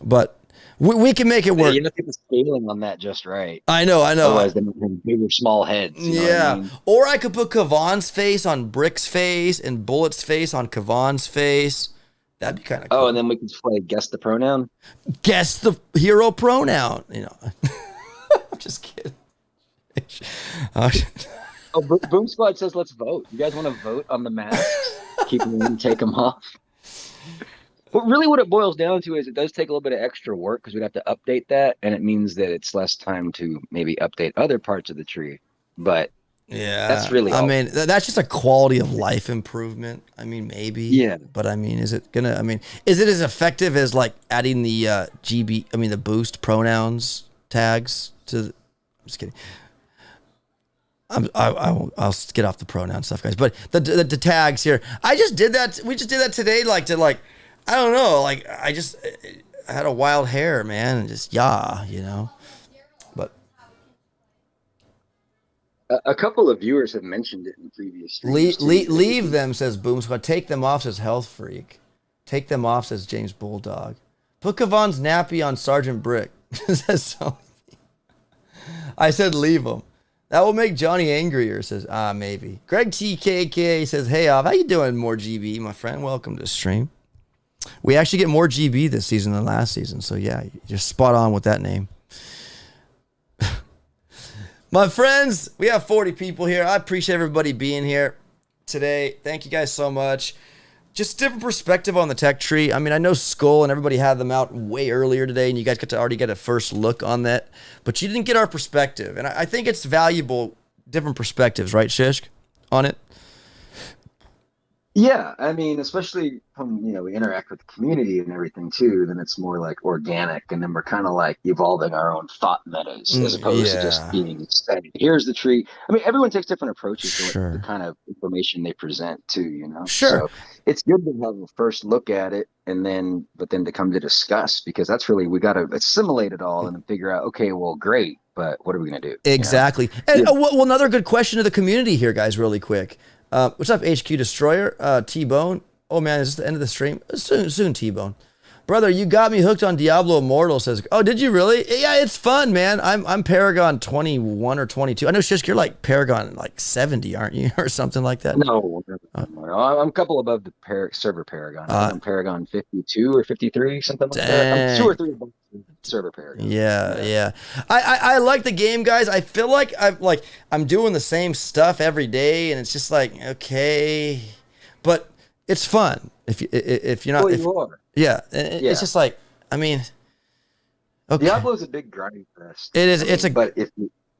But we can make it work. You have to get the scaling on that just right. I know. Otherwise, they have bigger, small heads. You know what I mean? Or I could put Kavan's face on Brick's face and Bullet's face on Kavan's face. That'd be kind of cool. Oh, and then we can play guess the pronoun. Guess the hero pronoun. You know, I'm just kidding. Oh, Boom Squad says let's vote. You guys want to vote on the masks? Keep them in, take them off. But really what it boils down to is it does take a little bit of extra work because we'd have to update that, and it means that it's less time to maybe update other parts of the tree. But yeah, that's really I mean, that's just a quality of life improvement. I mean, maybe. Yeah. But I mean, is it as effective as like adding the the boost pronouns tags to I'm just kidding. I'll get off the pronoun stuff, guys. But the tags here, I just did that. We just did that today, I don't know, I had a wild hair, man, and just you know. But A couple of viewers have mentioned it in previous streams too. Leave them, says Boom Squad. Take them off, says Health Freak. Take them off, says James Bulldog. Put Kavon's nappy on Sergeant Brick. Says so. I said leave them. That will make Johnny angrier, says maybe. Greg TKK says, hey off. How you doing, more GB, my friend? Welcome to the stream. We actually get more GB this season than last season. So yeah, you're spot on with that name. My friends, we have 40 people here. I appreciate everybody being here today. Thank you guys so much. Just different perspective on the tech tree. I mean, I know Skull and everybody had them out way earlier today, and you guys got to already get a first look on that. But you didn't get our perspective. And I think it's valuable, different perspectives, right, Shishk, on it? Yeah, I mean, especially when, we interact with the community and everything too, then it's more like organic, and then we're kind of like evolving our own thought metas as opposed to just being said, here's the tree. I mean, everyone takes different approaches to the kind of information they present too, Sure. So it's good to have a first look at it but then to come to discuss, because that's really, we got to assimilate it all and then figure out, okay, well, great, but what are we going to do? Exactly. And well, another good question to the community here, guys, really quick. What's up, HQ Destroyer? T-Bone. Oh, man, is this the end of the stream? Soon, T-Bone. Brother, you got me hooked on Diablo Immortal, says. Oh, did you really? Yeah, it's fun, man. I'm Paragon 21 or 22. I know, Shisk, you're like Paragon like 70, aren't you? Or something like that. No, I'm a couple above the server Paragon. I'm Paragon 52 or 53, something like that. I'm 2 or 3 above the server Paragon. Yeah. I like the game, guys. I feel like I'm doing the same stuff every day, and it's just like, okay, but it's fun if you're not. Well, you are. Yeah, it's just like, I mean, okay. Diablo's a big grind fest. It is. But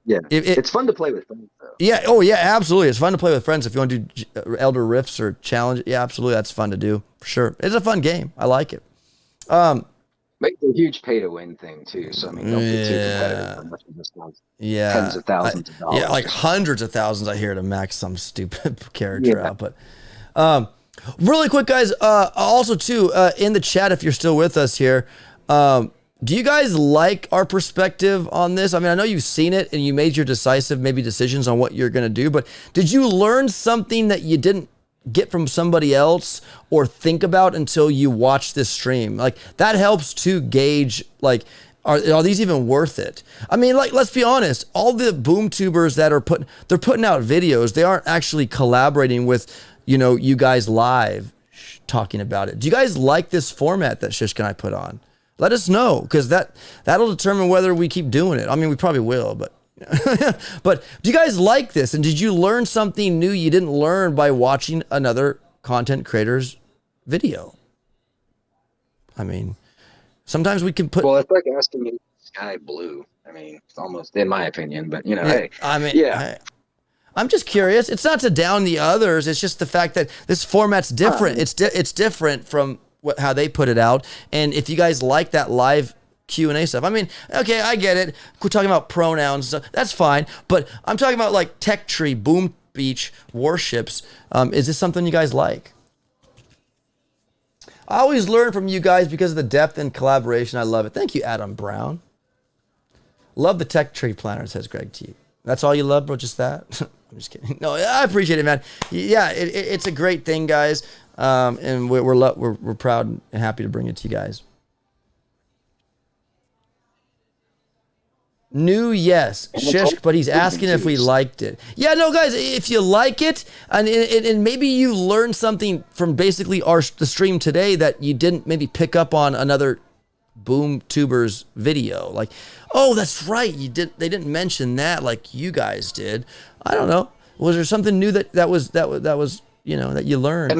it's fun to play with friends, though. Yeah. Oh, yeah. Absolutely. It's fun to play with friends if you want to do Elder Rifts or Challenge. Yeah, absolutely. That's fun to do for sure. It's a fun game. I like it. But it's a huge pay to win thing too. So I mean, don't get too competitive. Unless you just want tens of thousands of dollars. Yeah, like hundreds of thousands. I hear to max some stupid character out, but. Really quick, guys, also, too, in the chat, if you're still with us here, do you guys like our perspective on this? I mean, I know you've seen it and you made your decisive maybe decisions on what you're going to do, but did you learn something that you didn't get from somebody else or think about until you watch this stream? Like, that helps to gauge, like, are these even worth it? I mean, like, let's be honest, all the boom tubers that are they're putting out videos, they aren't actually collaborating with, you guys live talking about it. Do you guys like this format that Shishk and I put on? Let us know, because that'll determine whether we keep doing it. I mean, we probably will, but but do you guys like this? And did you learn something new you didn't learn by watching another content creator's video? I mean, sometimes we can put. Well, it's like asking me, sky blue. I mean, it's almost, in my opinion, but hey. I mean, yeah. I'm just curious. It's not to down the others. It's just the fact that this format's different. It's different from how they put it out. And if you guys like that live Q&A stuff, I mean, okay, I get it. We're talking about pronouns and stuff. That's fine. But I'm talking about like Tech Tree, Boom Beach, Warships. Is this something you guys like? I always learn from you guys because of the depth and collaboration. I love it. Thank you, Adam Brown. Love the Tech Tree Planner, says Greg T. That's all you love, bro? Just that? I'm just kidding. No, I appreciate it, man. Yeah, it's a great thing, guys, and we're proud and happy to bring it to you guys. New, yes, Shishk, but he's asking if we liked it. Yeah, no, guys, if you like it, and maybe you learned something from basically the stream today that you didn't maybe pick up on another Boom Tubers video, like, oh, that's right, they didn't mention that like you guys did. I don't know. Was there something new that was that you learned? I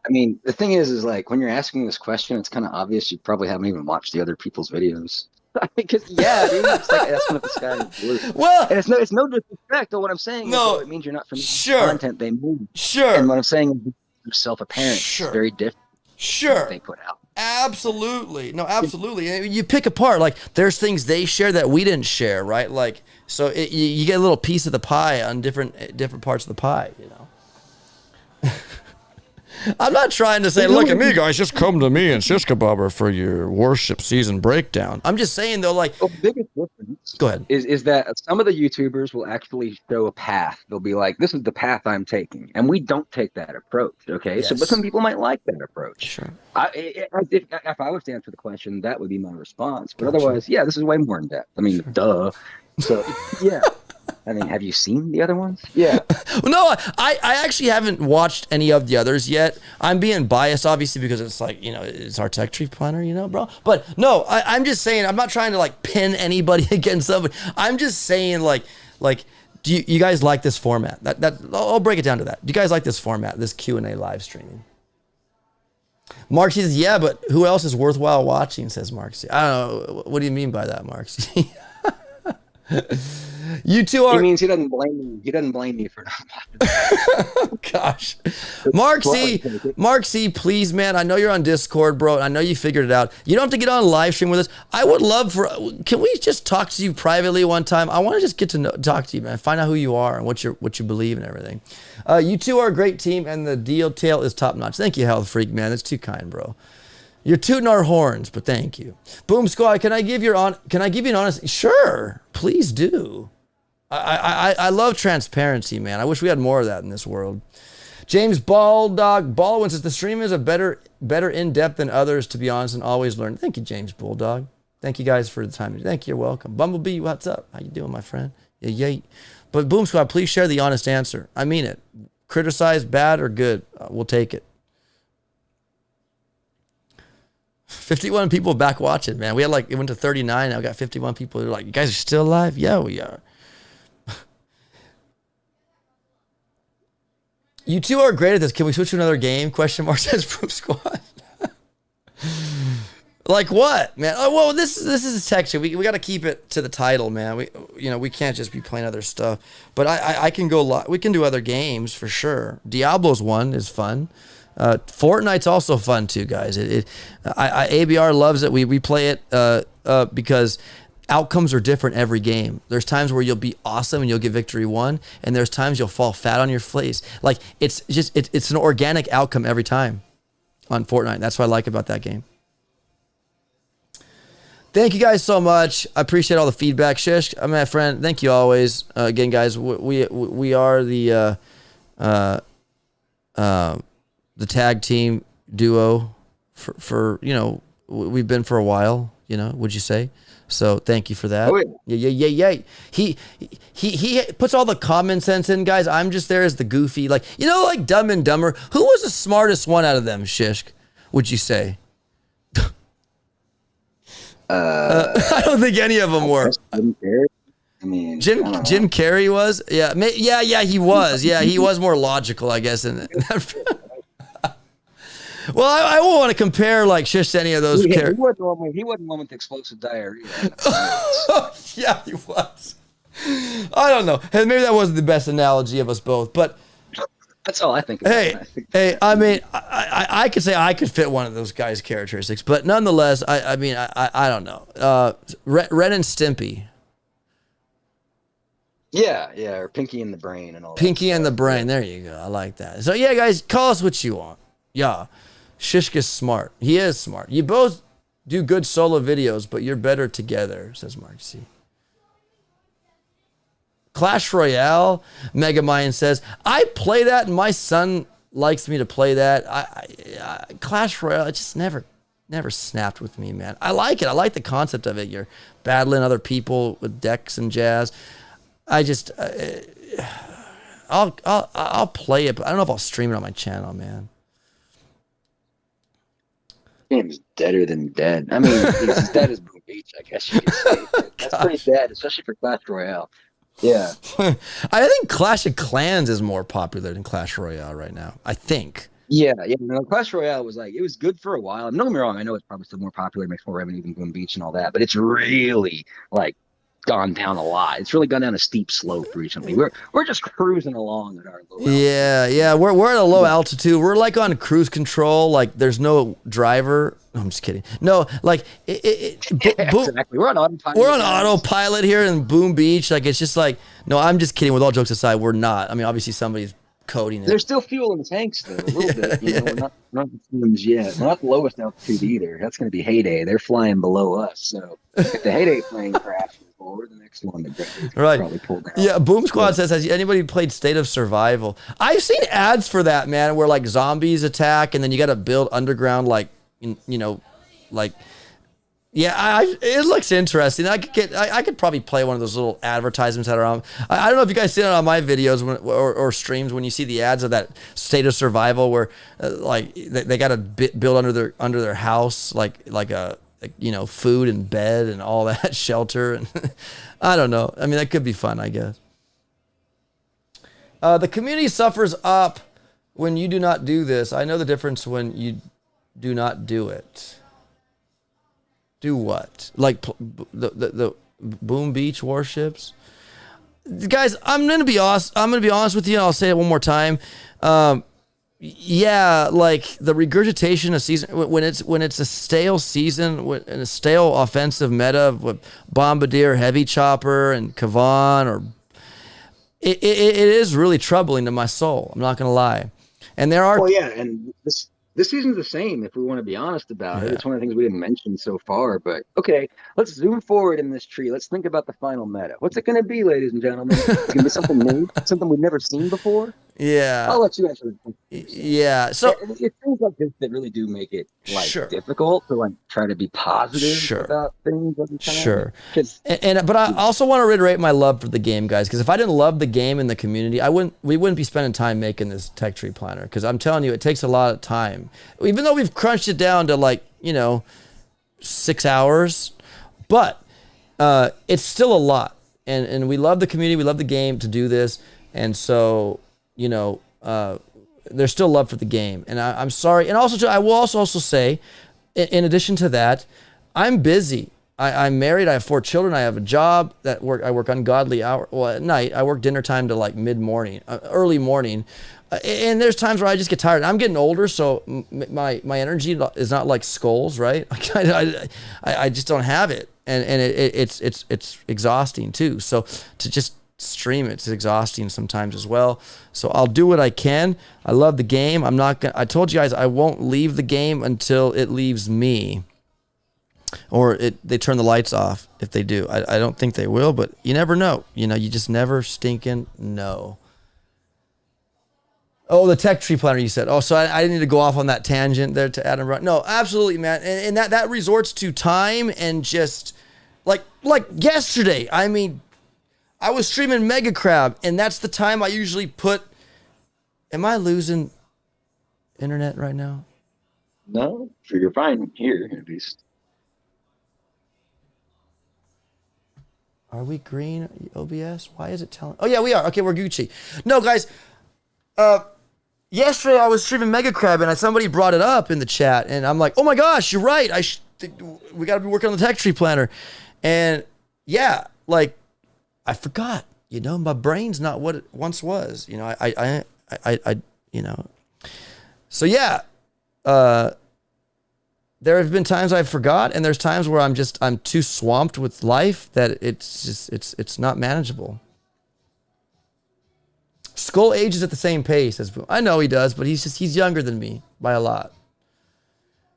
mean, the thing is like when you're asking this question, it's kind of obvious you probably haven't even watched the other people's videos. Because dude, it's like asking if the sky is blue. Well, and it's no disrespect to what I'm saying. No, it means you're not familiar with the content they move. Sure. And what I'm saying is self-apparent. Sure. It's very different. Sure. They put out. Absolutely. No, absolutely. And you pick apart, like, there's things they share that we didn't share, right? Like, so you get a little piece of the pie on different parts of the pie, I'm not trying to say, look at me, guys, just come to me and Shish Kebabber for your Warship season breakdown. I'm just saying, though, like... Well, the biggest difference go ahead. is that some of the YouTubers will actually show a path. They'll be like, this is the path I'm taking. And we don't take that approach, okay? Yes. So, but some people might like that approach. Sure. If I was to answer the question, that would be my response. But otherwise, yeah, this is way more in depth. I mean, duh. So, yeah. I mean, have you seen the other ones? Yeah. No, I actually haven't watched any of the others yet. I'm being biased, obviously, because it's like, you know, it's our tech tree planner, you know, bro. But no, I'm just saying, I'm not trying to like pin anybody against somebody. I'm just saying, like, do you guys like this format? I'll break it down to that. Do you guys like this format, this Q&A live streaming? Mark says, yeah, but who else is worthwhile watching? Says Mark. I don't know. What do you mean by that, Mark? You two are. He means he doesn't blame me. He doesn't blame me for not. Gosh, Mark C, please, man. I know you're on Discord, bro. I know you figured it out. You don't have to get on live stream with us. I would love for. Can we just talk to you privately one time? I want to just get to talk to you, man. Find out who you are and what you believe and everything. You two are a great team, and the detail is top notch. Thank you, Health Freak, man. That's too kind, bro. You're tooting our horns, but thank you. Boom Squad, can I give you an honest? Sure, please do. I love transparency, man. I wish we had more of that in this world. James Bulldog Baldwin says the stream is a better in depth than others, to be honest, and always learn. Thank you, James Bulldog. Thank you guys for the time. Thank you. You're welcome. Bumblebee, what's up? How you doing, my friend? Yeah. But Boom Squad, please share the honest answer. I mean it. Criticize, bad or good, we'll take it. 51 people back watching, man. We had it went to 39. Now we got 51 people. They're like, you guys are still alive? Yeah, we are. You two are great at this. Can we switch to another game? Question mark says Proof Squad. Like what, man? Oh, well, this is a texture. We got to keep it to the title, man. We can't just be playing other stuff. But I can go. We can do other games for sure. Diablo's one is fun. Fortnite's also fun too, guys. ABR loves it. We play it because outcomes are different every game. There's times where you'll be awesome and you'll get victory one, and there's times you'll fall fat on your face. Like it's an organic outcome every time on Fortnite. That's what I like about that game. Thank you guys so much. I appreciate all the feedback. Shish, I'm my friend. Thank you always. Again, guys, we are the tag team duo for we've been for a while, would you say? So thank you for that. Oh, yeah. He puts all the common sense in, guys. I'm just there as the goofy, like Dumb and Dumber. Who was the smartest one out of them, Shishk, would you say? I don't think any of them were. I mean, Jim Carrey was? Yeah, he was. Yeah, he was more logical, I guess. Well, I won't want to compare Shish to any of those characters. He wasn't the one with explosive diarrhea. Yeah, he was. I don't know. Hey, maybe that wasn't the best analogy of us both, but that's all I think. Hey, I mean, I could say I could fit one of those guys' characteristics, but nonetheless, I don't know. Ren and Stimpy. Yeah, or Pinky and the Brain and all that. Pinky and the Brain. There you go. I like that. So yeah, guys, call us what you want. Yeah. Shishka's smart. He is smart. You both do good solo videos, but you're better together, says Mark C. Clash Royale, Megamind says, I play that and my son likes me to play that. Clash Royale, it just never snapped with me, man. I like it. I like the concept of it. You're battling other people with decks and jazz. I just, I'll play it, but I don't know if I'll stream it on my channel, man. Game's deader than dead. I mean, it's as dead as Boom Beach, I guess you could say. That's pretty dead, especially for Clash Royale. Yeah. I think Clash of Clans is more popular than Clash Royale right now. I think. Yeah. No, Clash Royale was it was good for a while. Don't get me wrong. I know it's probably still more popular, makes more revenue than Boom Beach and all that, but it's really gone down a lot. It's really gone down a steep slope recently. We're just cruising along at our low altitude. Yeah. We're at a low altitude. We're on cruise control. There's no driver. I'm just kidding. No, exactly. We're on autopilot. We're on autopilot here in Boom Beach. It's just no, I'm just kidding. With all jokes aside, we're not. I mean, obviously somebody's coating it. There's still fuel in the tanks, though, a little bit. You know, we're not the fumes yet. We're not the lowest altitude either. That's going to be Heyday. They're flying below us. So if the Heyday plane crashes, well, we're the next one to Right. probably pull down. Yeah, Boom Squad says, has anybody played State of Survival? I've seen ads for that, man, where like zombies attack and then you got to build underground, like, you know, like, yeah, it looks interesting. I could probably play one of those little advertisements that are on. I don't know if you guys see it on my videos or streams when you see the ads of that State of Survival where like they got to build under their house like you know, food and bed and all that shelter, and I don't know. I mean, that could be fun, I guess. The community suffers up when you do not do this. I know the difference when you do not do it. Do what? Like the Boom Beach Warships? Guys, I'm gonna be honest with you, and I'll say it one more time. Yeah, like the regurgitation of season when it's a stale season and a stale offensive meta with Bombardier, Heavy Chopper, and Kavan, or it is really troubling to my soul. I'm not gonna lie, and there are. Well, yeah, and this season's the same. If we want to be honest about it, it's one of the things we didn't mention so far. But okay, let's zoom forward in this tree. Let's think about the final meta. What's it going to be, ladies and gentlemen? It's going to be something new, something we've never seen before. Yeah, I'll let you answer. Yeah, so it seems like this that really do make it like Sure. difficult to like try to be positive Sure. about things every time. Sure. 'Cause- But I also want to reiterate my love for the game, guys, because if I didn't love the game and the community, we wouldn't be spending time making this tech tree planner, because I'm telling you, it takes a lot of time. Even though we've crunched it down to like, 6 hours, but it's still a lot. And we love the community, we love the game to do this. And so, there's still love for the game. And I'm sorry. And also, I will also say, in addition to that, I'm busy. I'm married. I have 4 children. I have a job I work ungodly hours. Well, at night, I work dinner time to like mid-morning, early morning. And there's times where I just get tired. I'm getting older, so my energy is not like Skull's, right? I just don't have it. And it's exhausting too. So to just stream it's exhausting sometimes as well. So I'll do what I can. I love the game. I told you guys I won't leave the game until it leaves me, or they turn the lights off. If they do, I don't think they will, but you never know. You just never stinking know. Oh, the tech tree planner, you said. Oh, so I didn't need to go off on that tangent there to Adam. No, absolutely, man. And that resorts to time and just like yesterday. I mean, I was streaming Mega Crab, and that's the time I usually put. Am I losing internet right now? No, sure, you're fine here at least. Are we green, OBS? Why is it telling? Oh, yeah, we are. Okay, we're Gucci. No, guys. Yesterday I was streaming Mega Crab, and somebody brought it up in the chat, and I'm like, oh my gosh, you're right. We got to be working on the tech tree planner. And yeah, like, I forgot, my brain's not what it once was, so yeah, there have been times I forgot, and there's times where I'm too swamped with life that it's not manageable. Skull ages at the same pace as I know he does, but he's younger than me by a lot.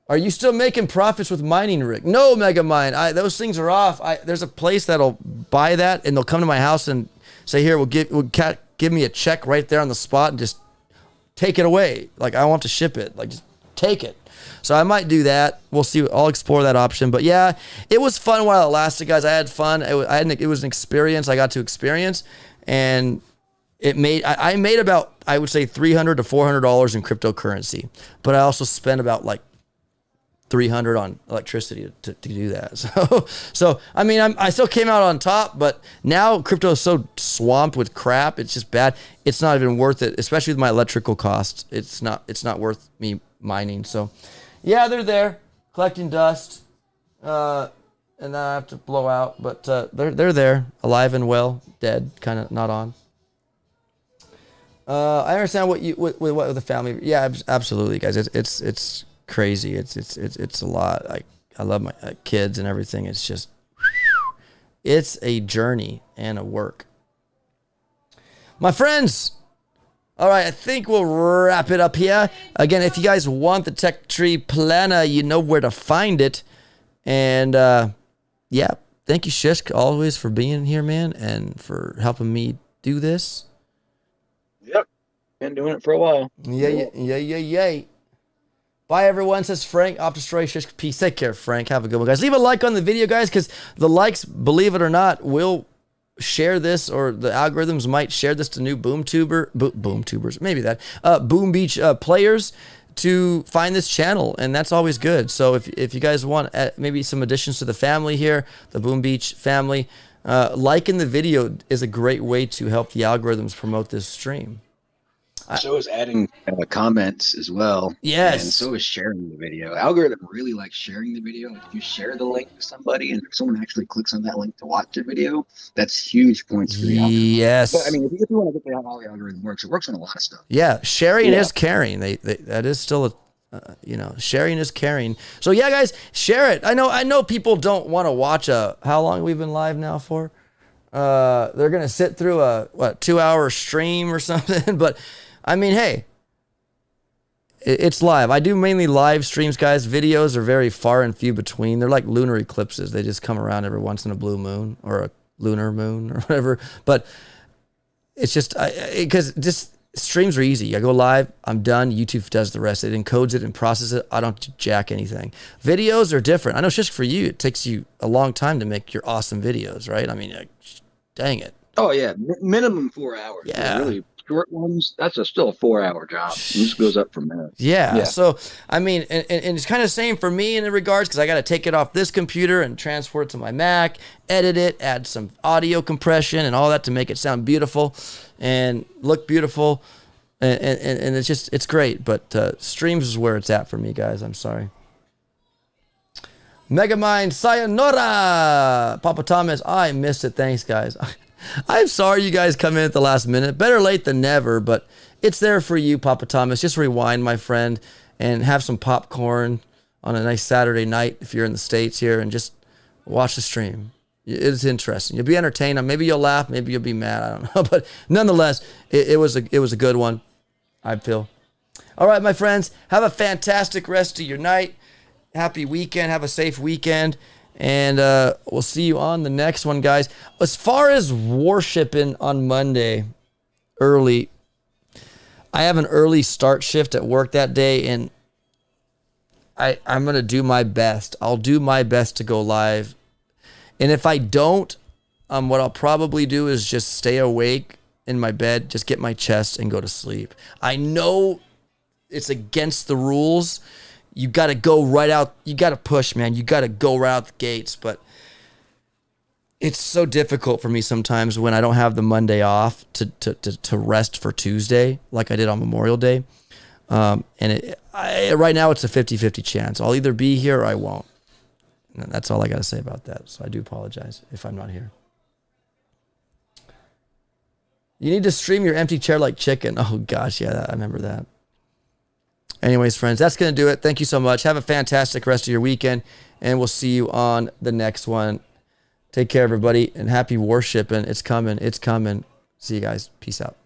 Are you still making profits with mining rig? No, Mega Mine. Those things are off. There's a place that'll buy that, and they'll come to my house and say, "Here, give me a check right there on the spot and just take it away. Like, I want to ship it. Like, just take it." So I might do that. We'll see. I'll explore that option. But yeah, it was fun while it lasted, guys. I had fun. It was an experience I got to experience, and I made about, I would say, $300 to $400 in cryptocurrency, but I also spent about like $300 on electricity to do that. So I mean, I still came out on top, but now crypto is so swamped with crap. It's just bad. It's not even worth it, especially with my electrical costs. It's not worth me mining. So yeah, they're there collecting dust, and then I have to blow out, but they're there, alive and well, dead, kind of not on. I understand what with the family. Yeah, absolutely, guys. It's crazy. It's a lot. I love my kids and everything. It's just, it's a journey and a work. My friends, All right, I think we'll wrap it up here. Again, if you guys want the Tech Tree Planner, you know where to find it. And yeah, thank you, Shishk, always for being here, man, and for helping me do this. Yep. Been doing it for a while. Yeah. Bye, everyone, says Frank. Opdestroy, Shishk, peace. Take care, Frank. Have a good one, guys. Leave a like on the video, guys, because the likes, believe it or not, will share this, or the algorithms might share this to new boom tubers, maybe that Boom Beach players to find this channel, and that's always good. So if you guys want maybe some additions to the family here, the Boom Beach family, liking the video is a great way to help the algorithms promote this stream. So is adding comments as well. Yes. And so is sharing the video. Algorithm really likes sharing the video. If you share the link to somebody and if someone actually clicks on that link to watch the video, that's huge points for the algorithm. Yes. But I mean, if you want to get how the algorithm works, it works on a lot of stuff. Yeah, sharing is caring. That is still sharing is caring. So yeah, guys, share it. I know people don't want to watch how long we've been live now for. They're gonna sit through a 2-hour stream or something, but I mean, hey, it's live. I do mainly live streams, guys. Videos are very far and few between. They're like lunar eclipses. They just come around every once in a blue moon or a lunar moon or whatever. But it's just because just streams are easy. I go live, I'm done. YouTube does the rest. It encodes it and processes it. I don't jack anything. Videos are different. I know, just for you, it takes you a long time to make your awesome videos, right? I mean, dang it. Oh yeah, minimum 4 hours. Yeah. Really short ones, that's still a 4-hour job. It just goes up from there. Yeah. So, I mean, and it's kind of the same for me in the regards, because I got to take it off this computer and transfer it to my Mac, edit it, add some audio compression and all that to make it sound beautiful and look beautiful. And it's great. But streams is where it's at for me, guys. I'm sorry. Megamind, sayonara. Papa Thomas, I missed it. Thanks, guys. I'm sorry you guys come in at the last minute. Better late than never, but it's there for you, Papa Thomas. Just rewind, my friend, and have some popcorn on a nice Saturday night if you're in the States here, and just watch the stream. It's interesting. You'll be entertained. Maybe you'll laugh. Maybe you'll be mad. I don't know. But nonetheless, it was a good one, I feel. All right, my friends, have a fantastic rest of your night. Happy weekend. Have a safe weekend. And we'll see you on the next one, guys. As far as Warshipping on Monday, early, I have an early start shift at work that day, and I'm going to do my best. I'll do my best to go live. And if I don't, what I'll probably do is just stay awake in my bed, just get my chest and go to sleep. I know it's against the rules. You got to go right out. You got to push, man. You got to go right out the gates. But it's so difficult for me sometimes when I don't have the Monday off to rest for Tuesday like I did on Memorial Day. And right now it's a 50-50 chance. I'll either be here or I won't. And that's all I got to say about that. So I do apologize if I'm not here. You need to stream your empty chair like chicken. Oh, gosh. Yeah, I remember that. Anyways, friends, that's going to do it. Thank you so much. Have a fantastic rest of your weekend, and we'll see you on the next one. Take care, everybody, and happy Warshipping. It's coming. It's coming. See you guys. Peace out.